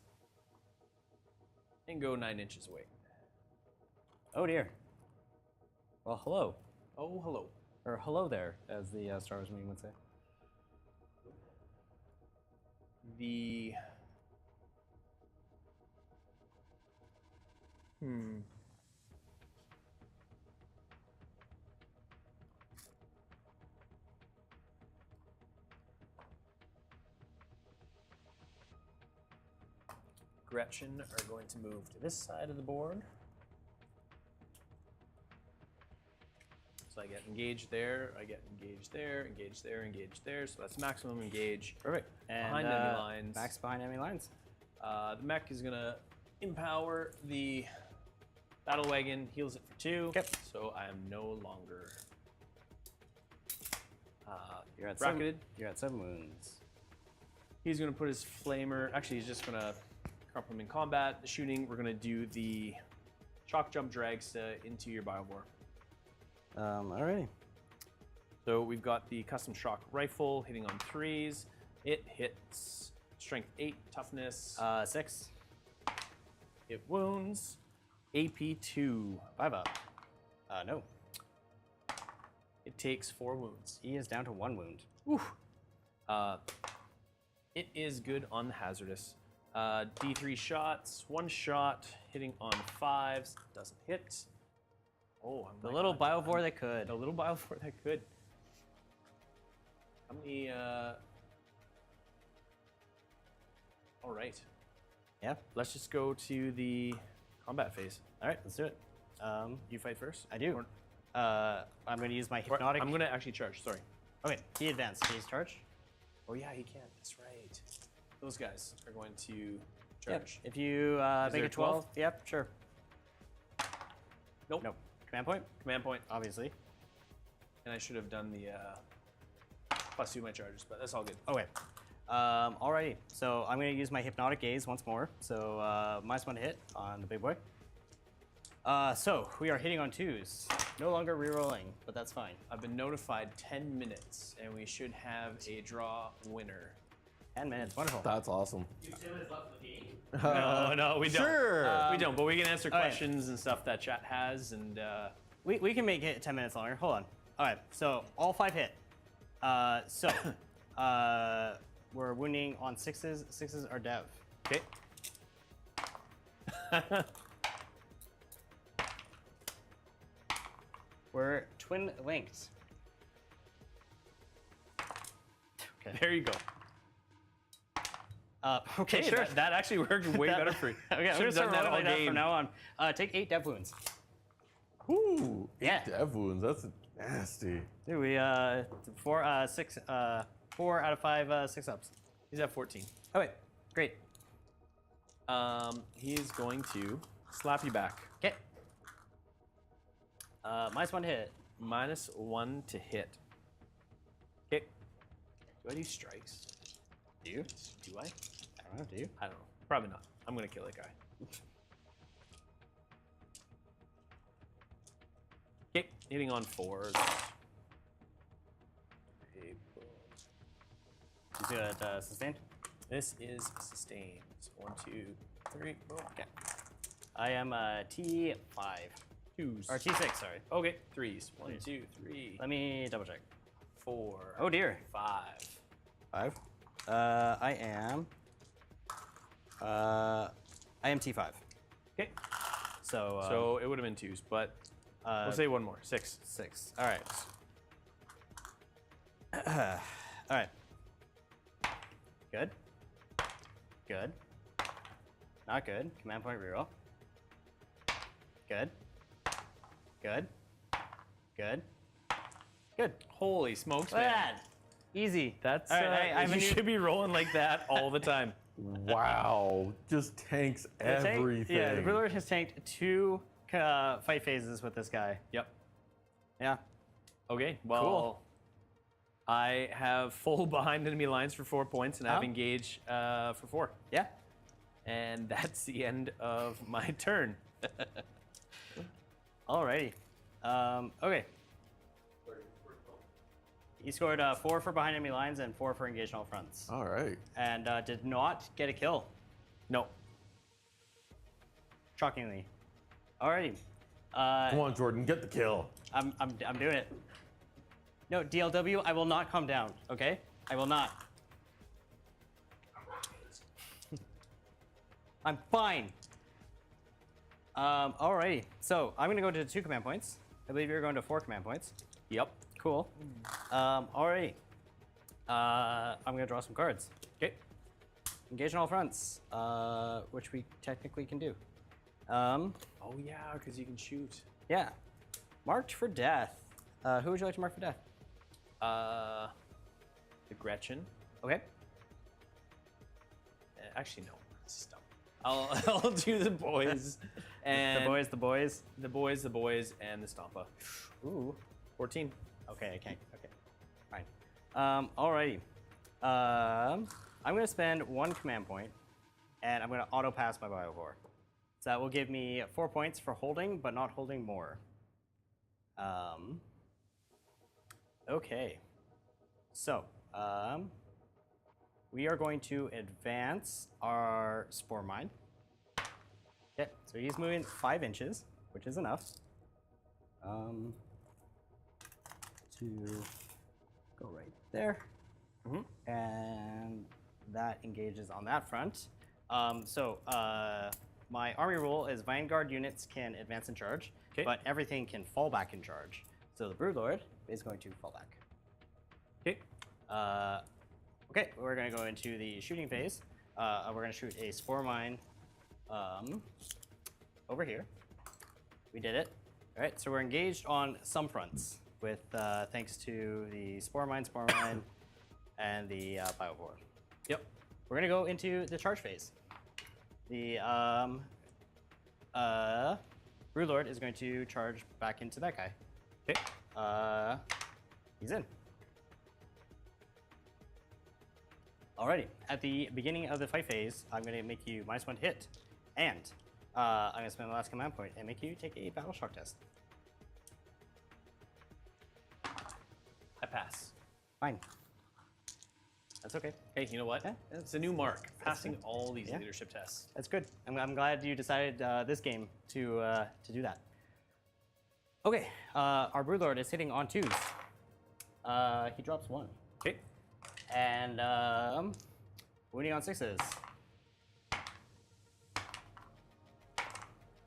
Speaker 2: and go 9 inches away.
Speaker 3: Oh dear. Well, hello.
Speaker 2: Oh, hello.
Speaker 3: Or hello there, as the Star Wars meme would say.
Speaker 2: The Gretchen are going to move to this side of the board. So I get engaged there, I get engaged there, engaged there, engaged there. So that's maximum engage.
Speaker 3: Perfect. And
Speaker 2: Behind enemy lines.
Speaker 3: Max behind enemy lines.
Speaker 2: The mech is gonna empower the battle wagon, heals it for 2.
Speaker 3: Yep.
Speaker 2: So I am no longer
Speaker 3: You're at
Speaker 2: bracketed.
Speaker 3: You're at 7 wounds.
Speaker 2: He's gonna put his flamer. Actually, he's just gonna crumple him in combat. The shooting. We're gonna do the shock jump dragsta into your biovore.
Speaker 3: Alrighty.
Speaker 2: So we've got the custom shock rifle hitting on 3s. It hits strength 8, toughness.
Speaker 3: 6.
Speaker 2: It wounds. AP 2.
Speaker 3: 5 up. No.
Speaker 2: It takes 4 wounds.
Speaker 3: He is down to 1 wound.
Speaker 2: It is good on the hazardous. D3 shots, 1 shot, hitting on 5s, doesn't hit. Oh, I'm
Speaker 3: The little biovore that could.
Speaker 2: The little biovore that could. How many, all right.
Speaker 3: Yeah.
Speaker 2: Let's just go to the combat phase.
Speaker 3: Alright, let's do it.
Speaker 2: You fight first?
Speaker 3: I do.
Speaker 2: Or-
Speaker 3: I'm going to use my hypnotic.
Speaker 2: I'm gonna actually charge, sorry.
Speaker 3: Okay, he advanced. He's charge.
Speaker 2: Oh yeah, he can, that's right. Those guys are going to
Speaker 3: Yep.
Speaker 2: charge.
Speaker 3: If you make
Speaker 2: there
Speaker 3: it 12,
Speaker 2: 12?
Speaker 3: yep, sure.
Speaker 2: Nope.
Speaker 3: Nope. Command point,
Speaker 2: Command point.
Speaker 3: obviously.
Speaker 2: And I should have done the +2 my charges, but that's all good.
Speaker 3: Okay. Alrighty. So I'm going to use my hypnotic gaze once more. So -1 to hit on the big boy. So we are hitting on 2s. No longer rerolling, but that's fine.
Speaker 2: I've been notified 10 minutes, and we should have a draw winner.
Speaker 3: 10 minutes. Wonderful.
Speaker 1: That's awesome.
Speaker 4: You 10 minutes left in the game.
Speaker 2: No, we don't.
Speaker 1: Sure.
Speaker 2: We don't, but we can answer
Speaker 3: right.
Speaker 2: questions and stuff that chat has, and
Speaker 3: We can make it 10 minutes longer. Hold on. All right. So all 5 hit. We're wounding on 6s. 6s are dev.
Speaker 2: okay.
Speaker 3: We're twin linked. Okay.
Speaker 2: There you go.
Speaker 3: Okay,
Speaker 2: Hey,
Speaker 3: sure.
Speaker 2: that actually worked way better for you.
Speaker 3: Okay, I'm
Speaker 2: Should
Speaker 3: gonna
Speaker 2: have
Speaker 3: start
Speaker 2: done that
Speaker 3: rolling
Speaker 2: all
Speaker 3: like that
Speaker 2: game.
Speaker 3: from now on. Take 8 dev wounds.
Speaker 1: Ooh, 8
Speaker 3: Yeah.
Speaker 1: dev wounds. That's nasty.
Speaker 3: Dude, we 4 out of 5 6 ups.
Speaker 2: He's at 14.
Speaker 3: Okay, great.
Speaker 2: He is going to slap you back.
Speaker 3: Okay. -1 to hit.
Speaker 2: -1 to hit. Okay. Do I do strikes?
Speaker 3: Do you?
Speaker 2: Do I?
Speaker 3: I don't know. Do you?
Speaker 2: I don't know. Probably not. I'm gonna kill that guy. Okay, hitting on 4s.
Speaker 3: You do it sustained.
Speaker 2: This is sustained. So 1, 2, 3. Boom.
Speaker 3: Okay. I am T5.
Speaker 2: 2s.
Speaker 3: Or T6, sorry.
Speaker 2: Okay. 3s. 1, 2, 3.
Speaker 3: Let me double check.
Speaker 2: 4.
Speaker 3: Oh dear.
Speaker 2: 5.
Speaker 3: 5. I am T5.
Speaker 2: Okay.
Speaker 3: So
Speaker 2: it would have been 2s, but we'll say one more. 6.
Speaker 3: 6. All right. All right. Good. Good. Not good. Command point reroll. Good. Good. Good. Good.
Speaker 2: Holy smokes,
Speaker 3: Look at
Speaker 2: man.
Speaker 3: that. Easy.
Speaker 2: That's
Speaker 3: all right. I have a
Speaker 2: you
Speaker 3: new
Speaker 2: should be rolling like that all the time.
Speaker 1: Wow, just tanks everything.
Speaker 3: Yeah, the Brewlord has tanked 2 fight phases with this guy.
Speaker 2: Yep.
Speaker 3: Yeah.
Speaker 2: Okay. Well,
Speaker 3: Cool.
Speaker 2: I have full behind enemy lines for 4 points, and I have engage for 4.
Speaker 3: Yeah.
Speaker 2: And that's the end of my turn.
Speaker 3: Alrighty. Okay. He scored 4 for behind enemy lines and 4 for engage on all fronts.
Speaker 1: All right.
Speaker 3: And did not get a kill,
Speaker 2: No.
Speaker 3: shockingly. Alrighty.
Speaker 1: Come on, Jordan, get the kill.
Speaker 3: I'm doing it. No, DLW, I will not calm down, okay? I will not. I'm fine. Alrighty. So I'm gonna go to 2 command points. I believe you're going to 4 command points.
Speaker 2: Yep.
Speaker 3: Cool. Alrighty. I'm gonna draw some cards.
Speaker 2: Okay.
Speaker 3: Engage on all fronts, which we technically can do.
Speaker 2: Oh yeah, because you can shoot.
Speaker 3: Yeah. Marked for death. Who would you like to mark for death?
Speaker 2: The Gretchen.
Speaker 3: Okay.
Speaker 2: Actually, no. Stompa. I'll do the boys. And
Speaker 3: The boys.
Speaker 2: the boys, and the Stompa.
Speaker 3: Ooh.
Speaker 2: 14.
Speaker 3: Okay, okay. Fine. Alrighty. I'm gonna spend 1 command point, and I'm gonna auto pass my Biovore. So that will give me 4 points for holding, but not holding more. Okay. So, we are going to advance our Spore Mine. Okay, so he's moving 5 inches, which is enough. To go right there. And that engages on that front. My army rule is Vanguard units can advance and charge, but everything can fall back and charge. So the Broodlord is going to fall back.
Speaker 2: Okay.
Speaker 3: Okay, we're going to go into the shooting phase. We're going to shoot a Spore Mine over here. We did it. All right, so we're engaged on some fronts with thanks to the Spore Mine, and the Biovore.
Speaker 2: Yep.
Speaker 3: We're going to go into the charge phase. The Broodlord is going to charge back into that guy.
Speaker 2: Okay.
Speaker 3: He's in. Alrighty. At the beginning of the fight phase, I'm going to make you -1 to hit, and I'm going to spend the last command point and make you take a battle shock test.
Speaker 2: I pass.
Speaker 3: Fine. That's okay.
Speaker 2: Hey, you know what?
Speaker 3: Yeah,
Speaker 2: It's a new mark. Passing
Speaker 3: good.
Speaker 2: all these
Speaker 3: Yeah.
Speaker 2: leadership tests.
Speaker 3: That's good. I'm glad you decided this game to do that. Okay, our Broodlord is hitting on 2s. He drops 1.
Speaker 2: Okay.
Speaker 3: And wounding on 6s.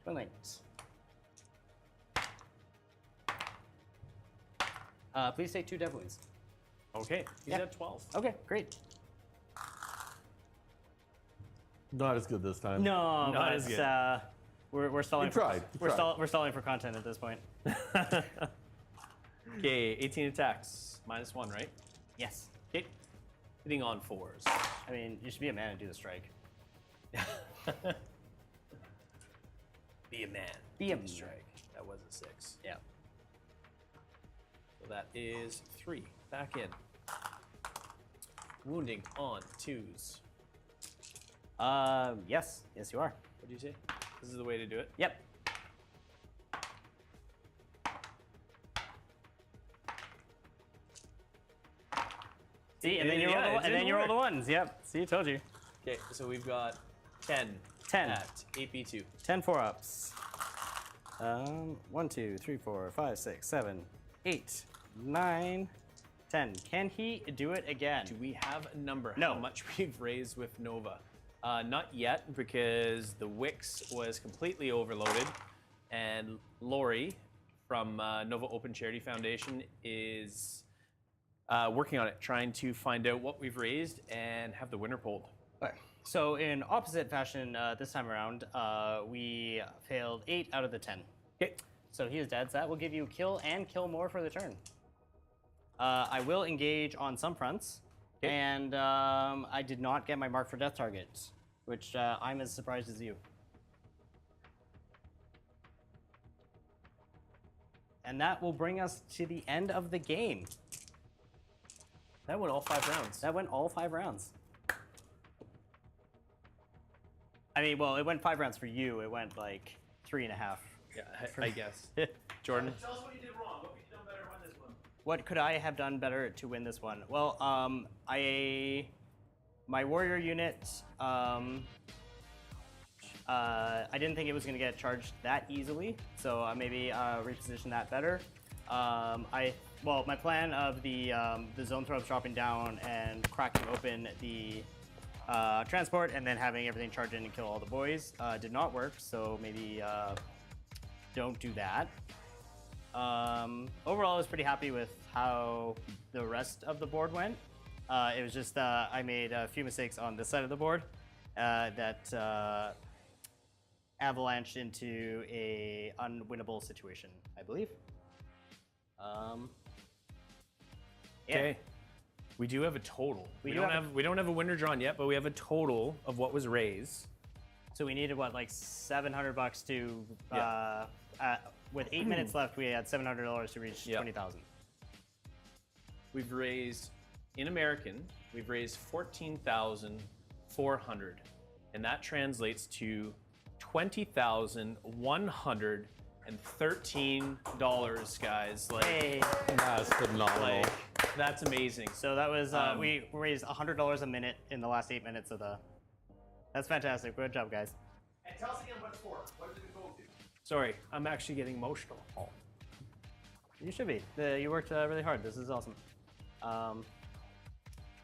Speaker 3: Twin links. Please take 2 dev wounds.
Speaker 2: Okay. He's
Speaker 3: Yeah.
Speaker 2: at 12.
Speaker 3: Okay, great.
Speaker 1: Not as good this time.
Speaker 3: No,
Speaker 2: Not
Speaker 3: but
Speaker 2: as good.
Speaker 3: We're stalling.
Speaker 1: You tried.
Speaker 3: We're stalling for content at this point.
Speaker 2: Okay, 18 attacks. -1, right?
Speaker 3: Yes.
Speaker 2: Okay. Hitting on 4s.
Speaker 3: I mean, you should be a man and do the strike.
Speaker 2: Be a man.
Speaker 3: Be a
Speaker 2: Do the
Speaker 3: man.
Speaker 2: strike. That was a 6.
Speaker 3: Yeah.
Speaker 2: So that is 3. Back in. Wounding on 2s.
Speaker 3: Yes. Yes, you are.
Speaker 2: What did you say? This is the way to do it?
Speaker 3: Yep. See, and then you roll the, and then you roll the ones. Yep. See, I told you.
Speaker 2: Okay, so we've got 10.
Speaker 3: 10.
Speaker 2: At AP2.
Speaker 3: 10 4-ups. 1, 2, 3, 4, 5, 6, 7, 8, 9, 10. Can he do it again?
Speaker 2: Do we have a number?
Speaker 3: No.
Speaker 2: How much we've raised with Nova? Not yet, because the Wix was completely overloaded, and Lori from Nova Open Charity Foundation is working on it, trying to find out what we've raised and have the winner pulled.
Speaker 3: Okay. So in opposite fashion this time around, we failed 8 out of the 10.
Speaker 2: Okay.
Speaker 3: So he is dead. So that will give you kill and kill more for the turn. I will engage on some fronts, and I did not get my mark for death targets, which I'm as surprised as you. And that will bring us to the end of the game.
Speaker 2: That went all 5 rounds.
Speaker 3: That went all 5 rounds. I mean, well, it went 5 rounds for you. It went like 3.5.
Speaker 2: Yeah, I guess. Jordan?
Speaker 4: Tell us what you did wrong. What could you have done better to win this one?
Speaker 3: What could I have done better to win this one? Well, my warrior unit, I didn't think it was going to get charged that easily, so maybe reposition that better. My plan of the zone throws dropping down and cracking open the transport and then having everything charge in and kill all the boys did not work, so maybe don't do that. Overall, I was pretty happy with how the rest of the board went. It was just I made a few mistakes on this side of the board that avalanched into a unwinnable situation, I believe.
Speaker 2: Okay. We do have a total. We
Speaker 3: do
Speaker 2: don't
Speaker 3: have
Speaker 2: have we don't have a winner drawn yet, but we have a total of what was raised.
Speaker 3: So we needed what, like $700 to
Speaker 2: Yeah.
Speaker 3: with 8 minutes left, we had $700 to reach
Speaker 2: Yep.
Speaker 3: 20,000.
Speaker 2: We've raised, in American, we've raised 14,400, and that translates to $20,113, guys. Like,
Speaker 3: Hey.
Speaker 1: That's phenomenal.
Speaker 2: like that's amazing.
Speaker 3: So that was we raised $100 a minute in the last 8 minutes of the. That's fantastic. Good job, guys.
Speaker 4: And tell us again what it's for. What did it go to?
Speaker 2: Sorry, I'm actually getting emotional.
Speaker 3: You should be. You worked really hard. This is awesome.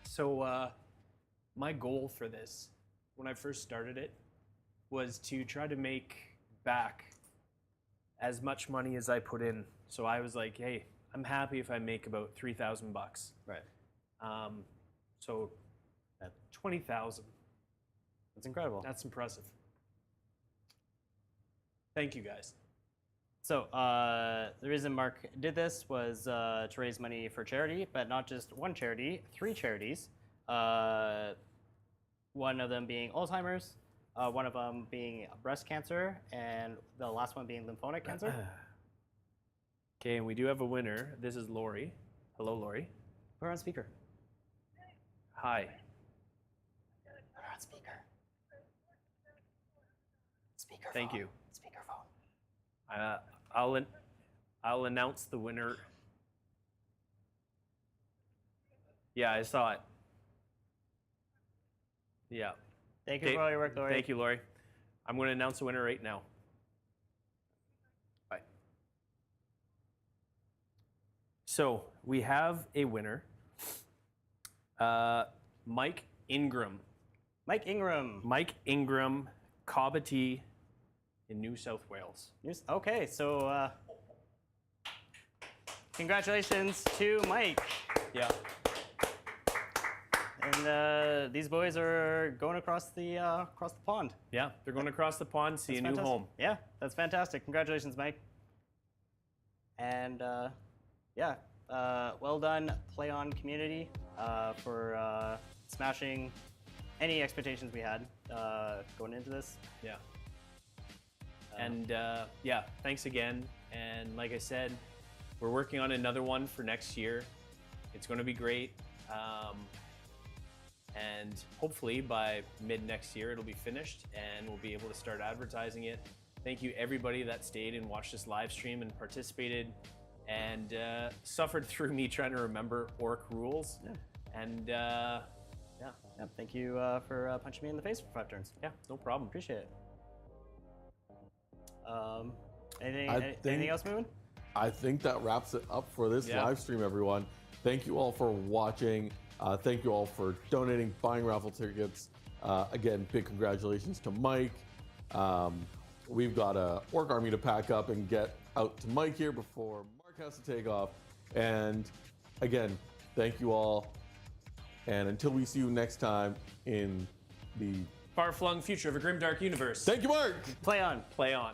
Speaker 2: So my goal for this, when I first started it, was to try to make back as much money as I put in. So I was like, hey, I'm happy if I make about $3,000.
Speaker 3: Right.
Speaker 2: So at 20,000.
Speaker 3: That's incredible.
Speaker 2: That's impressive. Thank you, guys.
Speaker 3: So the reason Mark did this was to raise money for charity, but not just one charity, 3 charities. One of them being Alzheimer's, one of them being breast cancer, and the last one being lymphomic cancer.
Speaker 2: Okay, and we do have a winner. This is Lori. Hello, Lori.
Speaker 3: Put her on speaker.
Speaker 2: Hi.
Speaker 3: Put her on speaker. Speakerphone.
Speaker 2: Thank you.
Speaker 3: Speakerphone.
Speaker 2: I'll announce the winner. Yeah, I saw it. Yeah.
Speaker 3: Thank you for all your work, Lori.
Speaker 2: Thank you, Lori. I'm going to announce the winner right now. Bye. So we have a winner, Mike Ingram.
Speaker 3: Mike Ingram.
Speaker 2: Mike Ingram, Cobbitty in New South Wales.
Speaker 3: Okay, so congratulations to Mike.
Speaker 2: Yeah.
Speaker 3: And these boys are going across the pond.
Speaker 2: Yeah, they're going across the pond, see a new
Speaker 3: Fantastic.
Speaker 2: home.
Speaker 3: Yeah, that's fantastic. Congratulations, Mike. And well done, Play On community, for smashing any expectations we had going into this.
Speaker 2: Yeah. And thanks again. And like I said, we're working on another one for next year. It's going to be great. And hopefully by mid next year, it'll be finished and we'll be able to start advertising it. Thank you everybody that stayed and watched this live stream and participated and suffered through me trying to remember orc rules. And
Speaker 3: Yeah. Thank you for punching me in the face for 5 turns.
Speaker 2: yeah, no problem.
Speaker 3: Appreciate it. Anything,
Speaker 1: I
Speaker 3: anything
Speaker 1: think-
Speaker 3: else moving?
Speaker 1: I think that wraps it up for this
Speaker 2: Yeah.
Speaker 1: live stream, everyone. Thank you all for watching. Thank you all for donating, buying raffle tickets. Again, big congratulations to Mike. We've got a orc army to pack up and get out to Mike here before Mark has to take off. And again, thank you all. And until we see you next time in the...
Speaker 2: Far-flung future of a grimdark universe.
Speaker 1: Thank you, Mark!
Speaker 3: Play on.
Speaker 2: Play on.